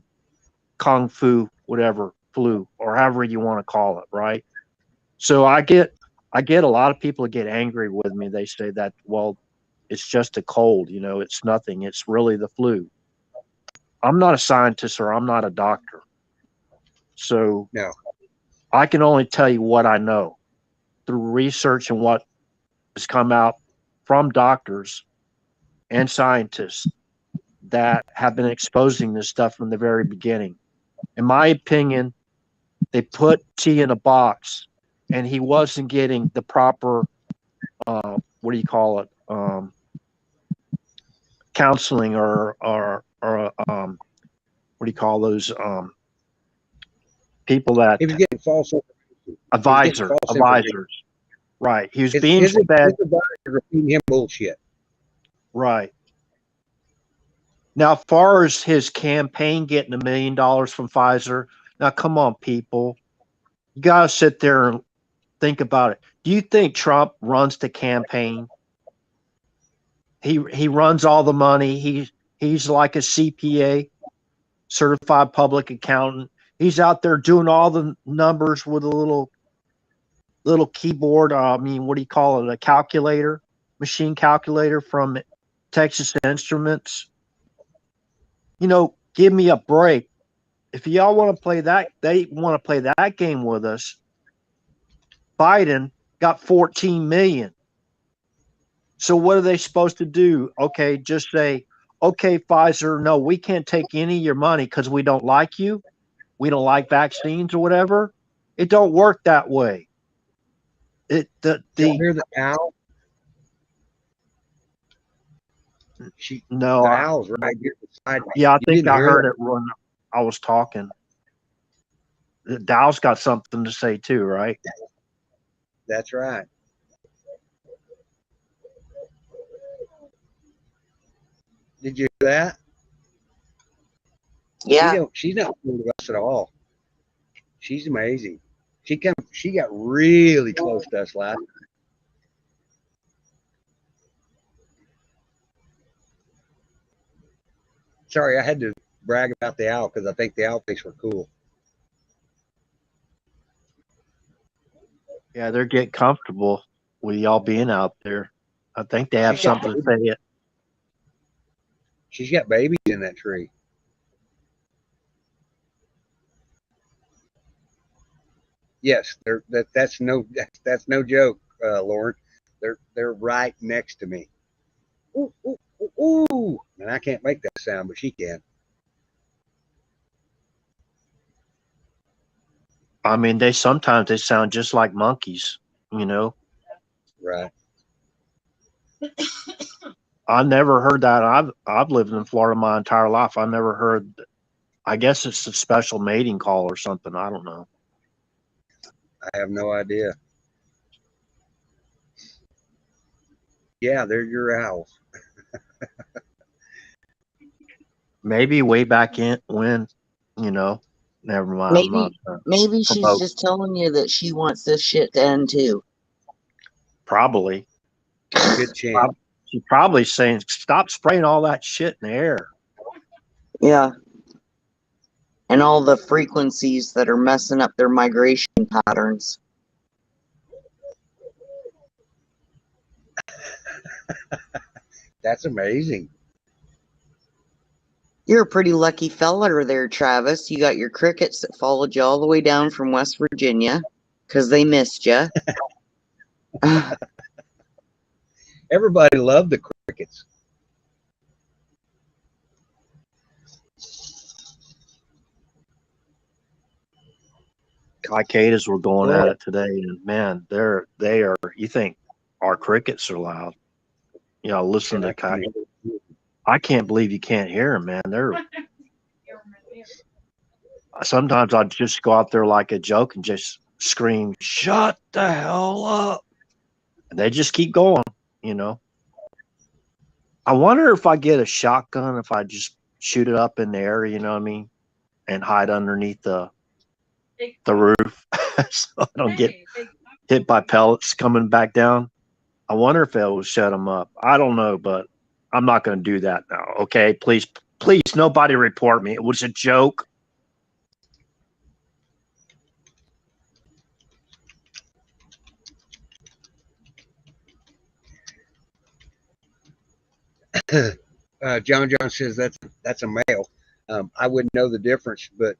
kung fu whatever flu or however you want to call it, right? So I get a lot of people get angry with me. They say that, well, it's just a cold, it's nothing. It's really the flu. I'm not a scientist or I'm not a doctor. So No. I can only tell you what I know through research and what has come out from doctors and scientists that have been exposing this stuff from the very beginning. In my opinion, they put T in a box and he wasn't getting the proper, what do you call it? Counseling or what do you call those people that He was getting false advisors, right? He was being his fed, advisors were feeding him bullshit. right? Now, as far as his campaign getting $1 million from Pfizer, now come on, people, you gotta sit there and think about it. Do you think Trump runs the campaign? He runs all the money. He's like a CPA, certified public accountant. He's out there doing all the numbers with a little keyboard. What do you call it? A calculator, machine calculator from Texas Instruments. Give me a break. If y'all want to play that, they want to play that game with us. Biden got 14 million. So what are they supposed to do? Okay, just say, okay, Pfizer, no, we can't take any of your money because we don't like you. We don't like vaccines or whatever. It don't work that way. You hear the owl? No, the owl's right here beside me. Yeah, I You think didn't I hear heard it when I was talking. Dow's got something to say too, right? That's right. Did you hear that? Yeah. She's not fooled us at all. She's amazing. She got really close to us last night. Sorry, I had to brag about the owl because I think the owl pics were cool. Yeah, they're getting comfortable with y'all being out there. I think they have something to say. She's got babies in that tree. Yes, that's no joke, Lauren. They're right next to me. Ooh, ooh, ooh, ooh. And I can't make that sound, but she can. They sometimes sound just like monkeys, Right. I never heard that. I've lived in Florida my entire life. I never heard. I guess it's a special mating call or something. I don't know. I have no idea. Yeah, they're your owls. Maybe way back in when, never mind. Maybe she's just telling you that she wants this shit to end too. Probably. Good chance. She's probably saying, stop spraying all that shit in the air. Yeah. And all the frequencies that are messing up their migration patterns. That's amazing. You're a pretty lucky fella there, Travis. You got your crickets that followed you all the way down from West Virginia because they missed you. Everybody loved the crickets. Cicadas were going at it today, and man, they are. You think our crickets are loud? Listen to cicadas. I can't believe you can't hear them, man. Sometimes I'd just go out there like a joke and just scream, "Shut the hell up!" And they just keep going. I wonder if I get a shotgun, if I just shoot it up in the air, and hide underneath the the roof so I don't get hit by pellets coming back down. I wonder if it will shut them up. I don't know, but I'm not going to do that now. Okay, please, nobody report me. It was a joke. John says that's a male. I wouldn't know the difference, but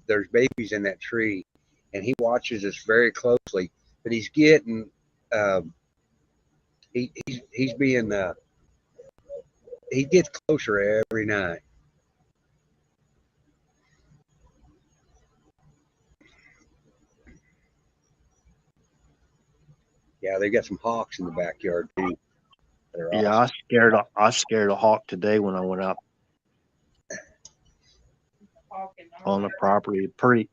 there's babies in that tree, and he watches us very closely. But he's getting he's being he gets closer every night. Yeah, they got some hawks in the backyard too. Yeah, Awesome. I scared a hawk today when I went out on the property.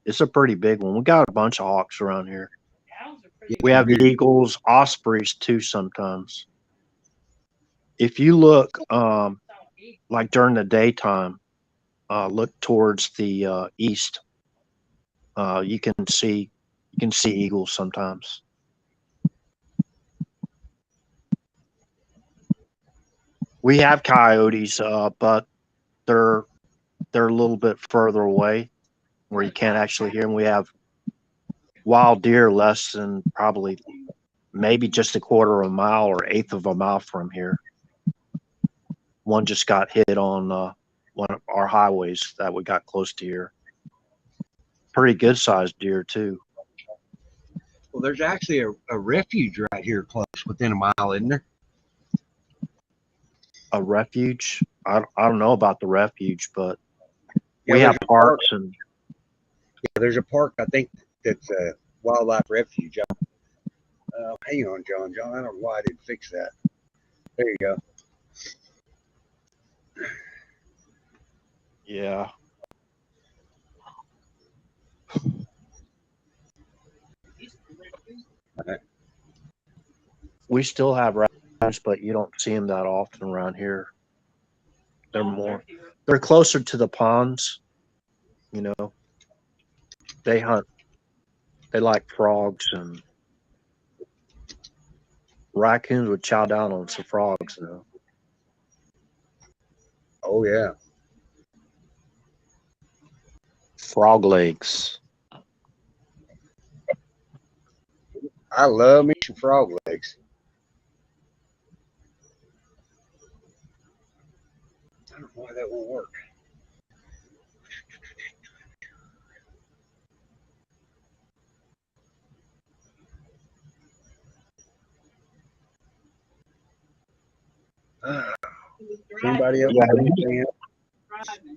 It's a pretty big one. We got a bunch of hawks around here. We have eagles, ospreys too sometimes. If you look, like during the daytime, look towards the east, you can see eagles sometimes. We have coyotes, but they're a little bit further away where you can't actually hear them. We have wild deer less than probably maybe just a quarter of a mile or eighth of a mile from here. One just got hit on one of our highways that we got close to here. Pretty good sized deer too. Well, there's actually a refuge right here close, within a mile, isn't there? A refuge? I don't know about the refuge, but Yeah, we have there's a parks and Yeah, there's a park, I think, that's a wildlife refuge. Hang on, John. I don't know why I didn't fix that. There you go. yeah. We still have raccoons, but you don't see them that often around here. They're closer to the ponds, you know. They hunt. They like frogs, and raccoons would chow down on some frogs, you know. Oh, yeah. Frog legs. I love me some frog legs. I don't know why that won't work. Anybody else? Yeah,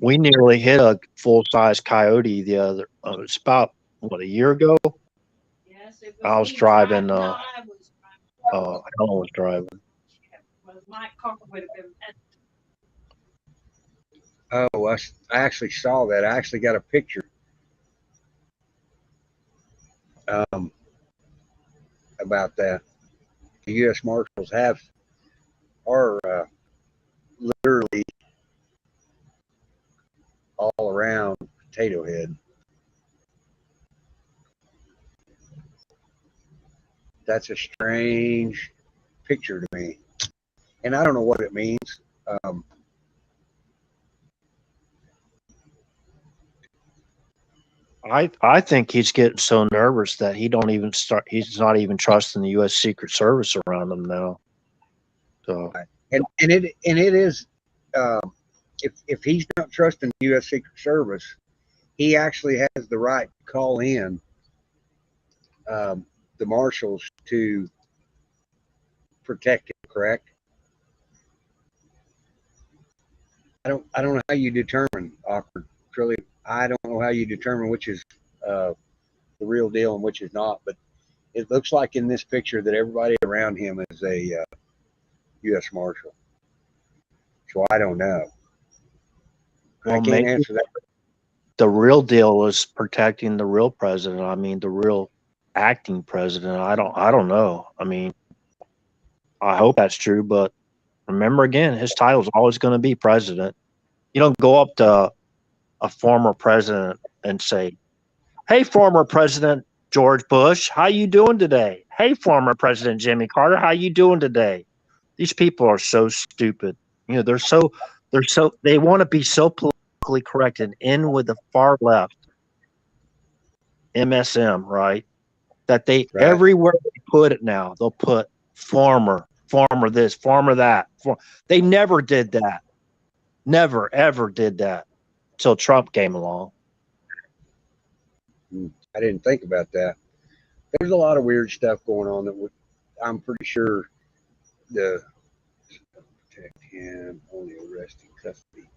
we nearly hit a full-size coyote the other. It's about a year ago. I was driving. Helen was driving. Oh, I actually saw that. I actually got a picture. About that. The U.S. Marshals are literally all around Potato Head. That's a strange picture to me, and I don't know what it means. I think he's getting so nervous that he's not even trusting the U.S. Secret Service around him now. So and it is if he's not trusting the U.S. Secret Service, he actually has the right to call in the marshals to protect him. Correct? I don't know how you determine, awkward. Really, I don't know how you determine which is the real deal and which is not. But it looks like in this picture that everybody around him is a U.S. Marshal. So I don't know. Well, I can't answer that. The real deal is protecting the real president. I mean, the real acting president. I don't know. I mean, I hope that's true, but remember again, his title is always going to be president. You don't go up to a former president and say, Hey, former President George Bush, how you doing today? Hey, former President Jimmy Carter, how you doing today? These people are so stupid. You know, they want to be so politically correct and in with the far left, MSM, right? That they Right. everywhere they put it now, they'll put farmer this, farmer that. They never did that. Never, ever did that until Trump came along. I didn't think about that. There's a lot of weird stuff going on that I'm pretty sure the protect him, only arresting custody.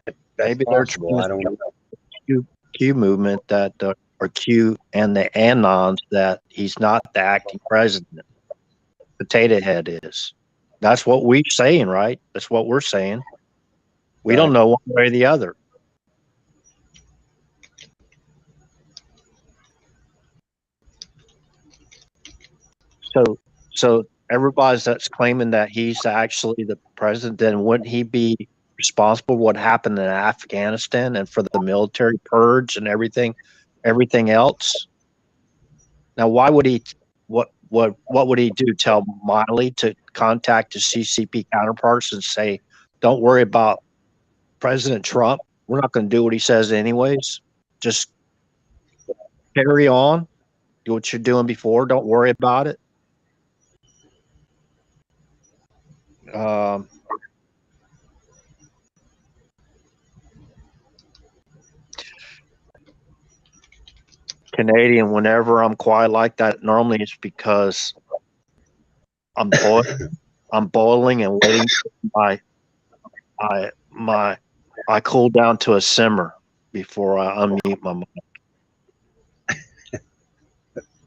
That's Maybe they're possible. I don't know. Q movement that, or Q and the Anons, that he's not the acting president. Potato Head is. That's what we're saying, right? That's what we're saying. We don't know one way or the other. So everybody's that's claiming that he's actually the president, then wouldn't he be responsible for what happened in Afghanistan and for the military purge and everything else? Now, why would he? What would he do? Tell Miley to contact his CCP counterparts and say, "Don't worry about President Trump. We're not going to do what he says anyways. Just carry on. Do what you're doing before. Don't worry about it." Canadian, whenever I'm quiet like that, normally it's because I'm boiling and waiting for I cool down to a simmer before I unmute my mic.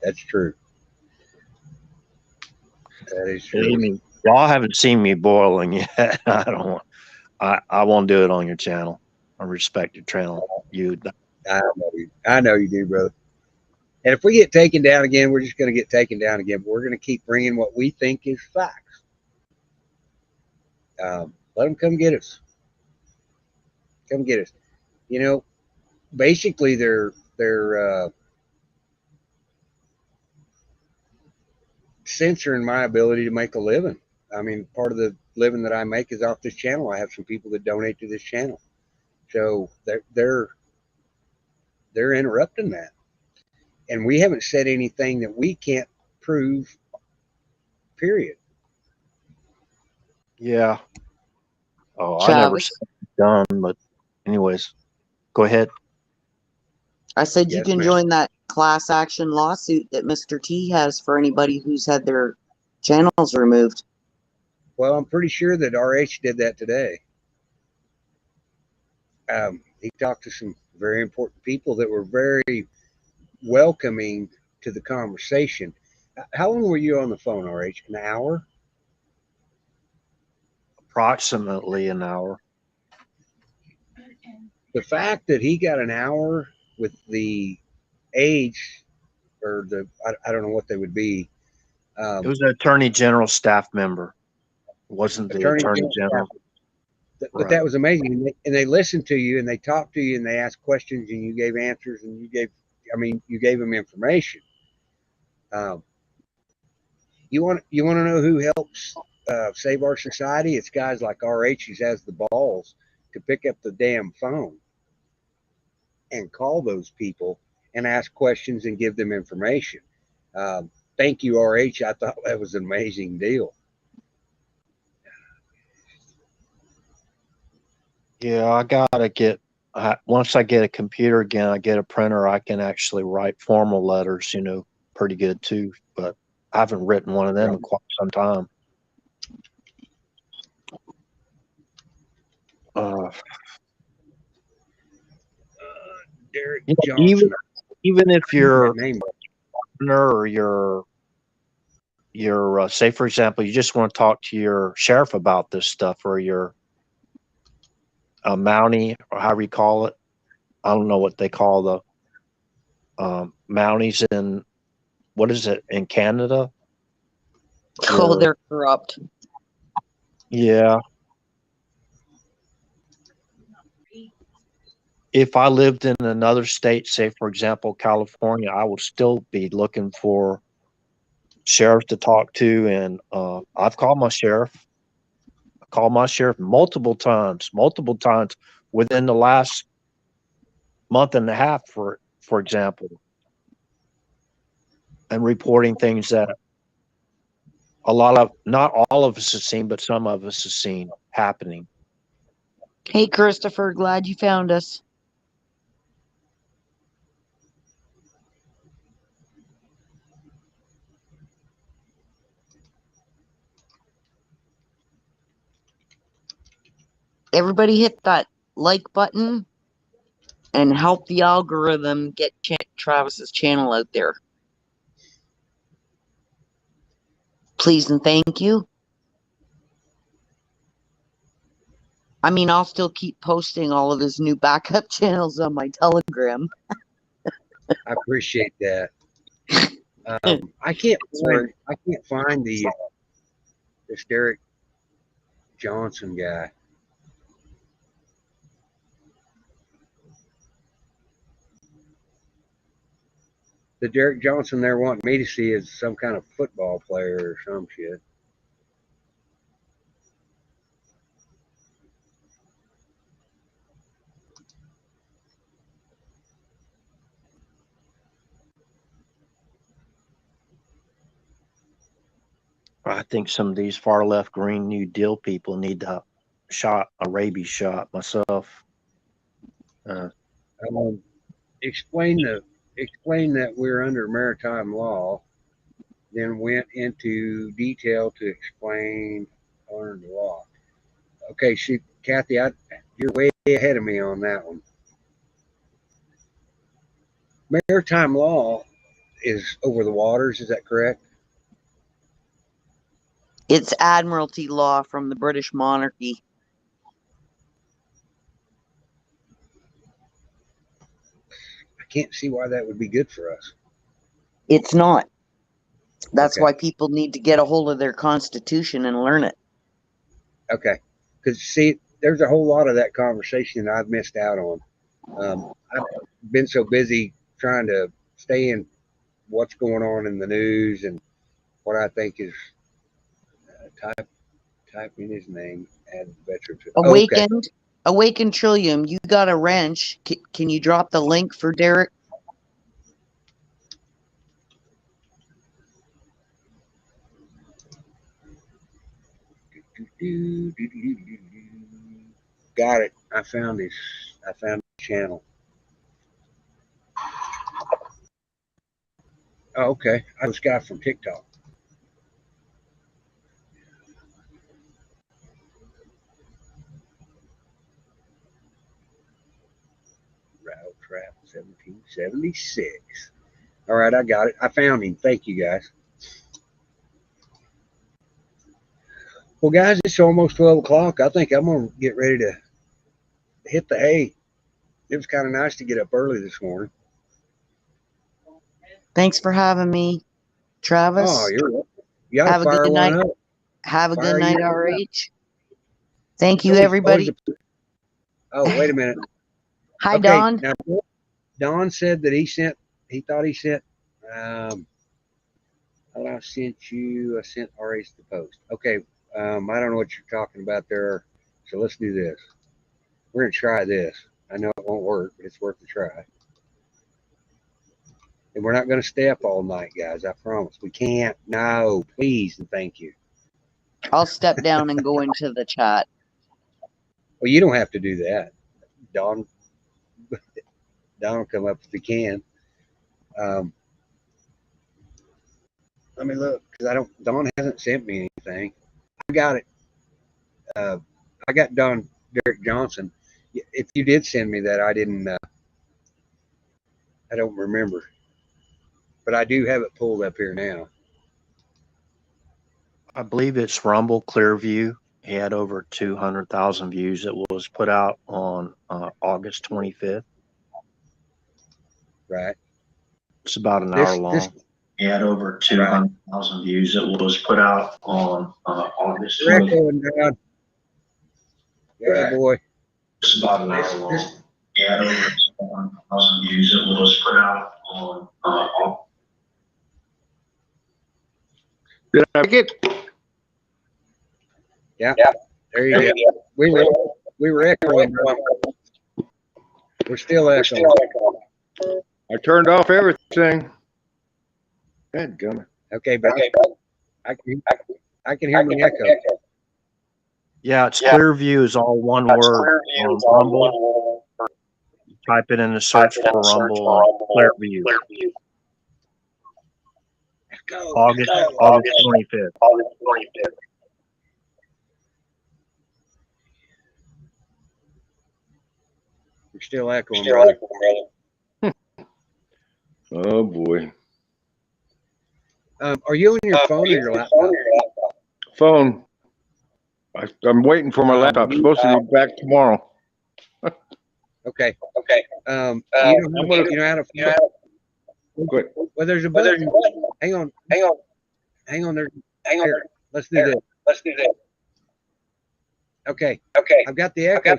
That's true. That is true. Y'all haven't seen me boiling yet. I won't do it on your channel. I respect your channel. I know you do, brother. And if we get taken down again, we're just going to get taken down again. But we're going to keep bringing what we think is facts. Let them come get us. Come get us. You know, basically they're censoring my ability to make a living. I mean, part of the living that I make is off this channel. I have some people that donate to this channel, so they're interrupting that, and we haven't said anything that we can't prove. Period. Yeah. Oh, I Travis. never said done, but anyways, go ahead. I said you Yes, can ma'am. join that class action lawsuit that Mr. T has for anybody who's had their channels removed. Well, I'm pretty sure that RH did that today. He talked to some very important people that were very welcoming to the conversation. How long were you on the phone, RH? An hour? Approximately an hour. The fact that he got an hour with the age, or I don't know what they would be. It was an attorney general staff member. It wasn't the attorney general. But that was amazing. And they listened to you and they talked to you and they asked questions and you gave answers and you gave them information. You want to know who helps save our society? It's guys like RH who has the balls to pick up the damn phone and call those people and ask questions and give them information. Thank you, RH. I thought that was an amazing deal. Yeah, I gotta get. Once I get a computer again, I get a printer. I can actually write formal letters. Pretty good too. But I haven't written one of them in quite some time. Derek Johnson. Even if you're a governor or you're say for example, you just want to talk to your sheriff about this stuff, or your Mountie, or however you call it. I don't know what they call the Mounties in, what is it, in Canada? Oh, they're corrupt. Yeah. if I lived in another state, say for example, California, I would still be looking for sheriff to talk to. And I've called my sheriff. I called my sheriff multiple times within the last month and a half, for example, and reporting things that not all of us have seen, but some of us have seen happening. Hey, Christopher, glad you found us. Everybody hit that like button and help the algorithm get Travis's channel out there. Please and thank you. I mean, I'll still keep posting all of his new backup channels on my Telegram. I appreciate that. I can't find this Derek Johnson guy. The Derek Johnson they're wanting me to see is some kind of football player or some shit. I think some of these far left Green New Deal people need a rabies shot myself. Explain that we're under maritime law, then went into detail to explain under the law. Okay, Kathy, you're way ahead of me on that one. Maritime law is over the waters, is that correct? It's Admiralty law from the British monarchy. I can't see why that would be good for us. It's not. That's Okay. why people need to get a hold of their constitution and learn it. Okay. Because, see, there's a whole lot of that conversation that I've missed out on. I've been so busy trying to stay in what's going on in the news and what I think is type in his name, add veteran to Awakened. Awakened Trillium, you got a wrench. Can you drop the link for Derek? Got it. I found his channel. Oh, okay. I was guy from TikTok. Rattle Trap 1776. All right, I got it. I found him. Thank you, guys. Well, guys, it's almost 12 o'clock. I think I'm going to get ready to hit the hay. It was kind of nice to get up early this morning. Thanks for having me, Travis. Oh, you're welcome. You Have a good night. Have a good night, RH. Thank you, everybody. Oh, wait a minute. Hi, Don. Now, Don said that he thought he sent, I sent RH the post. Okay. I don't know what you're talking about there. So let's do this. We're going to try this. I know it won't work, but it's worth a try. And we're not going to stay up all night, guys. I promise. We can't. No, please and thank you. I'll step down and go into the chat. Well, you don't have to do that. Don will come up if he can. Let me look, because Don hasn't sent me anything. I got it. I got Derek Johnson. If you did send me that, I didn't. I don't remember, but I do have it pulled up here now. I believe it's Rumble Clearview. He had over 200,000 views. It was put out on August 25th. Right. It's about an hour long. He had over 200,000 views. It was put out on August 25th. Yeah, boy. It's about an hour long. had over 7,000 views. It was put out on Did I get? Yeah. There you go. We were echoing. Bro. We're still echoing. I turned off everything. Dadgummit. Okay, but I can hear me echo. Yeah, it's Clearview is all one word on Rumble. Type it in the search for Rumble on Clearview. August 25th. We're still echoing, brother. Oh boy. Are you on your phone or your laptop? Phone. I'm waiting for my laptop. It's supposed to be back tomorrow. Okay. You know how to. Well, there's a button. Hang on. Here, let's do this. Okay. I've got the echo.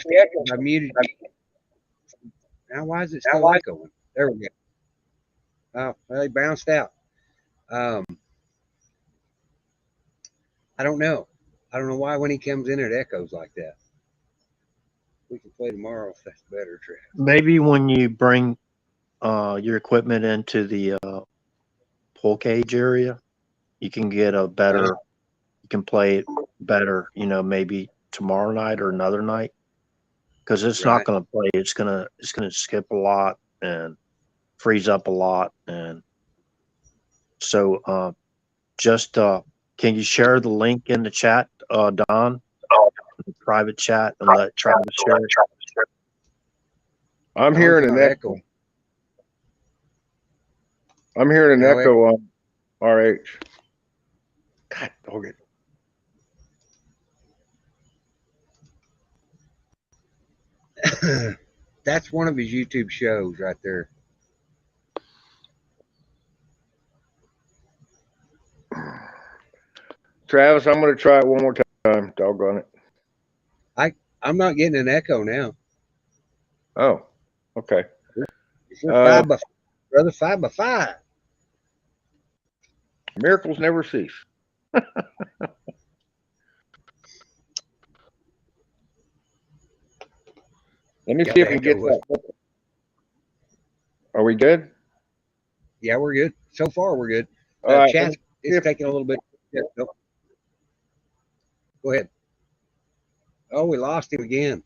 I muted. Now, why is it still echoing? There we go. Oh, well, they bounced out. I don't know. I don't know why when he comes in it echoes like that. We can play tomorrow if that's better, Trav. Maybe when you bring your equipment into the pull cage area, you can get a better, you can play it better, maybe tomorrow night or another night. Because it's not going to play. It's gonna skip a lot and freeze up a lot. And so just can you share the link in the chat, Don? The private chat, and let Travis share it. I'm hearing an echo. I'm hearing an echo on RH. God dog it. That's one of his YouTube shows right there. Travis, I'm going to try it one more time. Doggone it. I'm not getting an echo now. Oh, okay. You're 5 by 5. Miracles never cease. Let me see if we can get that. Are we good? Yeah, we're good. So far, we're good. All right. Chat is taking a little bit. Yeah, nope. Go ahead. Oh, we lost him again.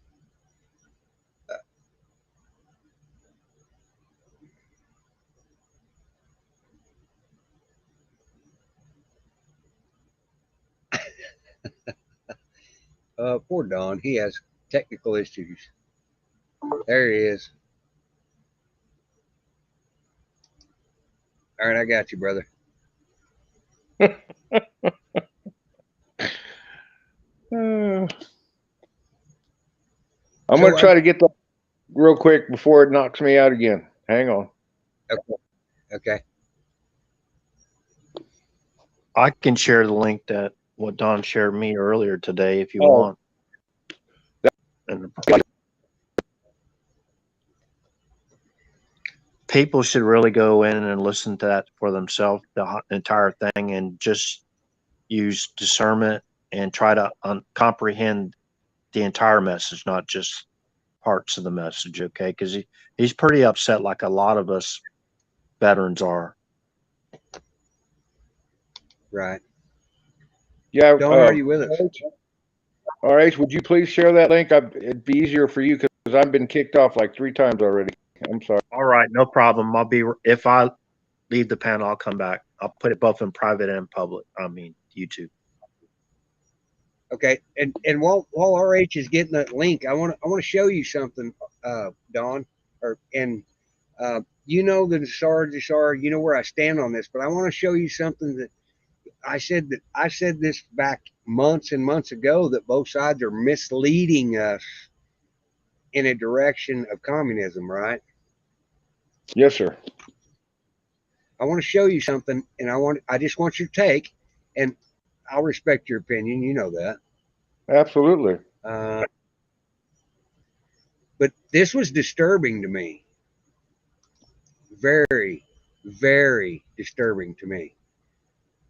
Poor Don. He has technical issues. There he is. All right, I got you, brother. I'm going to try to get that real quick before it knocks me out again. Hang on. Okay. I can share the link that what Don shared me earlier today if you want. And people should really go in and listen to that for themselves, the entire thing, and just use discernment and try to comprehend the entire message, not just parts of the message, okay? Because he's pretty upset, like a lot of us veterans are. Right. Yeah. Don, are you with us? RH, would you please share that link? It'd be easier for you because I've been kicked off like 3 times already. I'm sorry. All right, no problem. If I leave the panel, I'll come back. I'll put it both in private and public. I mean, YouTube. Okay, and while RH is getting that link, I want to show you something, Don, you know the Nassar, you know where I stand on this, but I want to show you something that I said this back months and months ago, that both sides are misleading us in a direction of communism, right? Yes, sir. I want to show you something, and I just want your take, and I'll respect your opinion. You know that. Absolutely. But this was disturbing to me. Very, very disturbing to me.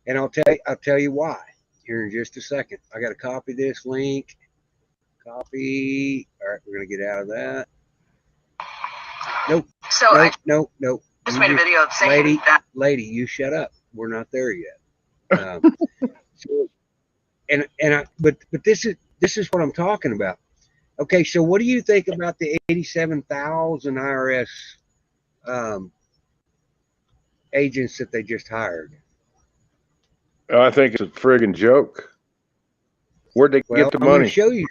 And I'll tell you why here in just a second. I got to copy this link. Copy. All right, we're gonna get out of that. Nope. So Nope. just You made a video saying that. Lady, you shut up. We're not there yet. So, but this is what I'm talking about. Okay, so what do you think about the 87,000 IRS agents that they just hired? I think it's a friggin' joke. Where'd they get the I'm gonna money? show you.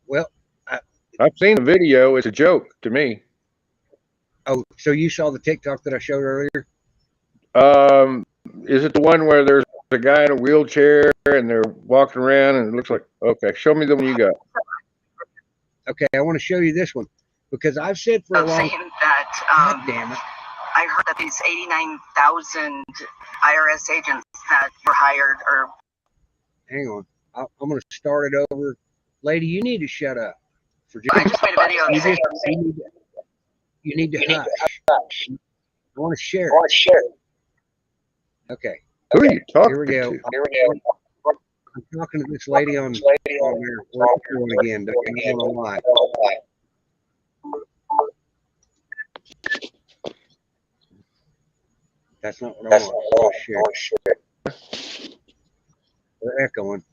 Well, I've seen the video. It's a joke to me. oh, so you saw the TikTok that I showed earlier? Is it the one where there's a guy in a wheelchair and they're walking around and it looks like, okay, show me the one you got. Okay, I want to show you this one because I've said for a long Saying that God damn it. I heard that these 89,000 IRS agents that were hired or Hang on. I'm going to start it over. Lady, you need to shut up. I just made a video saying You need to hush. I want to share. Okay. Who are you talking Here we go. to? I'm talking to this lady on there. What's her one again? I don't know why. That's not what I want. I want to share. They're echoing.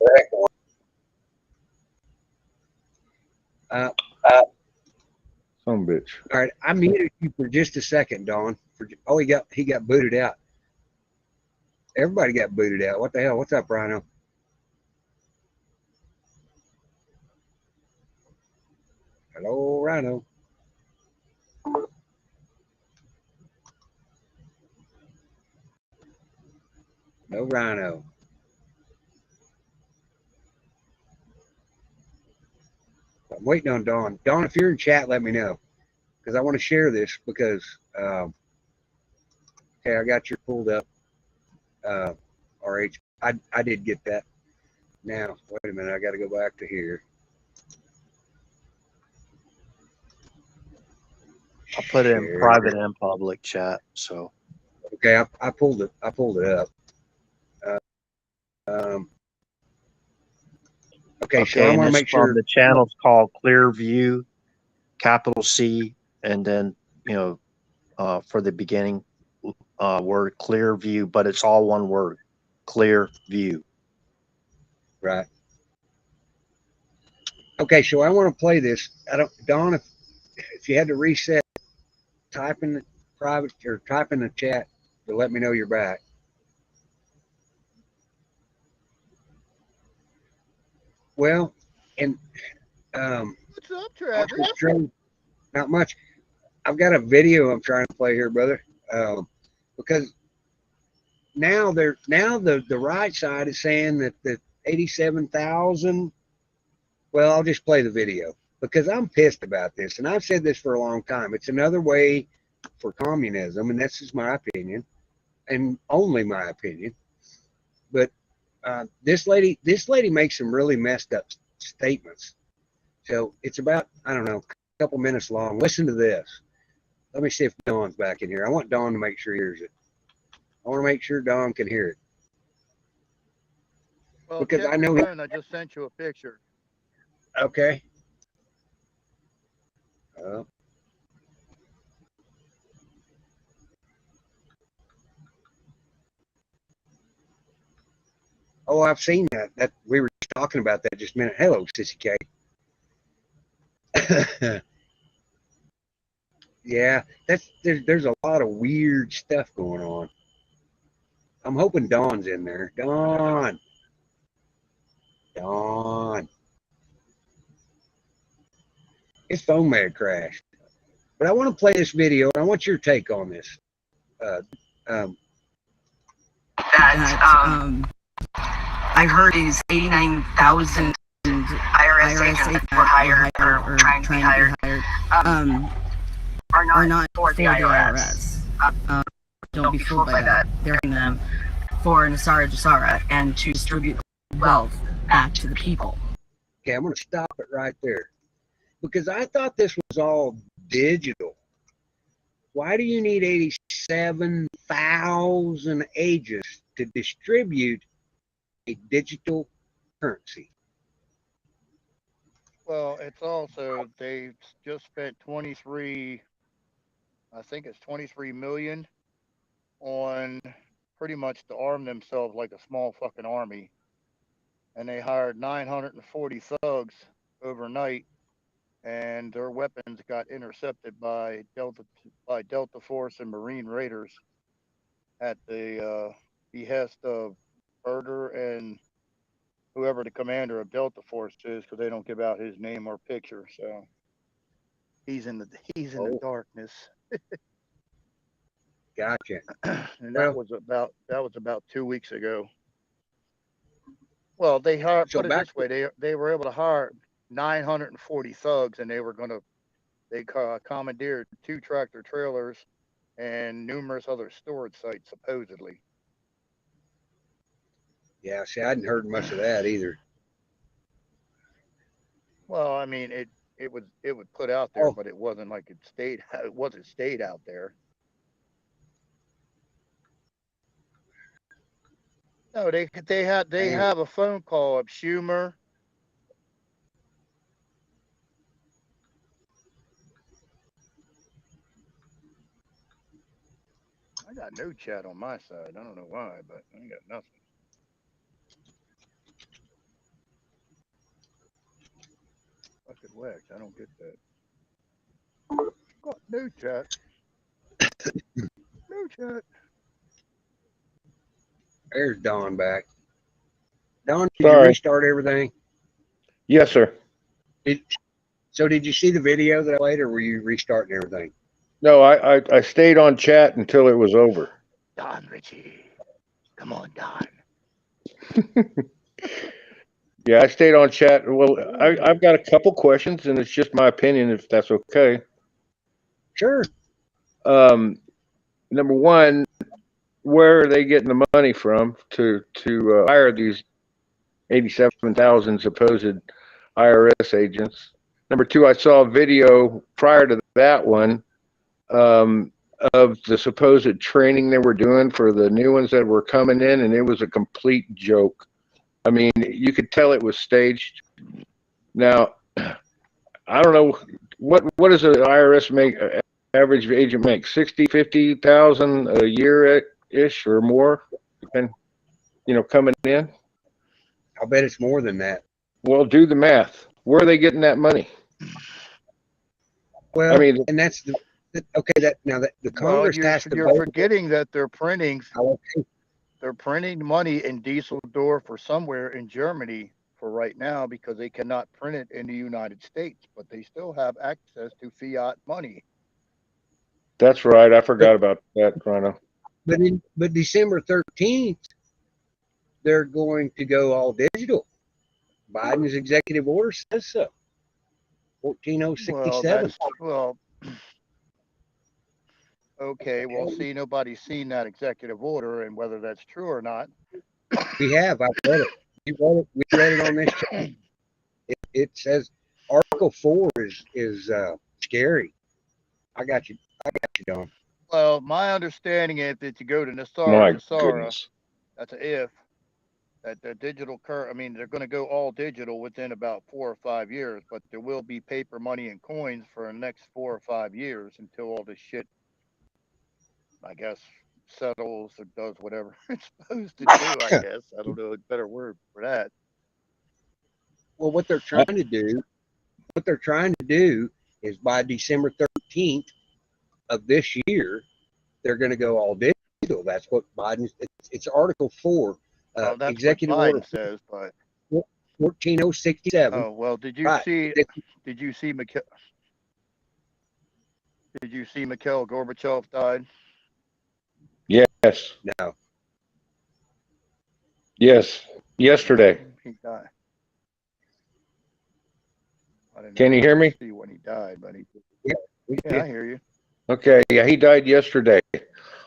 Some bitch. All right, I muted you for just a second, Dawn. Oh, he got booted out. Everybody got booted out. What the hell? What's up, Rhino? Hello, Rhino. No Rhino. I'm waiting on Dawn. Dawn, if you're in chat, let me know. Because I want to share this because, okay, I got your pulled up. RH. I did get that. Now, wait a minute. I got to go back to here. I'll put it in Share. private and public chat. So Okay, I pulled it. I pulled it up. Okay, so I and want to it's make from sure the channel's called Clearview, capital C, and then for the beginning word Clearview, but it's all one word, Clearview. Right. Okay, so I want to play this. Dawn, if you had to reset, type in the private or type in the chat to let me know you're back. Well, and What's up, Travis? not much. I've got a video I'm trying to play here, brother, because now the right side is saying that the 87,000. Well, I'll just play the video because I'm pissed about this, and I've said this for a long time. It's another way for communism, and this is my opinion, and only my opinion. But this lady makes some really messed up statements. So it's about, I don't know, a couple minutes long. Listen to this. Let me see if Dawn's back in here. I want Dawn to make sure he hears it. I want to make sure Dawn can hear it. Well, Because check I know your phone. I just sent you a picture. Okay. Oh, I've seen that. That we were talking about that just a minute. Hello, Sissy K. Yeah, there's a lot of weird stuff going on. I'm hoping Dawn's in there. Dawn. His phone may have crashed. But I want to play this video, and I want your take on this. I heard these 89,000 IRS agents that were hired or trying to be hired are not for the IRS. Don't be fooled by that. They're hiring them for Nasara Jasara and to distribute wealth back to the people. Okay, I'm going to stop it right there. because I thought this was all digital. Why do you need 87,000 agents to distribute a digital currency? Well, it's also, they just spent 23, I think it's 23 million on pretty much to arm themselves like a small fucking army. And they hired 940 thugs overnight, and their weapons got intercepted by Delta Force and Marine Raiders at the behest of Berger and whoever the commander of Delta Force is, because they don't give out his name or picture. So he's in the darkness. Gotcha. And that was about 2 weeks ago. Well, they hired, So put it back- this way, they were able to hire 940 thugs, and they commandeered 2 tractor trailers and numerous other storage sites, supposedly. Yeah, see, I hadn't heard much of that either. Well, I mean, it would put out there, Oh. but it wasn't like it stayed out there. No, they have a phone call of Schumer. I got no chat on my side. I don't know why, but I ain't got nothing. Fucking wax. I don't get that. Got no chat. No chat. There's Don back. Don, did you Sorry. restart everything? Yes, sir. So did you see the video that I played, or were you restarting everything? No, I stayed on chat until it was over. Don Richie. Come on, Don. Yeah, I stayed on chat. Well, I've got a couple questions, and it's just my opinion, if that's okay. Sure. Number one, where are they getting the money from to hire these 87,000 supposed IRS agents? Number two, I saw a video prior to that one of the supposed training they were doing for the new ones that were coming in, and it was a complete joke. I mean, you could tell it was staged. Now, I don't know what does an IRS make, average agent make, 60, 50,000 a year ish or more, and coming in. I'll bet it's more than that. Well, do the math. Where are they getting that money? Well, I mean, and that's okay. The Congress has to you're vote. forgetting that they're printing Okay. money in Dusseldorf or somewhere in Germany for right now, because they cannot print it in the United States, but they still have access to fiat money. That's right. I forgot about that, Rhino. But December 13th, they're going to go all digital. Biden's executive order says so. 14067. Okay, well, see, nobody's seen that executive order, and whether that's true or not. We have. I've read it. We read it on this channel. It says Article 4 is scary. I got you, Don. Well, my understanding is that you go to My Nassara, goodness. that's a if, that the digital I mean, they're going to go all digital within about 4 or 5 years, but there will be paper money and coins for the next 4 or 5 years until all this shit, I guess, settles or does whatever it's supposed to do, I guess. I don't know a better word for that. Well, what they're trying to do is by December 13th of this year, they're going to go all digital. That's what Biden. It's Article 4, Well, that's executive what order Biden says, but 14067. oh well. Did you Right. see? Did you see Mikhail? Did you see Mikhail Gorbachev died? Yes. No. Yes. Yesterday. He died. I didn't Can you hear me? see when he died, but he. We Yeah, I hear you. Okay. Yeah, he died yesterday.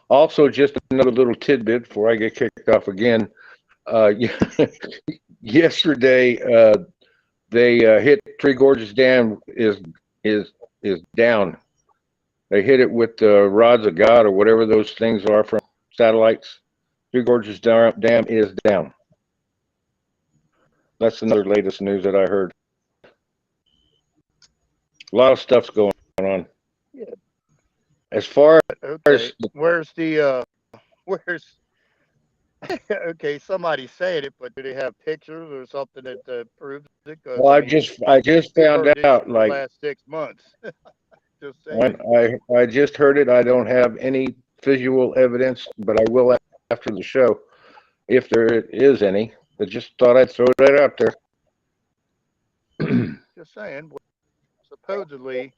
Also, just another little tidbit before I get kicked off again. Yesterday, they hit Three Gorges Dam is down. They hit it with the rods of God or whatever those things are from satellites. Three Gorges Dam is down. That's another latest news that I heard. A lot of stuff's going on. Yeah. As far Okay, as where's okay, somebody's saying it, but do they have pictures or something that proves it? 'Cause, well, I I mean, just we've found heard this out for the like last 6 months. Just saying. I just heard it. I don't have any visual evidence, but I will after the show, if there is any. I just thought I'd throw that out there. Just saying. Supposedly,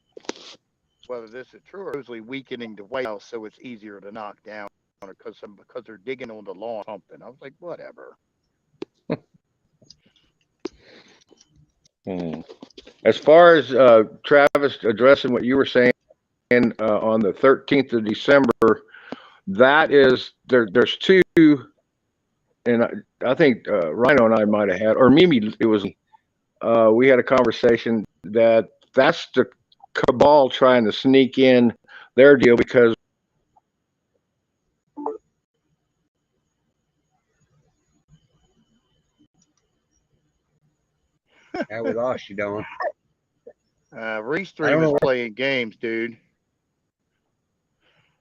whether this is true or supposedly weakening the White House so it's easier to knock down because they're digging on the lawn or something. I was like, whatever. As far as Travis addressing what you were saying on the 13th of December, that is there's two, and I think Rhino and I might have had, or Mimi, it was we had a conversation that's the cabal trying to sneak in their deal because Now we lost you, Don. Restream is playing games, dude.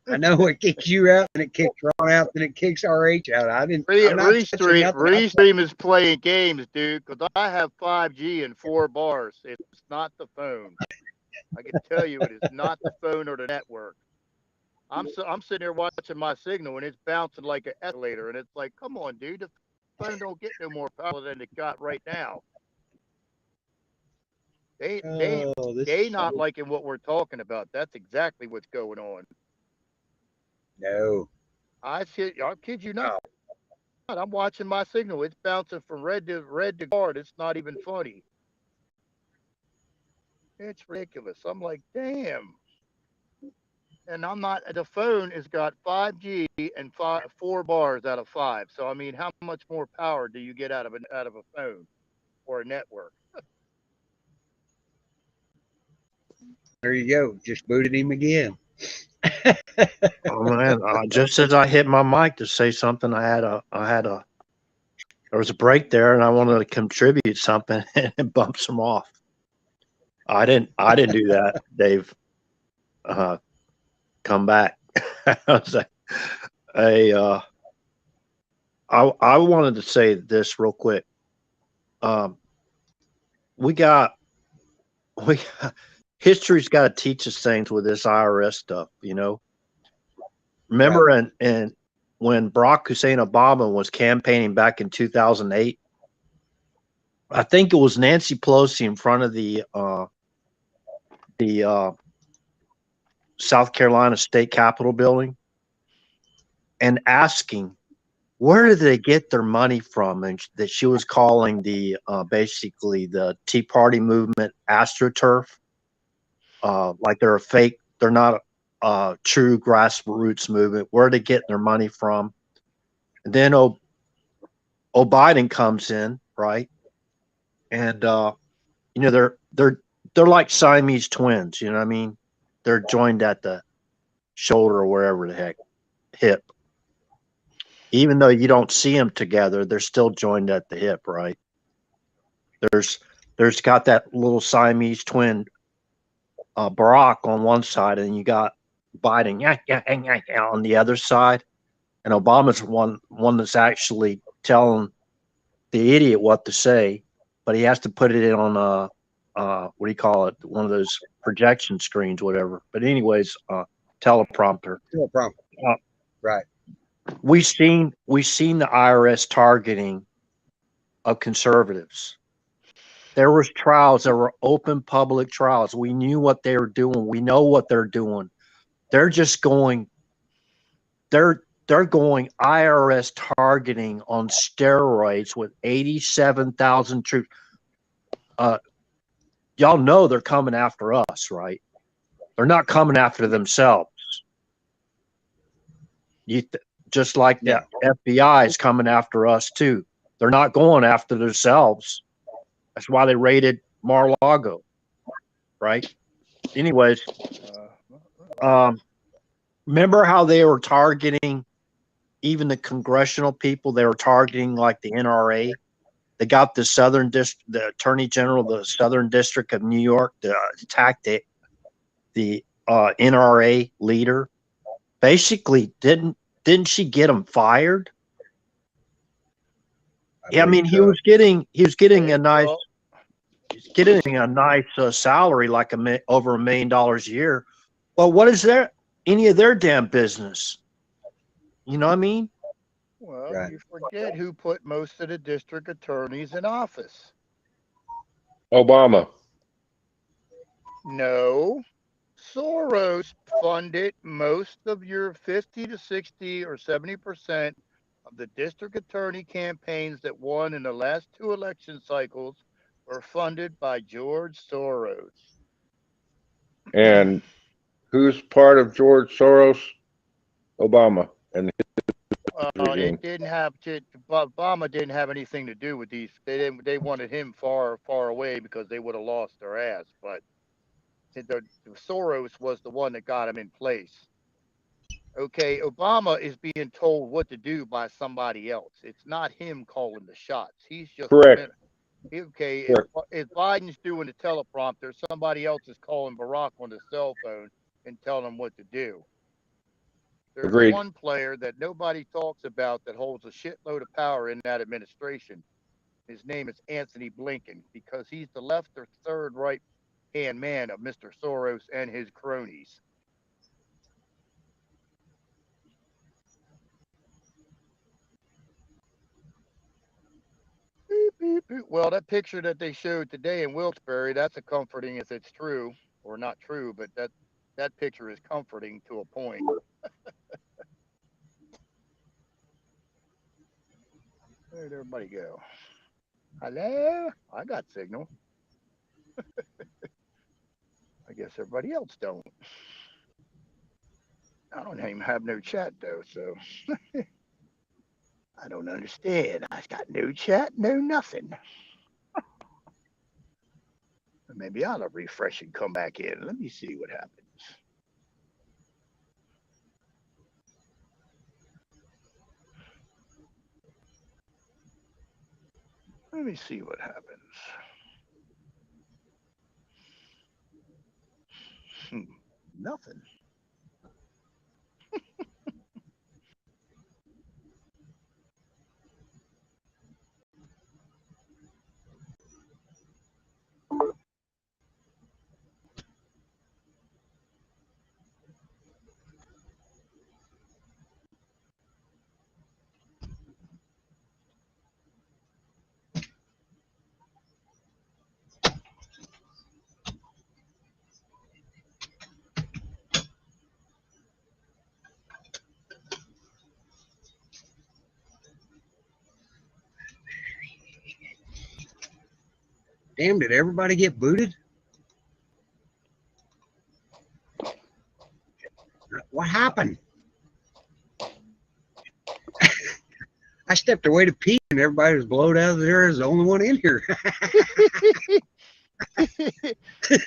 I know it kicks you out, and it kicks Ron out, and it kicks RH out. Restream is playing games, dude, because I have 5G and 4 bars. It's not the phone. I can tell you, it is not the phone or the network. I'm sitting here watching my signal, and it's bouncing like an escalator, and it's like, come on, dude, the phone don't get no more power than it got right now. They not liking what we're talking about. That's exactly what's going on. No. I'll kid you not. I'm watching my signal. It's bouncing from red to guard. It's not even funny. It's ridiculous. I'm like, damn. And I'm not. The phone has got 5G and 4 bars out of 5. So I mean, how much more power do you get out of a phone or a network? There you go. Just booted him again. Oh man! Just as I hit my mic to say something, there was a break there, and I wanted to contribute something, and it bumps them off. I didn't do that, Dave. Come back. I was like, I wanted to say this real quick. History's got to teach us things with this IRS stuff, you know. Remember, right. and when Barack Hussein Obama was campaigning back in 2008, I think it was Nancy Pelosi in front of the South Carolina State Capitol building and asking where did they get their money from, and that she was calling the basically the Tea Party movement AstroTurf. Like they're a fake, they're not a true grassroots movement. Where are they getting their money from? And then Biden comes in, right? And you know, they're like Siamese twins, you know what I mean? They're joined at the shoulder or wherever the heck, hip. Even though you don't see them together, they're still joined at the hip, right? There's got that little Siamese twin Barack on one side, and you got Biden on the other side, and Obama's one that's actually telling the idiot what to say, but he has to put it in on what do you call it? One of those projection screens, whatever. But anyways, teleprompter. Right. We've seen the IRS targeting of conservatives. There was trials. There were open public trials. We knew what they were doing. We know what they're doing. They're just going. They're going IRS targeting on steroids with 87,000 troops. Y'all know they're coming after us, right? They're not coming after themselves. Just like the FBI is coming after us too. They're not going after themselves. That's why they raided Mar-a-Lago, right? Anyways, remember how they were targeting even the congressional people? They were targeting like the NRA. They got the Attorney General of the Southern District of New York to attack the NRA leader. Basically, didn't she get him fired? Yeah, I mean, he was getting a nice salary, like over $1 million a year. Well, what is any of their damn business? You know what I mean? Well, you forget who put most of the district attorneys in office. Obama. No. Soros funded most of your 50 to 60 or 70% of the district attorney campaigns that won in the last 2 election cycles were funded by George Soros. And who's part of George Soros? Obama and his regime. It didn't have to. Obama didn't have anything to do with these. They wanted him far away because they would have lost their ass. But the Soros was the one that got him in place. Okay, Obama is being told what to do by somebody else. It's not him calling the shots. He's just correct. Okay, correct. If Biden's doing the teleprompter, somebody else is calling Barack on the cell phone and telling him what to do. There's Agreed. one player that nobody talks about that holds a shitload of power in that administration. His name is Anthony Blinken, because he's the left or third right hand man of Mr. Soros and his cronies. Beep, beep, beep. Well, that picture that they showed today in Wilkes-Barre, that's a comforting if it's true, or not true, but that picture is comforting to a point. Where'd everybody go? Hello? I got signal. I guess everybody else don't. I don't even have no chat though, so I don't understand. I got no chat, no nothing. Maybe I'll refresh and come back in. Let me see what happens. Let me see what happens. Nothing. Damn, did everybody get booted? What happened? I stepped away to pee and everybody was blowed out of there as the only one in here.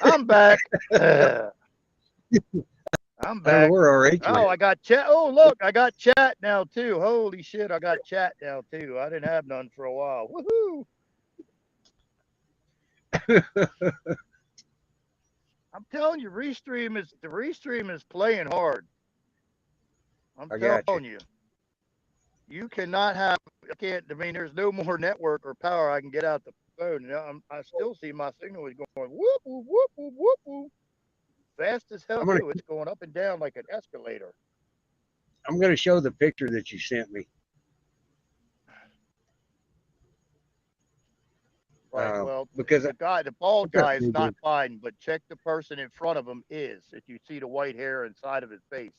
I'm back. I'm back. We're all right. Oh, I got chat. Oh, look, I got chat now too. Holy shit, I got chat now too. I didn't have none for a while. Woohoo! I'm telling you, the restream is playing hard. I'm telling you. You cannot have. I mean, there's no more network or power I can get out the phone. I still see my signal is going whoop whoop whoop whoop whoop whoop. Fast as hell too. It's going up and down like an escalator. I'm going to show the picture that you sent me. Right. Well, because the bald guy is not fine, but check the person in front of him is. If you see the white hair inside of his face.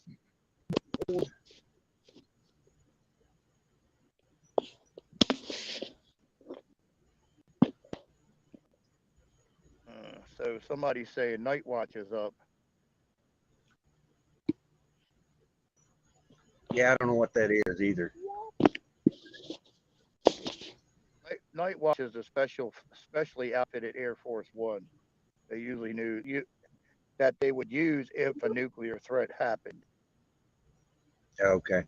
So somebody's saying Night Watch is up. Yeah, I don't know what that is either. Night Watch is a specially outfitted Air Force One. They usually knew that they would use if a nuclear threat happened. Okay.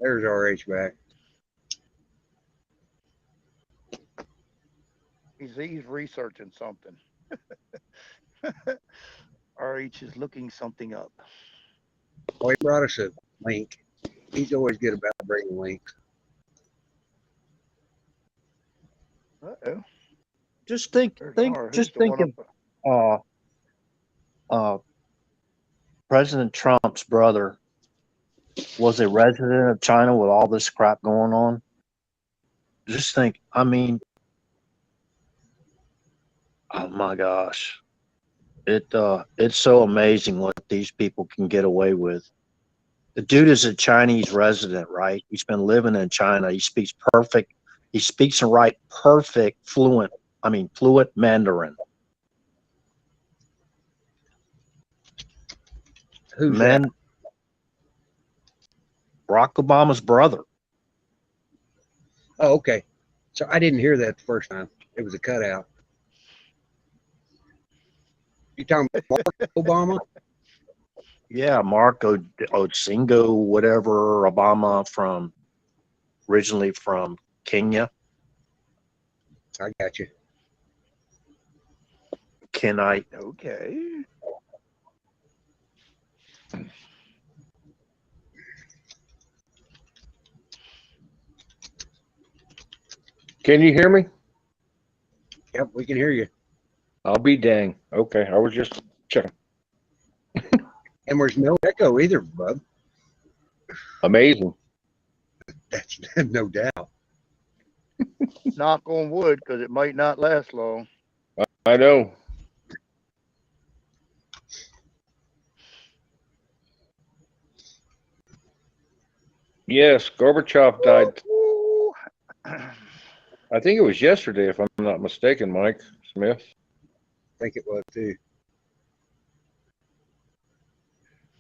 There's RH back. He's researching something. RH is looking something up. Well, he brought us a link. He's always good about bringing links. Uh-oh. Just think of President Trump's brother was a resident of China with all this crap going on. Just think, I mean, oh my gosh. It's so amazing what these people can get away with. The dude is a Chinese resident, right? He's been living in China. He speaks and writes fluent Mandarin. Who's that? Barack Obama's brother. Oh, okay. So I didn't hear that the first time. It was a cutout. You talking about Mark Obama? Yeah, Mark Osingo, whatever, Obama originally from Kenya. I got you. Kenite. Okay. Can you hear me? Yep, we can hear you. I'll be dang. Okay, I was just checking. And there's no echo either, bub. Amazing. That's no doubt. Knock on wood, because it might not last long. I know. Yes, Gorbachev died. I think it was yesterday, if I'm not mistaken, Mike Smith. I think it was too.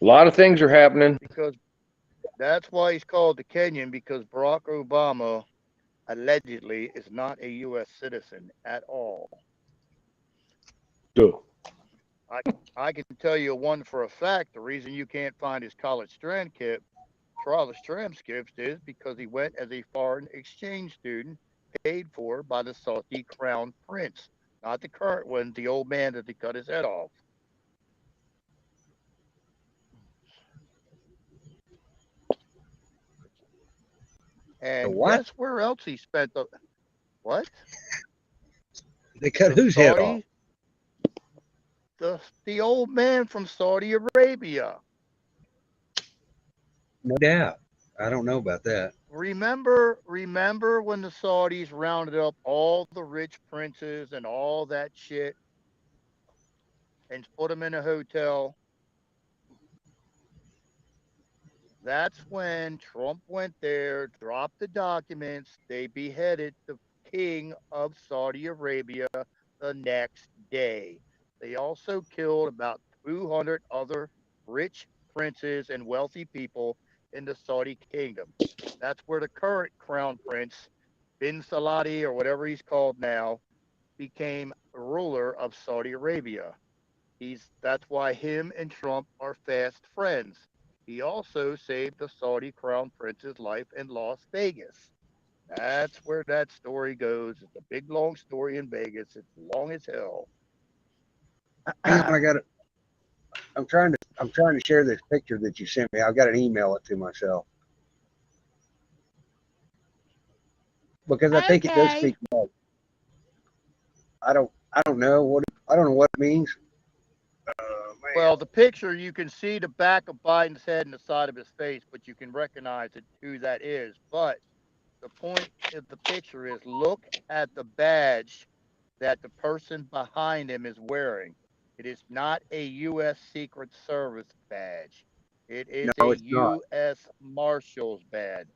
A lot of things are happening. Because that's why he's called the Kenyan, because Barack Obama allegedly is not a U.S. citizen at all. Duh. I can tell you one for a fact. The reason you can't find his college transcripts is because he went as a foreign exchange student paid for by the Saudi Crown Prince, not the current one, the old man that they cut his head off. And guess where else he spent the what? They cut whose head off? The old man from Saudi Arabia. No doubt. I don't know about that. Remember when the Saudis rounded up all the rich princes and all that shit and put them in a hotel? That's when Trump went there, dropped the documents. They beheaded the king of Saudi Arabia the next day. They also killed about 200 other rich princes and wealthy people in the Saudi kingdom. That's where the current crown prince, bin Saladi, or whatever he's called now, became ruler of Saudi Arabia. That's why him and Trump are fast friends. He also saved the Saudi crown prince's life in Las Vegas. That's where that story goes. It's a big, long story in Vegas. It's long as hell. Hang on, I got it. I'm trying to share this picture that you sent me. I've got to email it to myself because I think it does speak more. I don't know what it means. Well, the picture, you can see the back of Biden's head and the side of his face, but you can recognize who that is. But the point of the picture is, look at the badge that the person behind him is wearing. It is not a U.S. Secret Service badge. It is a U.S. Marshal's badge.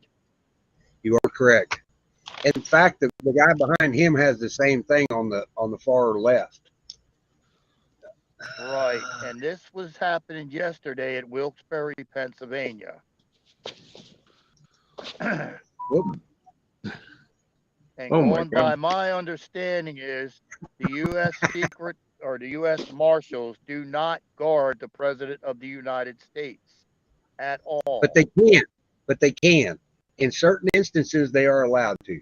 You are correct. In fact, the guy behind him has the same thing on the far left. Right, and this was happening yesterday at Wilkes-Barre, Pennsylvania. And Oh my going by God. my understanding is the U.S. secret or the U.S. Marshals do not guard the President of the United States at all. But they can. But they can. In certain instances, they are allowed to.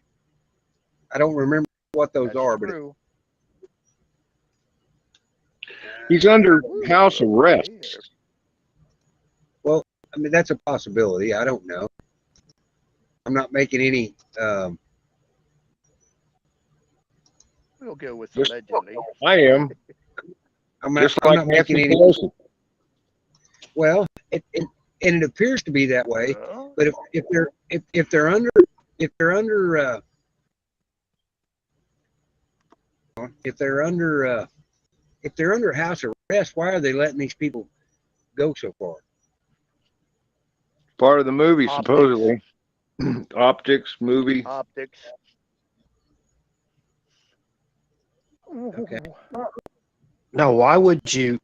I don't remember what those That's are, true. He's under Ooh, house arrest. here. well, I mean, that's a possibility. I don't know. I'm not making any. We'll go with Just- allegedly. I am. I'm not, Just I'm like not making Nancy any. Pelosi. Well, and it appears to be that way. Well, But if they're under if they're under house arrest, why are they letting these people go so far? Part of the movie, Optics. supposedly. Optics, movie. Optics. Okay. No, why would you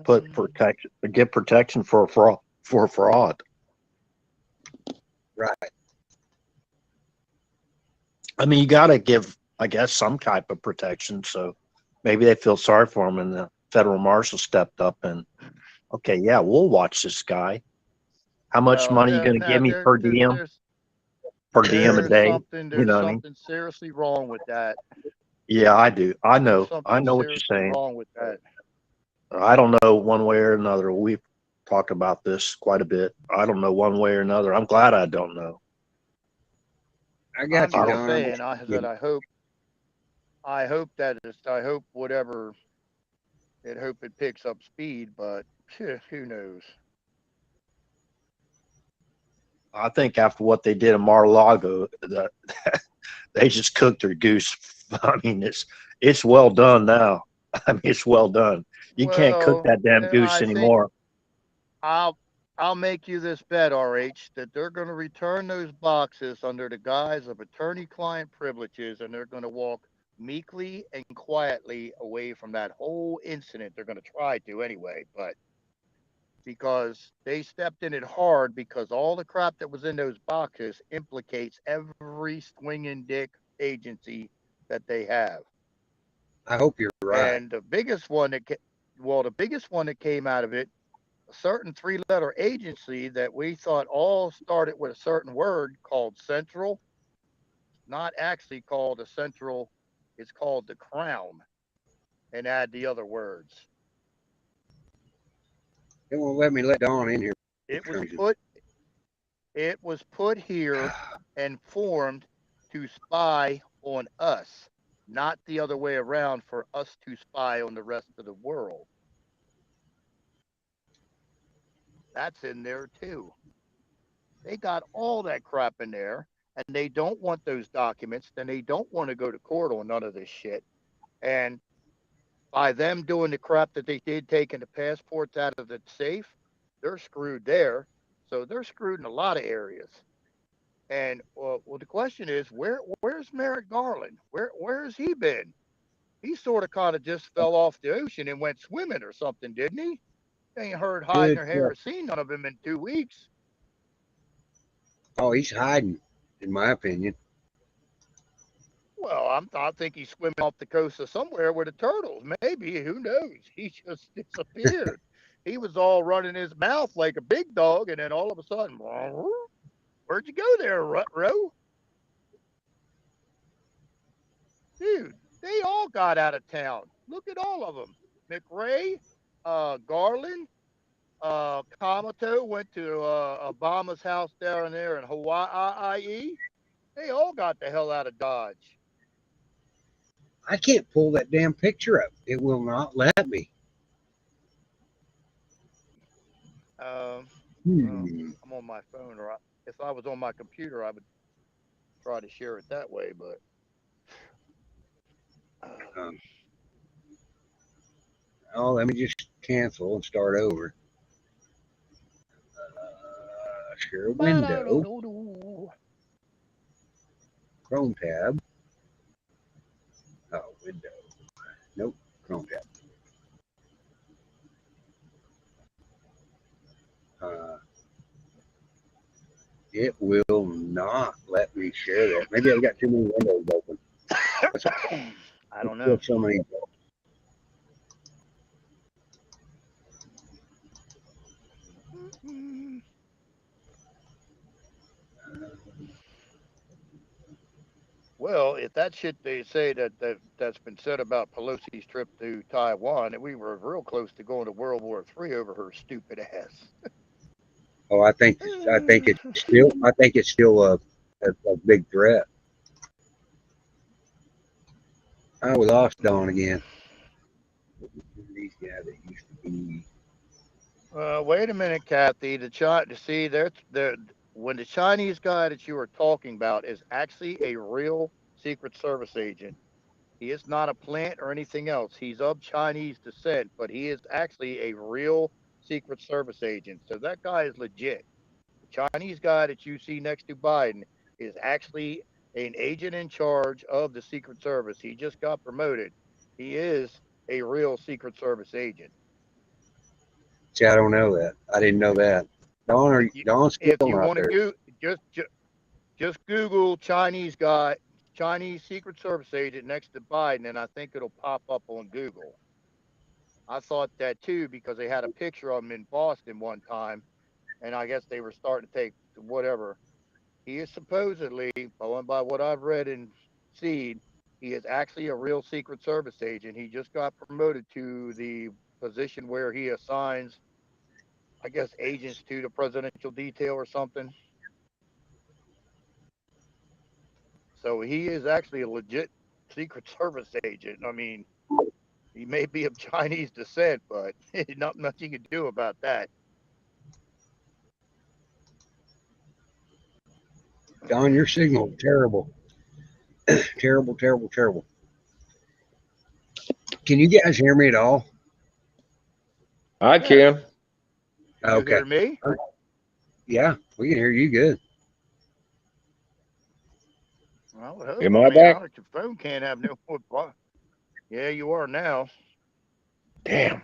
put protection, get protection for fraud? Right. I mean, you got to give, I guess, some type of protection. So maybe they feel sorry for him, and the federal marshal stepped up and, okay, yeah, we'll watch this guy. How much money you going to give me per diem? Per diem a day? There's You know what I mean? something seriously wrong with that. Yeah, I do. I know. There's I something know what you're seriously saying. wrong with that. I don't know one way or another. We've talked about this quite a bit. I don't know one way or another. I'm glad I don't know. I got you, I'm Don. just saying, I hope that it's, I hope whatever, I hope it picks up speed, but who knows? I think after what they did in Mar-a-Lago, they just cooked their goose. I mean, it's well done now. I mean, it's well done. You can't cook that damn goose I think anymore. I'll make you this bet, RH, that they're going to return those boxes under the guise of attorney-client privileges, and they're going to walk meekly and quietly away from that whole incident. They're going to try to anyway, but because they stepped in it hard, because all the crap that was in those boxes implicates every swinging dick agency that they have. I hope you're right. And the biggest one that came out of it, a certain three-letter agency that we thought all started with a certain word called Central, not actually called a Central, it's called the Crown, and add the other words. It won't let me let Dawn in here. It was put here and formed to spy on us, not the other way around, for us to spy on the rest of the world. That's in there too. They got all that crap in there, and they don't want those documents, and they don't want to go to court on none of this shit. And by them doing the crap that they did, taking the passports out of the safe, they're screwed there. So they're screwed in a lot of areas. And well, the question is, where's Merrick Garland? Where has he been? He sort of kind of just fell off the ocean and went swimming or something, didn't he? Ain't heard, hiding, or hair, or seen none of him in 2 weeks. Oh, he's hiding, in my opinion. Well, I think he's swimming off the coast of somewhere with the turtles. Maybe, who knows? He just disappeared. He was all running his mouth like a big dog, and then all of a sudden, where'd you go there, Rutro? Dude, they all got out of town. Look at all of them. McRae, Garland, Kamato went to Obama's house down there in Hawaii. They all got the hell out of Dodge. I can't pull that damn picture up. It will not let me. I'm on my phone, or if I was on my computer, I would try to share it that way, but oh, let me just cancel and start over. Share window. Chrome tab. Oh, window. Nope, Chrome tab. It will not let me share that. Maybe I've got too many windows open. I don't know. So many. Well, if that shit they say that's been said about Pelosi's trip to Taiwan, and we were real close to going to World War III over her stupid ass. Oh, I think it's still a big threat. Oh, we lost Dawn again. These guys that used to be. Wait a minute, Kathy. When the Chinese guy that you were talking about is actually a real Secret Service agent. He is not a plant or anything else. He's of Chinese descent, but he is actually a real Secret Service agent. So that guy is legit. The Chinese guy that you see next to Biden is actually an agent in charge of the Secret Service. He just got promoted. He is a real Secret Service agent. See, I don't know that. I didn't know that. Dawn's still If you out want to there. just Google Chinese guy, Chinese Secret Service agent next to Biden, and I think it'll pop up on Google. I thought that too because they had a picture of him in Boston one time, and I guess they were starting to take whatever. He is supposedly, going by what I've read and seen, he is actually a real Secret Service agent. He just got promoted to the position where he assigns, I guess, agents to the presidential detail or something. So he is actually a legit Secret Service agent. I mean, he may be of Chinese descent, but not much you can do about that. Dawn, your signal terrible. Terrible. Can you guys hear me at all? I can. Okay. You hear me? Yeah, we can hear you good. Well, Am I back? Your phone can't have no more. Yeah, you are now. Damn.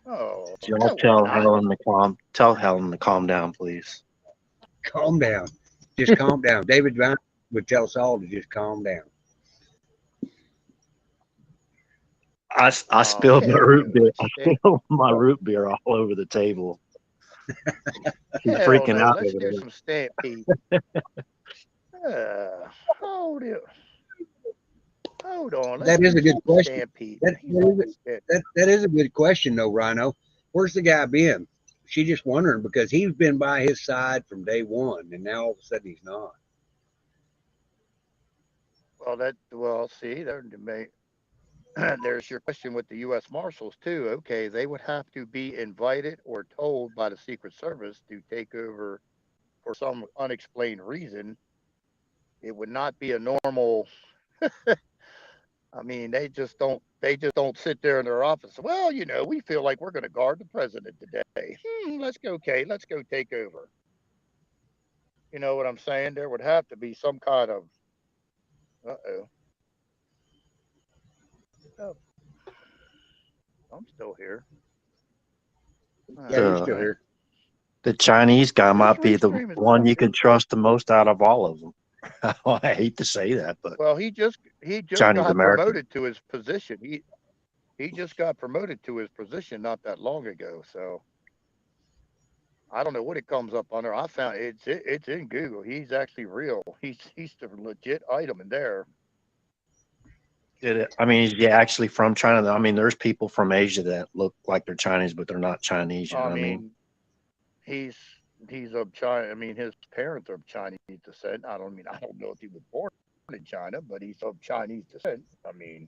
Oh, Y'all tell Helen to calm down, please. Calm down. Just calm down. David Vine would tell us all to just calm down. I spilled my root beer. I spilled my root beer all over the table. She's freaking out. Let's do some Stampede. Hold on. That is a good question. Stampede. That is a good question, though, Rhino. Where's the guy been? She just wondering because he's been by his side from day one, and now all of a sudden he's not. See, there's your question with the U.S. Marshals too. Okay, they would have to be invited or told by the Secret Service to take over for some unexplained reason. It would not be a normal. I mean, they just don't sit there in their office. Well, we feel like we're going to guard the president today. Let's go take over. You know what I'm saying? There would have to be some kind of. Oh, I'm still here. Yeah, you're still here. The Chinese guy might be the one you can trust the most out of all of them. I hate to say that, but well, he just Chinese got American. promoted to his position. He just got promoted to his position not that long ago. So I don't know what it comes up under. I found it's in Google. He's actually real. He's the legit item in there. I mean, is he actually from China? I mean, there's people from Asia that look like they're Chinese, but they're not Chinese. You know what I mean? He's of China. I mean, his parents are of Chinese descent. I don't know if he was born in China, but he's of Chinese descent. I mean,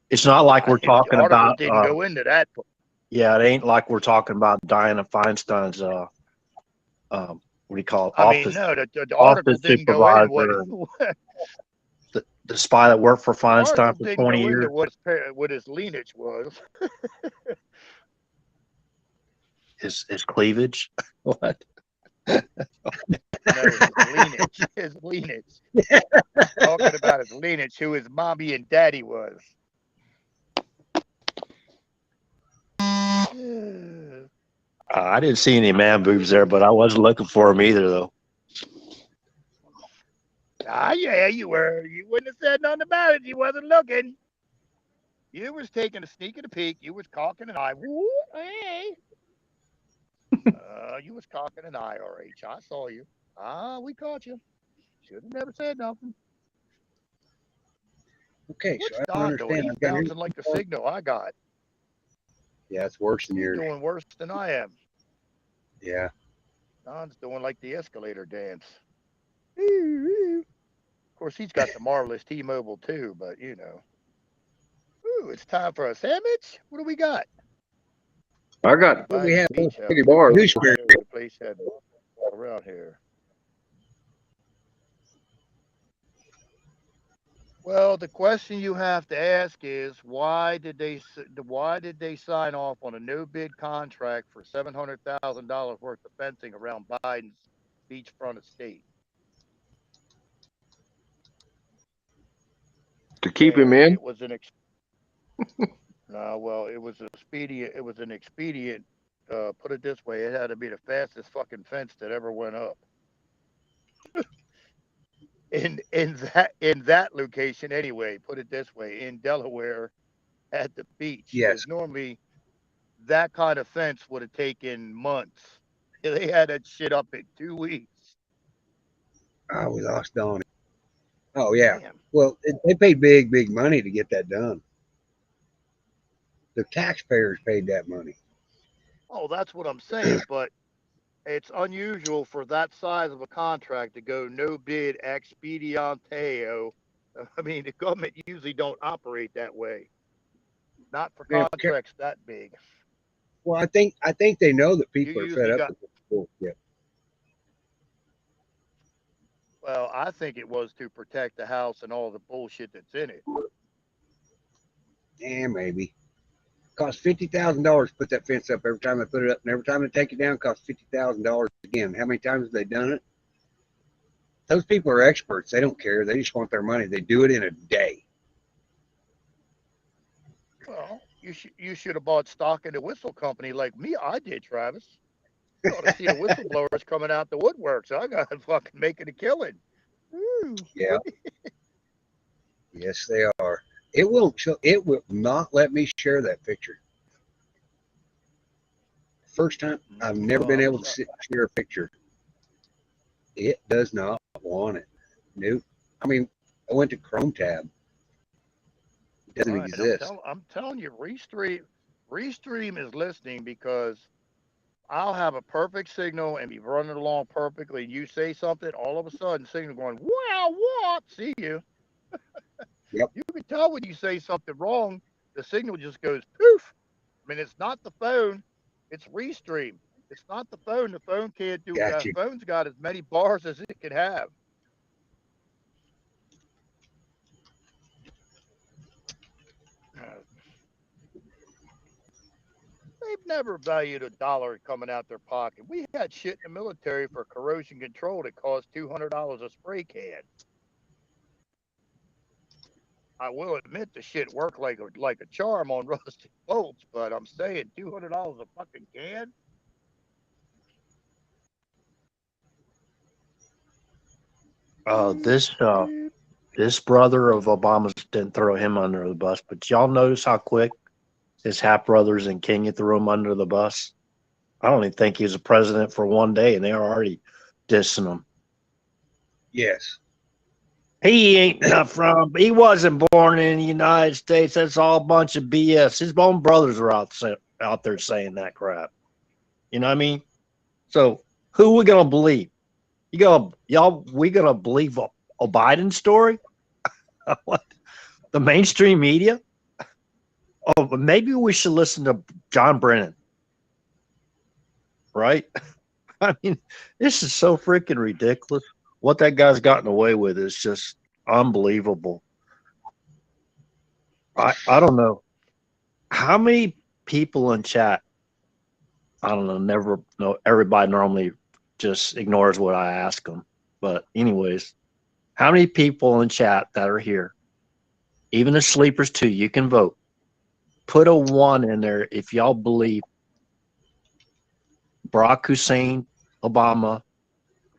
it's not like we're talking the article about. Didn't go into that. Yeah, it ain't like we're talking about Dianne Feinstein's. What do you call it? I mean, no, the article didn't go into the spy that worked for Feinstein for 20 years. What his lineage was. His cleavage. What? No, his lineage. Talking about his lineage, who his mommy and daddy was. I didn't see any man boobs there, but I wasn't looking for them either, though. Ah, yeah, you were. You wouldn't have said nothing about it. You wasn't looking. You was taking a sneak and a peek. You was cocking an eye. Woo, hey. You was cocking an eye, RH. I saw you. Ah, we caught you. Should have never said nothing. Okay, What's so I don't Don doing? understand. He's I've got bouncing like the signal I got. Yeah, it's worse than He's yours. doing worse than I am. Yeah. Don's doing like the escalator dance. Of course, he's got the marvelous T-Mobile too, but you know. Ooh, it's time for a sandwich. What do we got? I got We have Beach house. Piggy bars. News Square. The place had around here. Well, the question you have to ask is why did they sign off on a no bid contract for $700,000 worth of fencing around Biden's beachfront estate? To keep him in? It was an no, well, it was expedient. It was an expedient. Put it this way: it had to be the fastest fucking fence that ever went up. in that location, anyway. Put it this way: in Delaware, at the beach. Yes. Normally, that kind of fence would have taken months. They had that shit up in 2 weeks. Oh, we lost Donnie. Oh, yeah. Damn. Well, they paid big money to get that done. The taxpayers paid that money. Oh, that's what I'm saying. But it's unusual for that size of a contract to go no bid expedienteo. I mean, the government usually don't operate that way. Not for contracts that big. Well, I think they know that people You are usually fed up got- with this bullshit. Well, I think it was to protect the house and all the bullshit that's in it. Yeah, maybe. Cost $50,000 to put that fence up every time they put it up, and every time they take it down, costs $50,000 again. How many times have they done it? Those people are experts. They don't care. They just want their money. They do it in a day. Well, you should have bought stock in a whistle company like me. I did, Travis. You ought to see the whistleblowers coming out the woodwork. So I got to fucking making a killing. Woo. Yeah. Yes, they are. It will not let me share that picture. First time I've never been able to share a picture. It does not want it. Nope. I mean, I went to Chrome tab. It doesn't Right, exist. I'm telling you, Restream is listening because I'll have a perfect signal and be running along perfectly. You say something, all of a sudden, signal going, wow, what? See you. Yep. You can tell when you say something wrong, the signal just goes poof. I mean, it's not the phone, it's Restream. It's not the phone. The phone can't do that. Gotcha. Phone's got as many bars as it can have. They've never valued $1 coming out their pocket. We had shit in the military for corrosion control that cost $200 a spray can. I will admit the shit worked like a charm on rusted bolts, but I'm saying $200 a fucking can. This brother of Obama's didn't throw him under the bus, but y'all notice how quick his half brothers in Kenya threw him under the bus? I don't even think he was a president for one day, and they are already dissing him. Yes. He ain't not from. He wasn't born in the United States. That's all a bunch of BS. His own brothers were out there saying that crap. You know what I mean? So who we gonna believe? We gonna believe a Biden story? What? The mainstream media? Oh, but maybe we should listen to John Brennan. Right? I mean, this is so freaking ridiculous. What that guy's gotten away with is just unbelievable. I don't know. How many people in chat? I don't know. Never know. Everybody normally just ignores what I ask them. But anyways, how many people in chat that are here? Even the sleepers too. You can vote. Put a 1 in there if y'all believe Barack Hussein Obama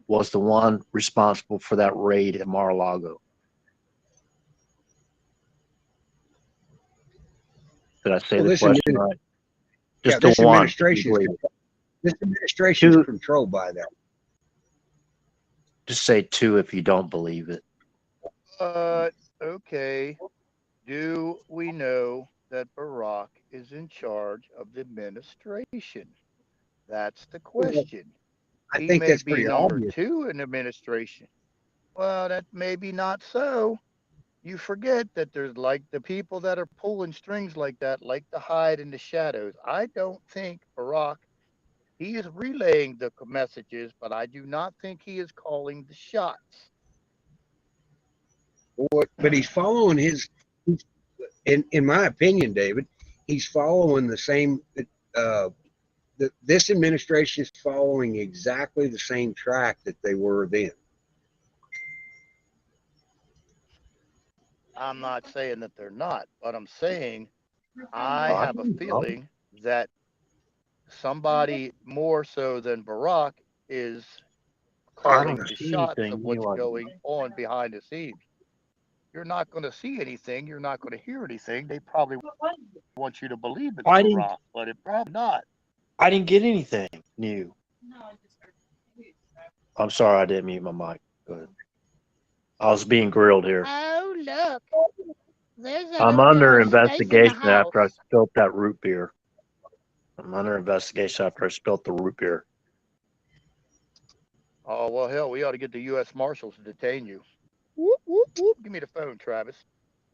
was the one responsible for that raid at Mar-a-Lago. Did I say Well, the this question right? yeah, Just the this one. administration this administration is Two. controlled by that. Just say two if you don't believe it. Okay. Do we know that Barack is in charge of the administration? That's the question. I He think may that's be pretty number obvious. 2 in administration. Well, that may be not so. You forget that there's like the people that are pulling strings like that, like to hide in the shadows. I don't think Barack, he is relaying the messages, but I do not think he is calling the shots. But he's following in my opinion, David, he's following the same, this administration is following exactly the same track that they were then. I'm not saying that they're not, but I'm saying I have a feeling that somebody more so than Barack is calling the shots of what's going on behind the scenes. You're not going to see anything. You're not going to hear anything. They probably want you to believe it's Barack, but it's probably not. I didn't get anything new. I'm sorry, I didn't mute my mic. Go ahead. I was being grilled here. Oh, look. There's a I'm little under girl. She stays in the investigation house. after I spilt that root beer. I'm under investigation after I spilt the root beer. Oh, well, hell, we ought to get the U.S. Marshals to detain you. Whoop, whoop, whoop. Give me the phone, Travis.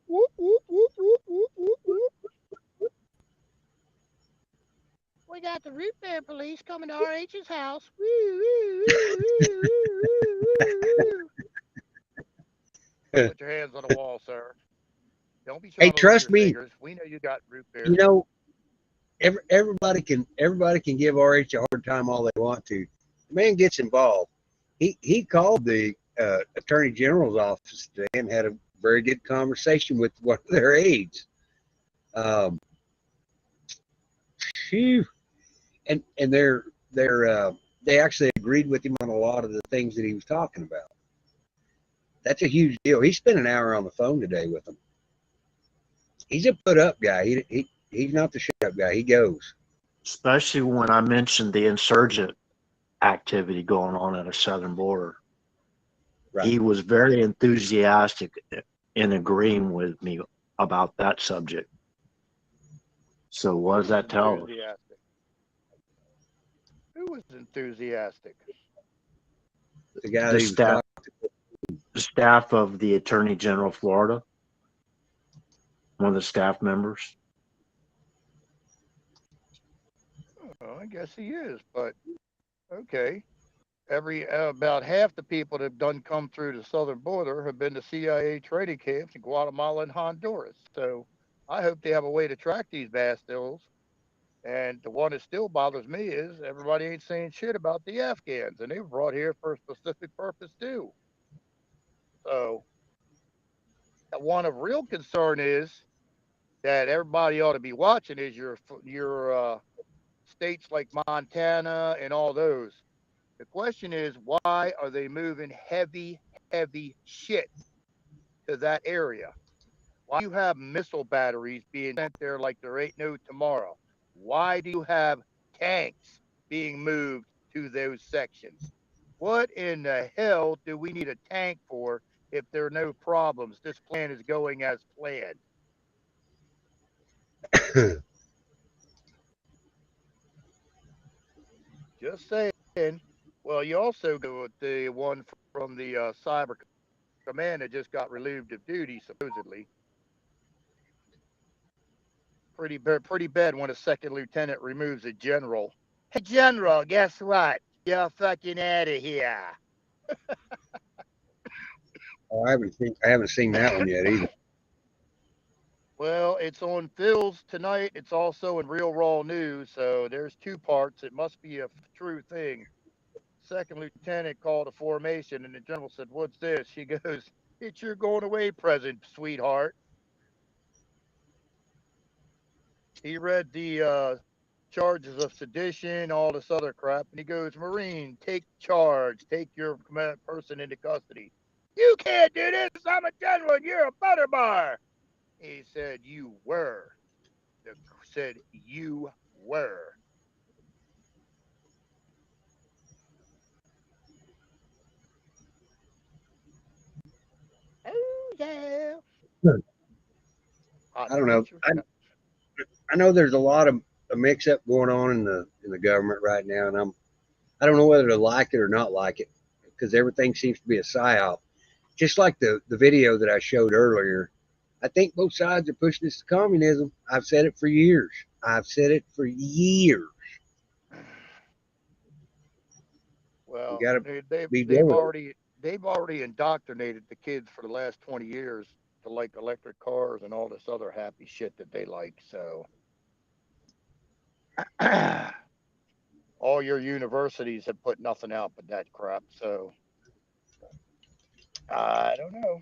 Whoop, whoop, whoop, whoop, whoop, whoop, whoop. We got the root beer police coming to RH's house. Woo, woo, woo, woo, woo, woo, woo. Put your hands on the wall, sir. Don't be Hey, trying to trust your me. fingers. We know you got root beer. You know, everybody can give RH a hard time all they want to. The man gets involved. He called the Attorney General's office today and had a very good conversation with one of their aides. Phew. And they actually agreed with him on a lot of the things that he was talking about. That's a huge deal. He spent an hour on the phone today with them. He's a put up guy. He's not the shut up guy. He goes. Especially when I mentioned the insurgent activity going on at our southern border. Right. He was very enthusiastic in agreeing with me about that subject. So what does that tell us? Who was enthusiastic? The guy The staff of the Attorney General of Florida, one of the staff members. Oh, I guess he is, but okay. About half the people that have done come through the southern border have been to CIA training camps in Guatemala and Honduras. So I hope they have a way to track these bastards. And the one that still bothers me is everybody ain't saying shit about the Afghans, and they were brought here for a specific purpose too. So one of real concern is that everybody ought to be watching is your states like Montana and all those. The question is, why are they moving heavy shit to that area? Why do you have missile batteries being sent there like there ain't no tomorrow? Why do you have tanks being moved to those sections? What in the hell do we need a tank for if there are no problems? This plan is going as planned. Just saying. Well, you also go with the one from the Cyber Command that just got relieved of duty, supposedly. Pretty bad when a second lieutenant removes a general. Hey, General, guess what? You're fucking out of here. Oh, I haven't seen that one yet either. Well, it's on Phil's tonight. It's also in Real Raw News, so there's two parts. It must be a true thing. Second lieutenant called a formation, and the general said, "What's this?" She goes, "It's your going away present, sweetheart." He read the charges of sedition, all this other crap. And he goes, Marine, take charge, take your person into custody. You can't do this. I'm a general. You're a butter bar. He said, you were. Said, you were. Oh, yeah. I don't know. I know there's a lot of a mix up going on in the government right now, and I don't know whether to like it or not like it because everything seems to be a psyop. Just like the video that I showed earlier, I think both sides are pushing this to communism. I've said it for years. I've said it for years. Well, You got to be they've doing already indoctrinated the kids for the last 20 years to like electric cars and all this other happy shit that they like. So all your universities have put nothing out but that crap. So I don't know.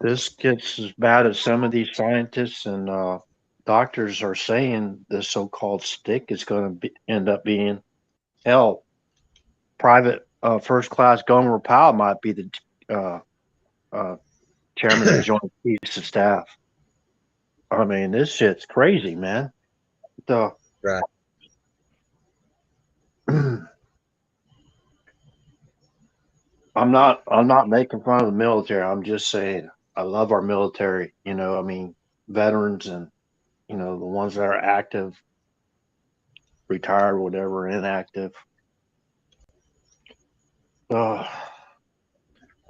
This gets as bad as some of these scientists and doctors are saying this so-called stick is going to end up being hell. Private first class Gomer Powell might be the chairman of the Joint Chiefs of Staff. I mean, this shit's crazy, man. right. I'm not making fun of the military. I'm just saying I love our military, you know, I mean, veterans and, you know, the ones that are active, retired, whatever, inactive. A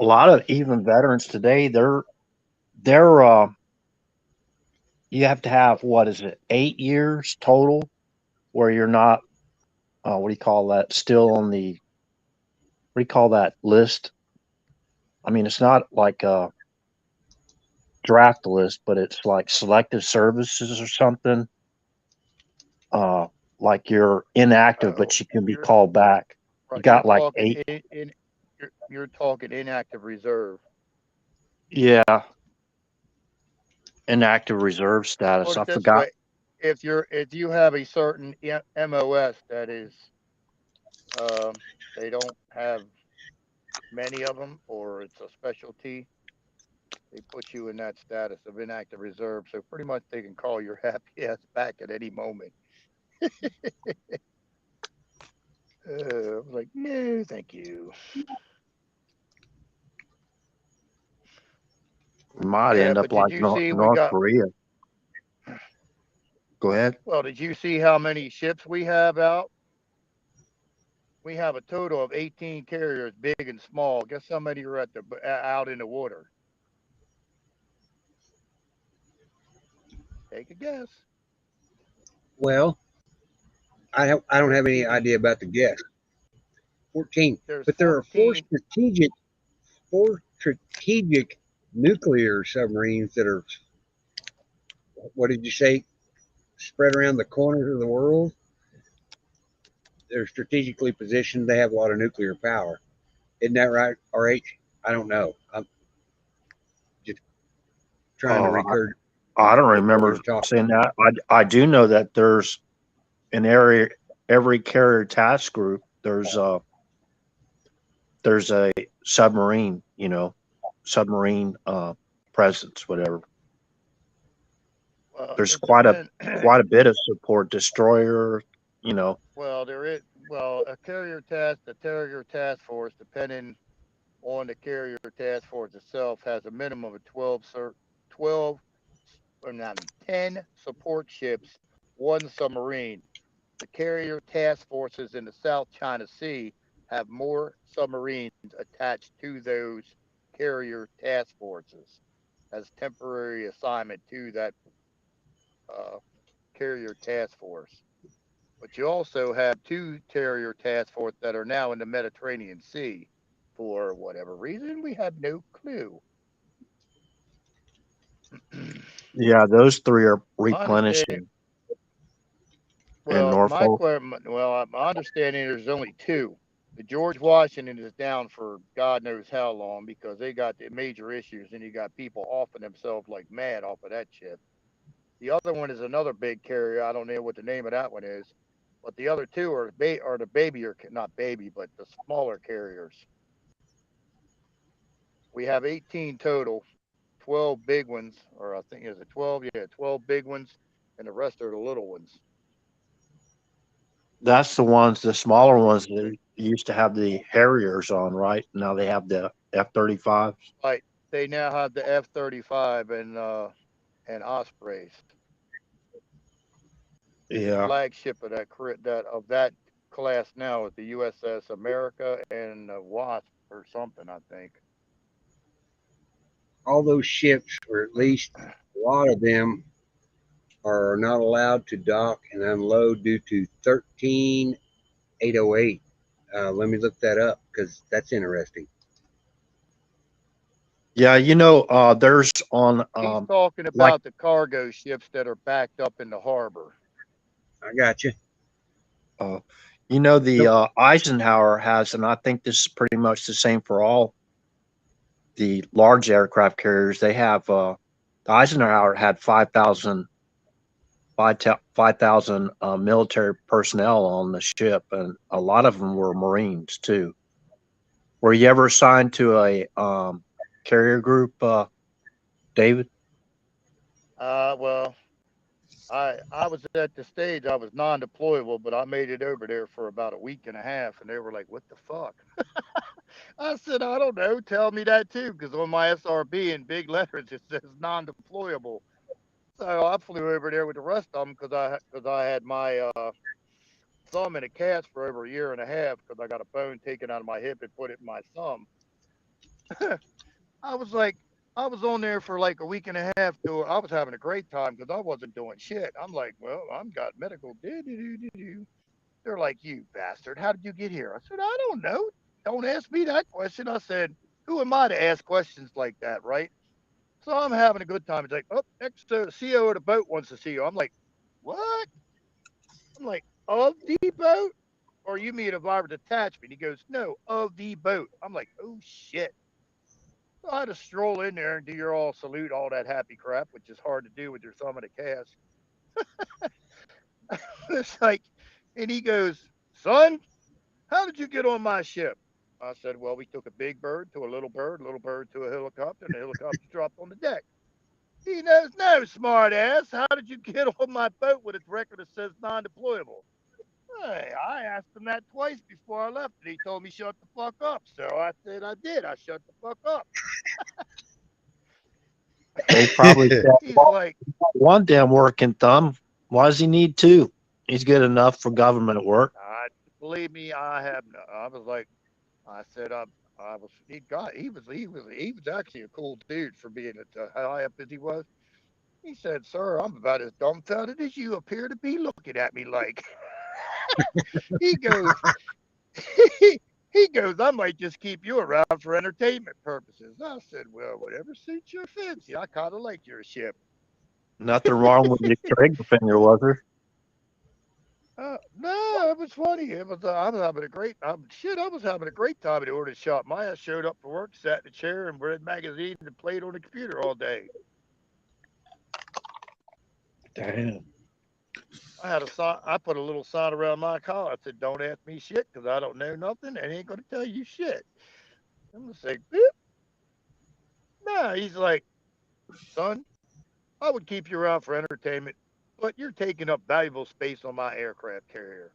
lot of even veterans today, they're you have to have, what is it, 8 years total where you're not what do you call that, still on the, what do you call that list? I mean, it's not like a draft list, but it's like selective services or something. Like you're inactive, but you can be called back. You got like 8. You're talking inactive reserve. Yeah. Inactive reserve status. Put I it this forgot. way, if you have a certain MOS that is, they don't have many of them, or it's a specialty, they put you in that status of inactive reserve. So pretty much they can call your happy ass back at any moment. I was like, no, thank you. Might Yeah, end but up like did you see North Korea. Go ahead. Well, did you see how many ships we have out? We have a total of 18 carriers, big and small. Guess how many are out in the water? Take a guess. Well, I don't have any idea about the guess. 14. But there are 4 strategic nuclear submarines that are, what did you say, spread around the corners of the world. They're strategically positioned. They have a lot of nuclear power. Isn't that right, RH? I don't know. I'm just trying to recur. I don't remember saying that. I do know that there's in every carrier task group, there's a submarine, you know, submarine presence, whatever. There's quite a bit of support, destroyer, you know. Well, there is. Well, the carrier task force, depending on the carrier task force itself, has a minimum of 10 support ships, 1 submarine. The carrier task forces in the South China Sea have more submarines attached to those carrier task forces as temporary assignment to that carrier task force. But you also have 2 carrier task force that are now in the Mediterranean Sea. For whatever reason, we have no clue. Yeah, those 3 are replenishing. Well, my understanding is there's only 2. The George Washington is down for God knows how long because they got the major issues, and you got people offing themselves like mad off of that ship. The other one is another big carrier. I don't know what the name of that one is, but the other two are the baby, or not baby, but the smaller carriers. We have 18 total, 12 big ones, or I think is it 12? Yeah, 12 big ones, and the rest are the little ones. That's the ones, the smaller ones that used to have the Harriers on, right? Now they have the F-35s. Right. They now have the F-35 and Ospreys. Yeah. Flagship of that class now is the USS America and Wasp or something, I think. All those ships, or at least a lot of them, are not allowed to dock and unload due to 13808. Let me look that up because that's interesting. Yeah, there's on He's talking about the cargo ships that are backed up in the harbor. I got you. The Eisenhower has, and I think this is pretty much the same for all the large aircraft carriers. They have the Eisenhower had 5,000 military personnel on the ship, and a lot of them were Marines too. Were you ever assigned to a carrier group, David? Well, I was at the stage, I was non-deployable, but I made it over there for about a week and a half, and they were like, "What the fuck?" I said, "I don't know. Tell me that too," because on my SRB in big letters it says non-deployable. So I flew over there with the rest of them because I had my thumb in a cast for over a year and a half because I got a bone taken out of my hip and put it in my thumb. I was on there for like a week and a half. I was having a great time because I wasn't doing shit. I'm like, well, I'm got medical. They're like, "You bastard, how did you get here?" I said, "I don't know. Don't ask me that question." I said, "Who am I to ask questions like that, right?" So I'm having a good time. It's like, "Oh, next CO of the boat wants to see you." I'm like, "What?" I'm like, "Of the boat? Or you mean if I were detachment?" He goes, "No, of the boat." I'm like, "Oh shit." So I had to stroll in there and do your all salute, all that happy crap, which is hard to do with your thumb in a cast. It's like, and he goes, "Son, how did you get on my ship?" I said, "Well, we took a big bird to a little bird to a helicopter, and the helicopter dropped on the deck." He knows, "No, smart ass. How did you get on my boat with a record that says non-deployable?" Hey, I asked him that twice before I left, and he told me shut the fuck up. So I said I did. I shut the fuck up. They probably said, He's like, one damn working thumb. Why does he need two? He's good enough for government work. believe me, I have. I was like, I said, I was. He was actually a cool dude for being as high up as he was. He said, "Sir, I'm about as dumbfounded as you appear to be looking at me like." He goes, he goes, "I might just keep you around for entertainment purposes." I said, "Well, whatever suits your fancy. I kind of like your ship." Nothing wrong with your trigger finger, was there? No, it was funny. I was having a great. I was having a great time at the order shop. My ass showed up for work, sat in a chair, and read magazines and played on the computer all day. Damn. I put a little sign around my collar. I said, "Don't ask me shit because I don't know nothing and ain't gonna tell you shit." I'm gonna say, "Boop." No, he's like, "Son, I would keep you around for entertainment, but you're taking up valuable space on my aircraft carrier."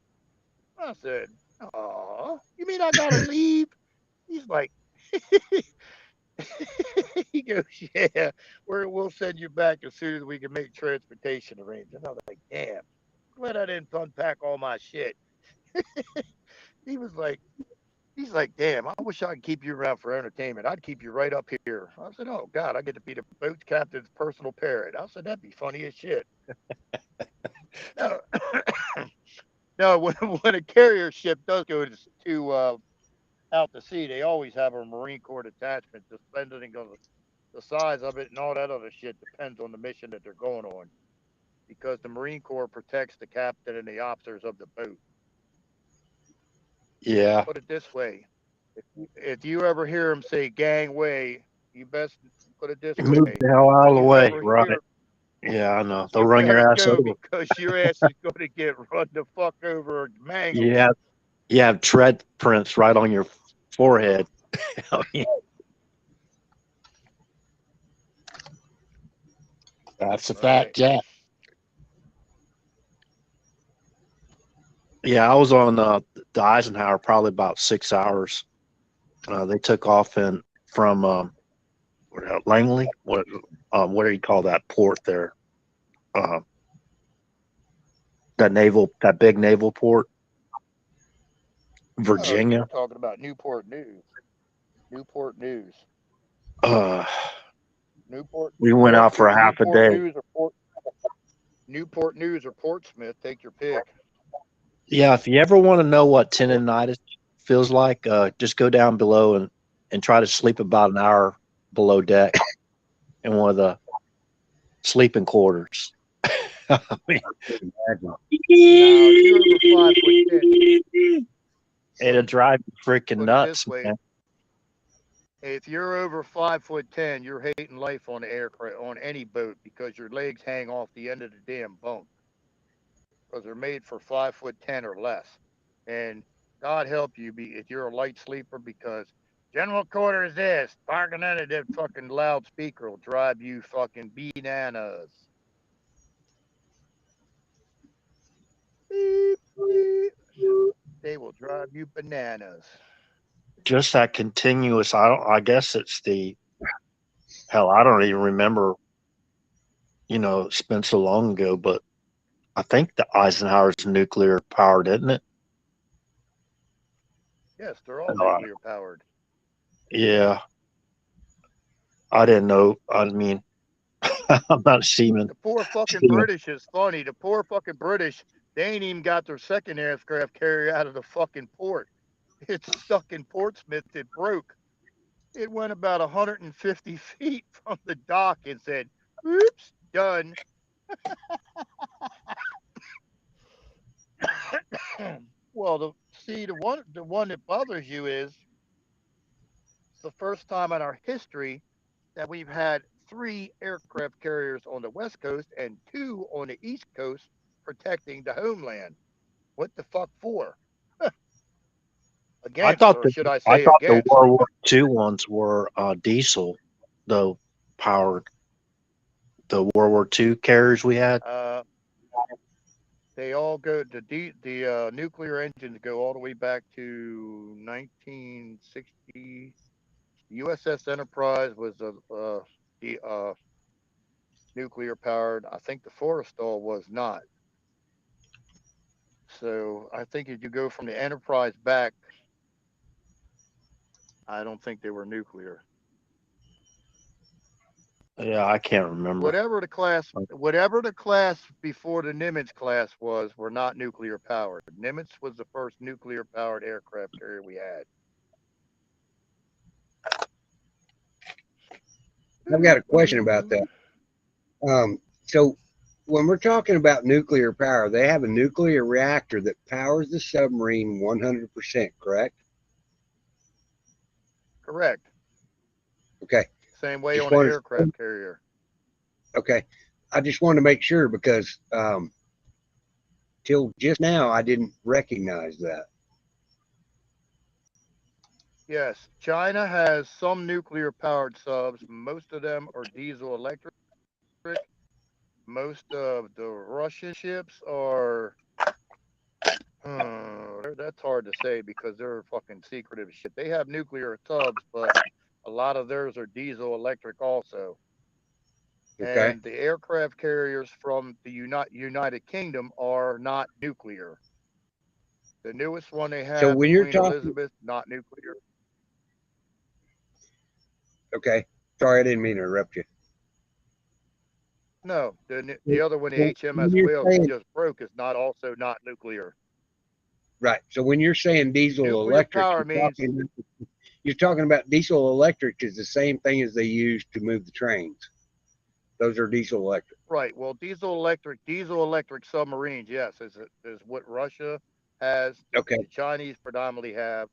I said, "Aw, you mean I gotta leave?" He's like, he goes, "Yeah, we'll send you back as soon as we can make transportation arrangements." I was like, "Damn, glad I didn't unpack all my shit." He was like, he's like, "Damn, I wish I could keep you around for entertainment. I'd keep you right up here." I said, "Oh God, I get to be the boat captain's personal parrot." I said, "That'd be funny as shit." No, no, when a carrier ship does go to out to sea, they always have a Marine Corps detachment. Depending on the size of it and all that other shit depends on the mission that they're going on, because the Marine Corps protects the captain and the officers of the boat. Yeah. Put it this way: if you ever hear them say "gangway," you best put it this Move way: the hell out of the way, right? Yeah, I know. They'll You run your better ass go over. because your ass is going to get run the fuck over and mangled. You have tread prints right on your forehead. I mean, That's a Right. fact, Jack. yeah, I was on the Eisenhower probably about 6 hours. They took off from Langley. What do you call that port there? That big naval port, Oh, Virginia. you're talking about Newport News. Newport News. Newport. We went out for a half a Newport day. News or Newport News or Portsmouth. Take your pick. Yeah, if you ever want to know what tendonitis feels like, just go down below and try to sleep about an hour below deck in one of the sleeping quarters. I mean, Now, if you're over 5'10", it'll drive you freaking put it nuts, this way: man. if you're over 5'10", you're hating life on the aircraft, on any boat, because your legs hang off the end of the damn bunk, because they're made for 5'10" or less. And God help you if you're a light sleeper, because general quarters this, barking into that fucking loudspeaker will drive you fucking bananas. Beep, beep. They will drive you bananas. Just that continuous. I guess it's the hell. I don't even remember. It's been so long ago, but I think the Eisenhower's nuclear powered, isn't it? Yes, they're all Oh, nuclear powered. yeah. I didn't know. I mean, I'm not a seaman. The poor fucking Seaman. British is funny. The poor fucking British, they ain't even got their second aircraft carrier out of the fucking port. It's stuck in Portsmouth. It broke. It went about 150 feet from the dock and said, "Oops, done." Well, the one that bothers you is it's the first time in our history that we've had 3 aircraft carriers on the West Coast and 2 on the East Coast protecting the homeland. What the fuck for? Against, or should I say the against? World War II ones were diesel, though powered. The World War II carriers we had. They all go the nuclear engines go all the way back to 1960. The USS Enterprise was the nuclear powered. I think the Forrestal was not. So I think if you go from the Enterprise back, I don't think they were nuclear. Yeah, I can't remember. Whatever the class before the Nimitz class were not nuclear powered. Nimitz was the first nuclear powered aircraft carrier we had. I've got a question about that. So when we're talking about nuclear power, they have a nuclear reactor that powers the submarine 100%, correct? Correct. Okay. Same way on an aircraft carrier. Okay. I just wanted to make sure because till just now I didn't recognize that. Yes, China has some nuclear powered subs. Most of them are diesel electric. Most of the Russian ships are that's hard to say because they're fucking secretive shit. They have nuclear subs, but a lot of theirs are diesel electric also. Okay. And the aircraft carriers from the United Kingdom are not nuclear. The newest one they have, So when you're Queen talking, Elizabeth, not nuclear. okay. Sorry, I didn't mean to interrupt you. No, the other one, the When HMS you're Whale saying- that just broke, is not nuclear. Right. So when you're saying diesel Nuclear electric, power means you're talking about diesel electric is the same thing as they use to move the trains. Those are diesel electric. right. Well, diesel electric submarines, yes, is what Russia has. Okay. The Chinese predominantly have.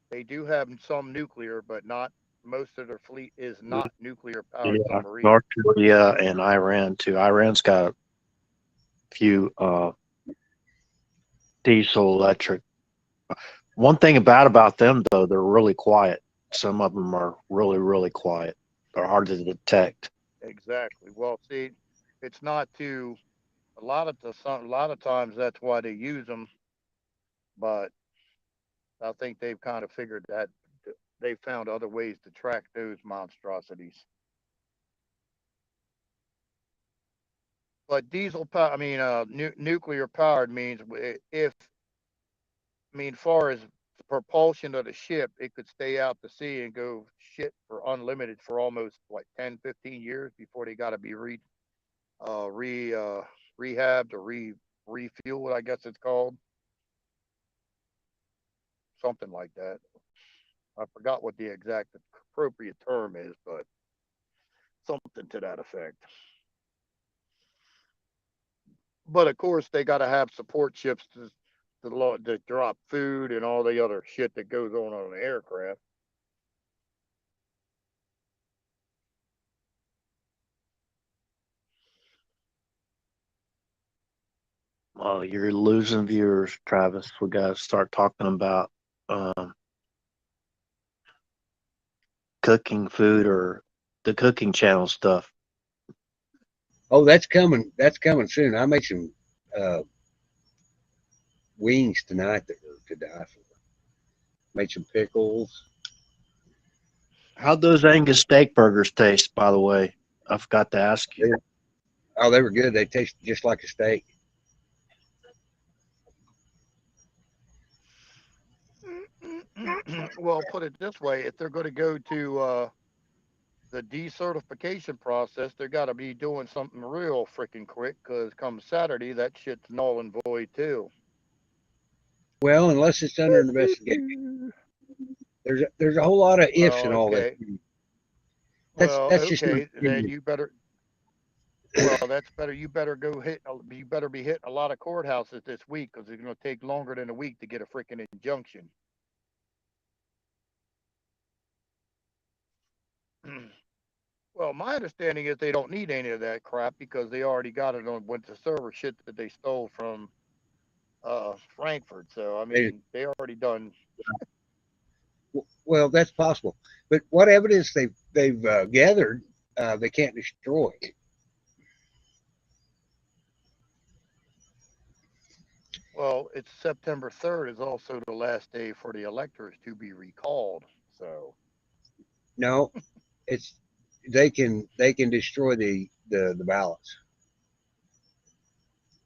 They do have some nuclear, but not most of their fleet is not nuclear powered Yeah, submarines. North Korea and Iran too. Iran's got a few diesel electric. One thing about them though, they're really quiet. Some of them are really, really quiet. They're hard to detect. Exactly. Well, see, it's not too. A lot of times that's why they use them, but I think they've kind of figured that they found other ways to track those monstrosities. But diesel power, I mean, nuclear powered means if, I mean, far as propulsion of the ship, it could stay out to sea and go shit for unlimited for almost like 10, 15 years before they got to be rehabbed or refueled, I guess it's called. Something like that. I forgot what the exact appropriate term is, but something to that effect. But of course, they got to have support ships to drop food and all the other shit that goes on an aircraft. Well, you're losing viewers, Travis. We got to start talking about cooking food or the cooking channel stuff. Oh, that's coming. That's coming soon. I made some wings tonight that were to die for. Made some pickles. How'd those Angus steak burgers taste, by the way? I forgot to ask you. Oh, they were good. They tasted just like a steak. Well, put it this way: if they're going to go to the decertification process, they got to be doing something real freaking quick, because come Saturday, that shit's null and void too. Well, unless it's under investigation. There's a whole lot of ifs and all that. That's just okay, then you better. Well, that's better. You better go hit. You better be hitting a lot of courthouses this week, because it's going to take longer than a week to get a freaking injunction. Well, my understanding is they don't need any of that crap because they already got it on with the server shit that they stole from Frankfurt. So I mean, they already done. Well, that's possible. But what evidence they've gathered, they can't destroy. Well, it's September 3rd is also the last day for the electors to be recalled. So No, it's they can destroy the ballots.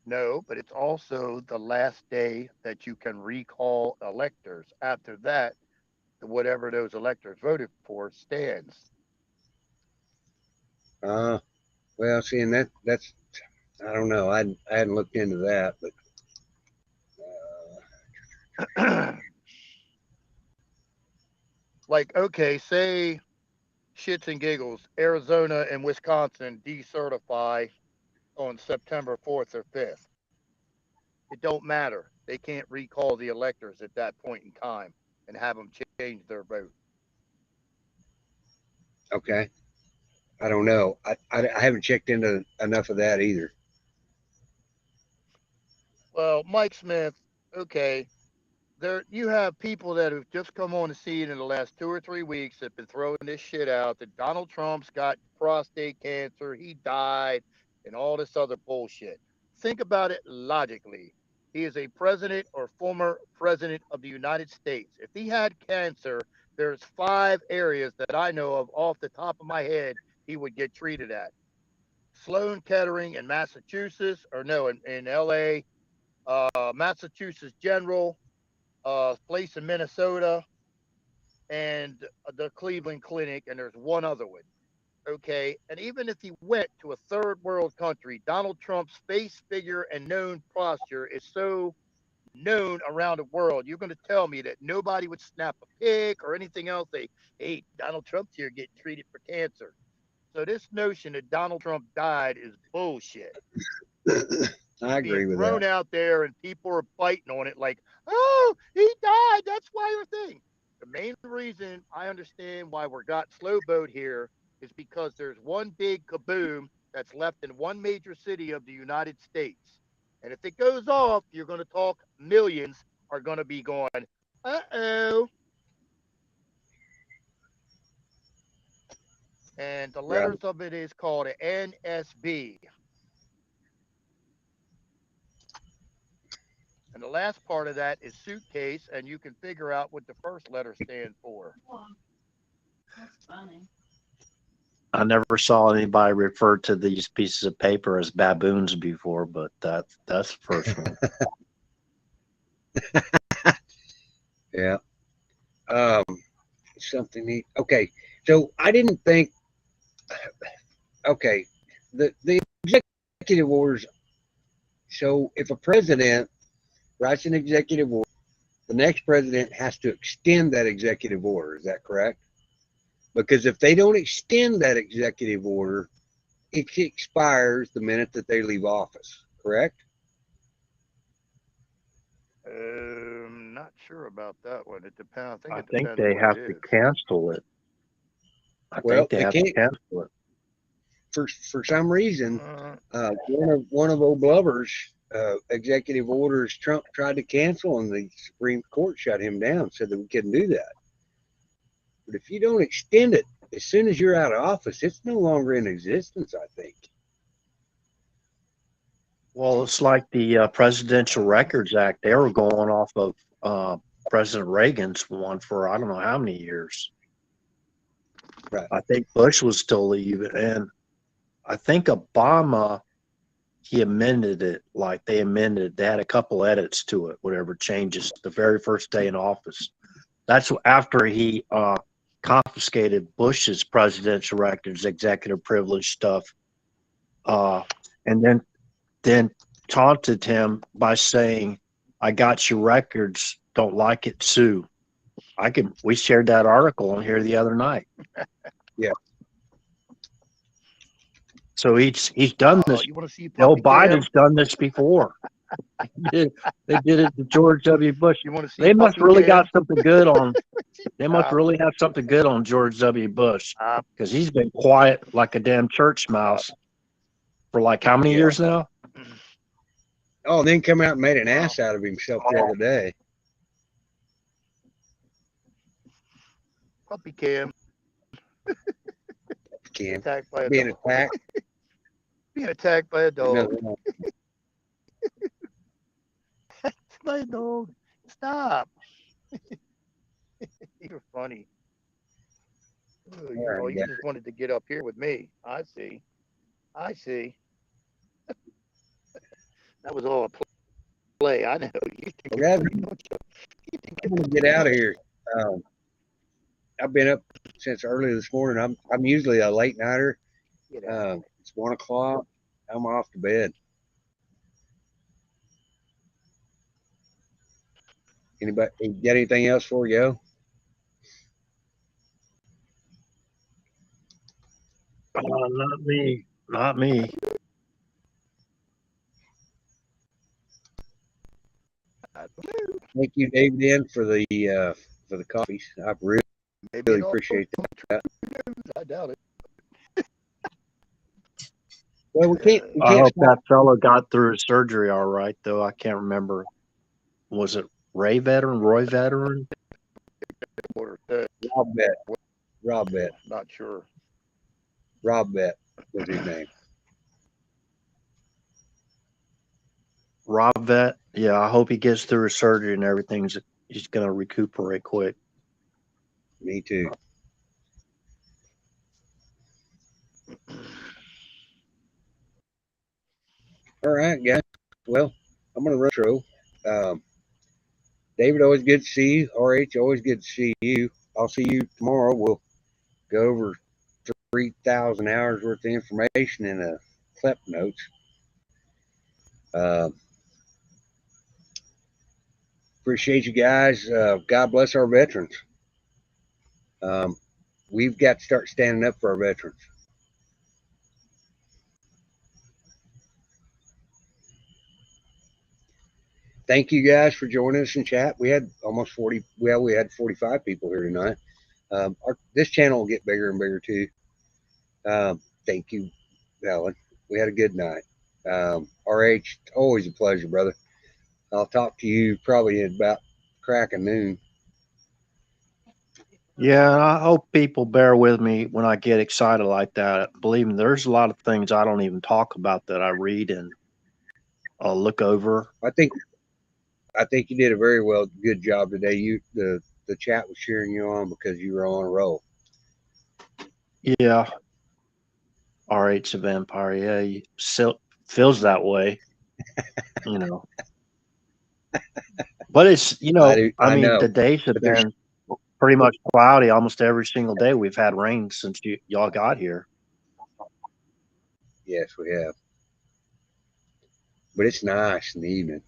no, but it's also the last day that you can recall electors. After that, whatever those electors voted for stands. Well, seeing that's I don't know. I hadn't looked into that, but like, okay, say shits and giggles, Arizona and Wisconsin decertify on September 4th or 5th. It don't matter. They can't recall the electors at that point in time and have them change their vote. okay. I don't know. I haven't checked into enough of that either. Well, Mike Smith, okay, there you have people that have just come on the scene in the last 2 or 3 weeks that have been throwing this shit out that Donald Trump's got prostate cancer, he died, and all this other bullshit. Think about it logically. He is a president or former president of the United States. If he had cancer, there's 5 areas that I know of off the top of my head he would get treated at. Sloan Kettering in Massachusetts, or no, in LA, Massachusetts General, place in Minnesota, and the Cleveland Clinic, and there's one other one. Okay. And even if he went to a third world country, Donald Trump's face, figure, and known posture is so known around the world. You're going to tell me that nobody would snap a pic or anything else. Hey, Donald Trump's here getting treated for cancer. So this notion that Donald Trump died is bullshit. I agree with thrown that. out there, and people are fighting on it like, oh, he died. That's why your thing. The main reason I understand why we're got slow boat here is because there's one big kaboom that's left in one major city of the United States. And if it goes off, you're going to talk millions are going to be going, uh-oh. And the letters of it is called an NSB. And the last part of that is suitcase, and you can figure out what the first letter stands for. That's funny. I never saw anybody refer to these pieces of paper as baboons before, but that's the first one. Yeah. Something neat. Okay. So I didn't think, okay, the executive orders. So if a president writes an executive order, the next president has to extend that executive order. Is that correct? Because if they don't extend that executive order, it expires the minute that they leave office. Correct? Not sure about that one. It depends. I It think depends they what have it to is. cancel it. I Well, think they have to cancel it. For some reason, one of old Blubber's executive orders Trump tried to cancel, and the Supreme Court shut him down, said that we couldn't do that. But if you don't extend it, as soon as you're out of office, it's no longer in existence, I think. Well, it's like the Presidential Records Act. They were going off of President Reagan's one for I don't know how many years. Right. I think Bush was still leaving, and I think Obama, he amended it. Like they amended, they had a couple edits to it, whatever changes the very first day in office. That's after he confiscated Bush's presidential records, executive privilege stuff, and then taunted him by saying, "I got your records. Don't like it, sue." We shared that article on here the other night. Yeah. So he's done this. You want to see Joe Puppy Cam? Biden's done this before. They did it to George W. Bush. You want to see They must Puppy really Cam? got something good on. They must really have something good on George W. Bush because he's been quiet like a damn church mouse for like how many years now? Oh, and then come out and made an ass out of himself the other day. Puppy Cam. Cam. Attacked by a Being dog. attacked. Being attacked by a dog. No. It's my dog. Stop. You're funny. Oh, you just wanted to get up here with me. I see. That was all a play. I know. I'm gonna get out of here. I've been up since early this morning. I'm usually a late nighter. It's 1 o'clock. I'm off to bed. Anybody got anything else before we go? Not me. Not me. Thank you, David, for the coffees. I really appreciate that. I doubt it. Well, we can't I hope stop. that fellow got through his surgery all right, though. I can't remember. Was it Roy Veteran? Rob Bet. Not sure. Rob Bet was his name. Rob Vet. Yeah, I hope he gets through his surgery and he's going to recuperate quick. Me too. All right, guys. Well, I'm going to run through. David, always good to see you. RH, always good to see you. I'll see you tomorrow. We'll go over 3,000 hours worth of information in a CLEP notes. Appreciate you guys. God bless our veterans. We've got to start standing up for our veterans. thank you guys for joining us in chat. We had almost 40. Well, we had 45 people here tonight. This channel will get bigger and bigger too. Thank you, Alan. We had a good night. RH, always a pleasure, brother. I'll talk to you probably at about crack of noon. Yeah, and I hope people bear with me when I get excited like that. Believe me, there's a lot of things I don't even talk about that I read and look over. I think you did a very good job today. The chat was cheering you on because you were on a roll. Yeah, RH the Vampire. Yeah, feels that way, you know. But it's, you know, I mean, know. the days have been pretty much cloudy almost every single day. We've had rain since y'all got here. Yes, we have. But it's nice in the evening.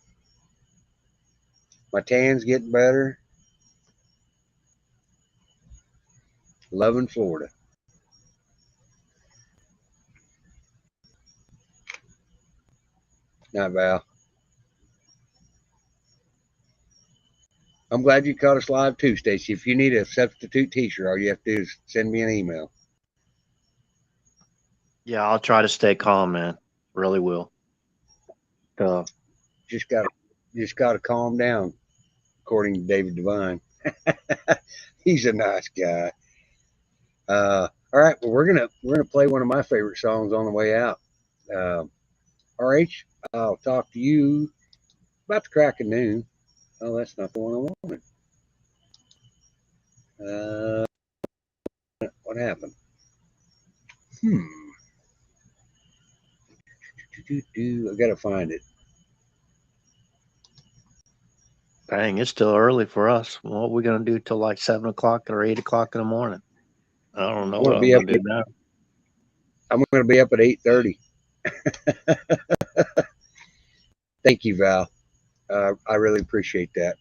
My tan's getting better. Loving Florida. Not Val. I'm glad you caught us live too, Stacy. If you need a substitute teacher, all you have to do is send me an email. Yeah, I'll try to stay calm, man. Really will. Just gotta calm down, according to David Devine. He's a nice guy. All right, well, we're gonna play one of my favorite songs on the way out. RH, I'll talk to you about the crack of noon. Oh, that's not the one I wanted. What happened? I gotta find it. Dang, it's still early for us. What are we gonna do till like 7 o'clock or 8 o'clock in the morning? I don't know what I'm gonna do now. I'm gonna be up at 8:30. Thank you, Val. I really appreciate that.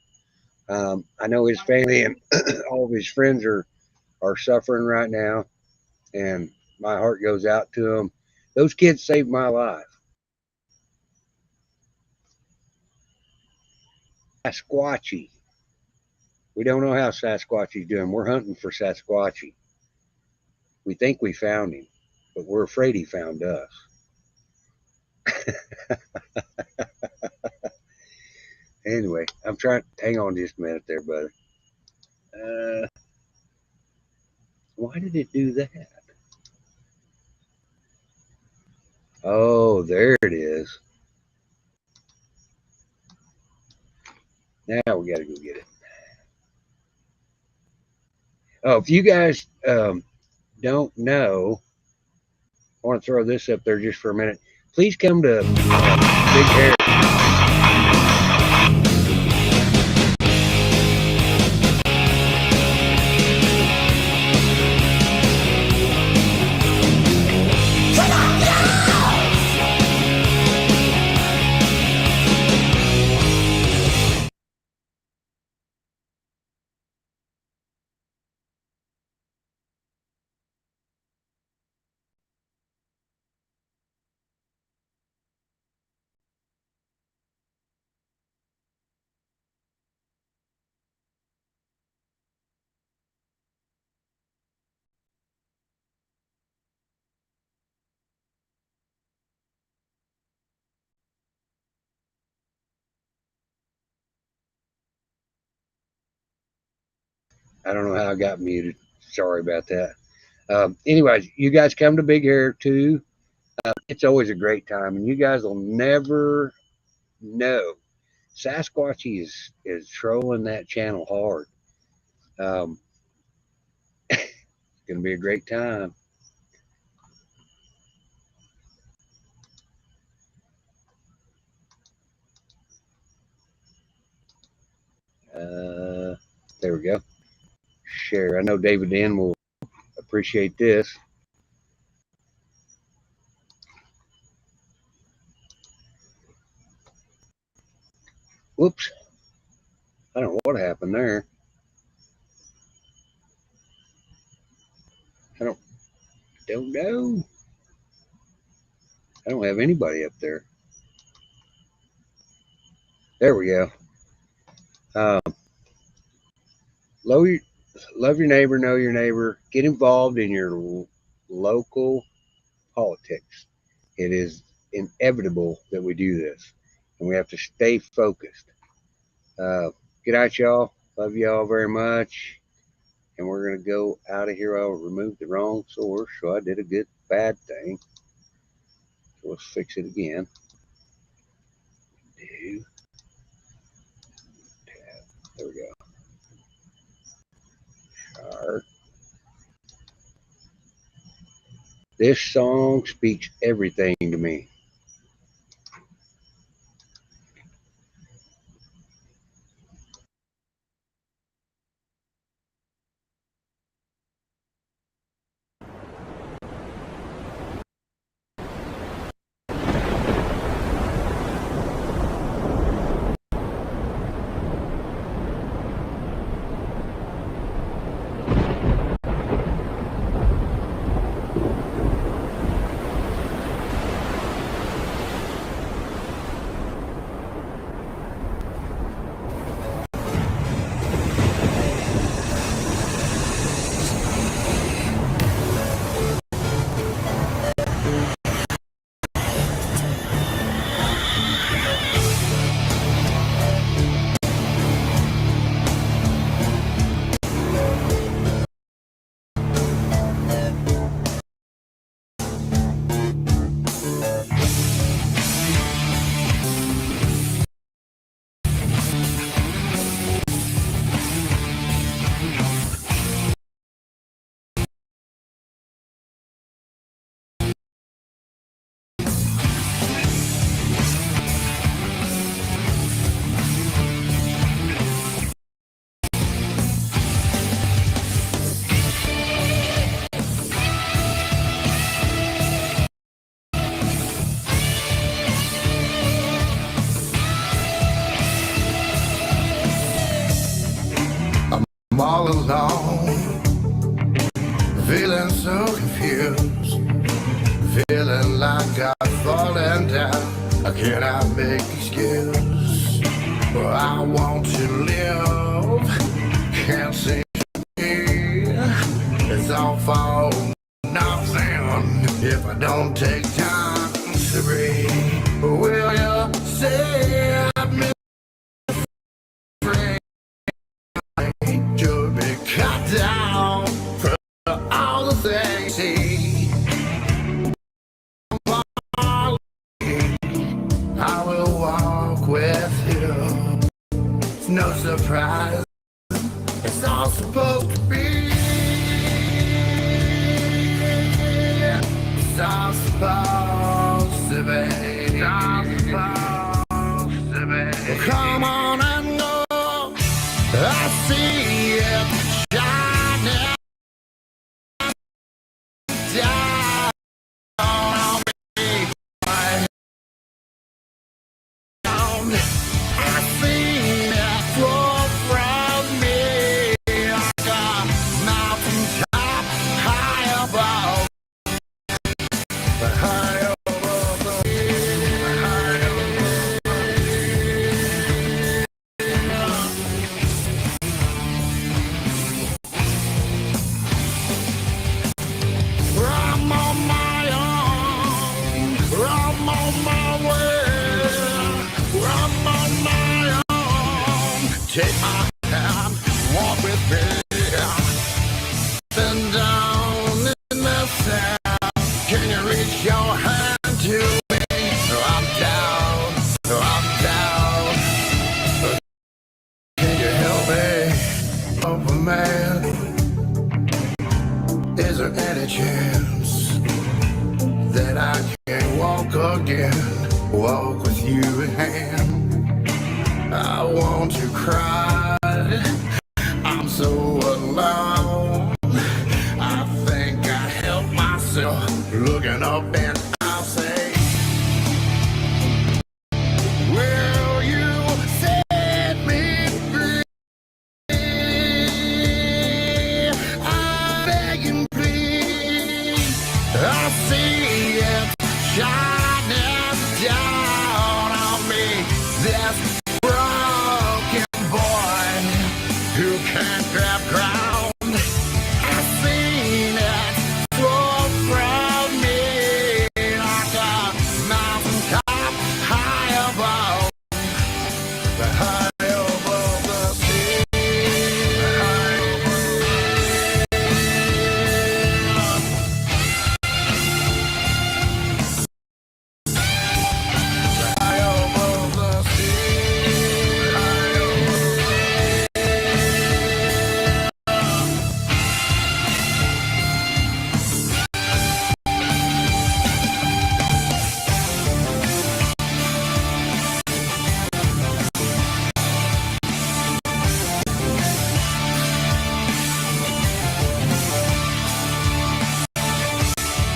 I know his family and all of his friends are suffering right now, and my heart goes out to them. Those kids saved my life. Sasquatchy. We don't know how Sasquatchy's doing. We're hunting for Sasquatchy. We think we found him, but we're afraid he found us. Anyway, I'm trying. Hang on just a minute there, brother. Why did it do that? Oh, there it is. Now we got to go get it. Oh, if you guys don't know, I want to throw this up there just for a minute. Please come to Big Hair. I don't know how I got muted. Sorry about that. Anyways, you guys come to Big Hair too. It's always a great time, and you guys will never know. Sasquatchy is trolling that channel hard. It's gonna be a great time. There we go. Share. I know David N will appreciate this. Whoops. I don't know what happened there. I don't know. I don't have anybody up there. There we go. Love your neighbor, know your neighbor. Get involved in your local politics. It is inevitable that we do this, and we have to stay focused. Good night, y'all. Love y'all very much. And we're going to go out of here. I'll remove the wrong source, so I did a bad thing. So let's fix it again. There we go. Chart. This song speaks everything to me. I'm all alone, feeling so confused, feeling like I've fallen down. I cannot make excuse. I want to live, can't seem to be. It's all for nothing if I don't take time to breathe. Will you say I'm afraid to be cut down for all the things he? I will walk with you. It's no surprise. It's all supposed to be. It's all supposed to be. It's all supposed to be. Well, come on and go. I see it shining down on me. I seen it flow from me like a mountain top high above. High above the high I'm on my own. I'm on my way. I'm on my own. Take my hand, walk with me. Bend down in the sand. Can you reach your hand to me? I'm down. I'm down. Can you help me? Oh man, is there any chance that I can walk again? Walk with you in hand. I want to cry. I'm so alone. I think I help myself. Looking up and I'll say, will you set me free? I beg and plead. I see it shining down on me. That's can't grab ground. I've seen it flow from me like a mountain top high above the sea. High above the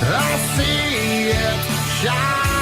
I see it shine.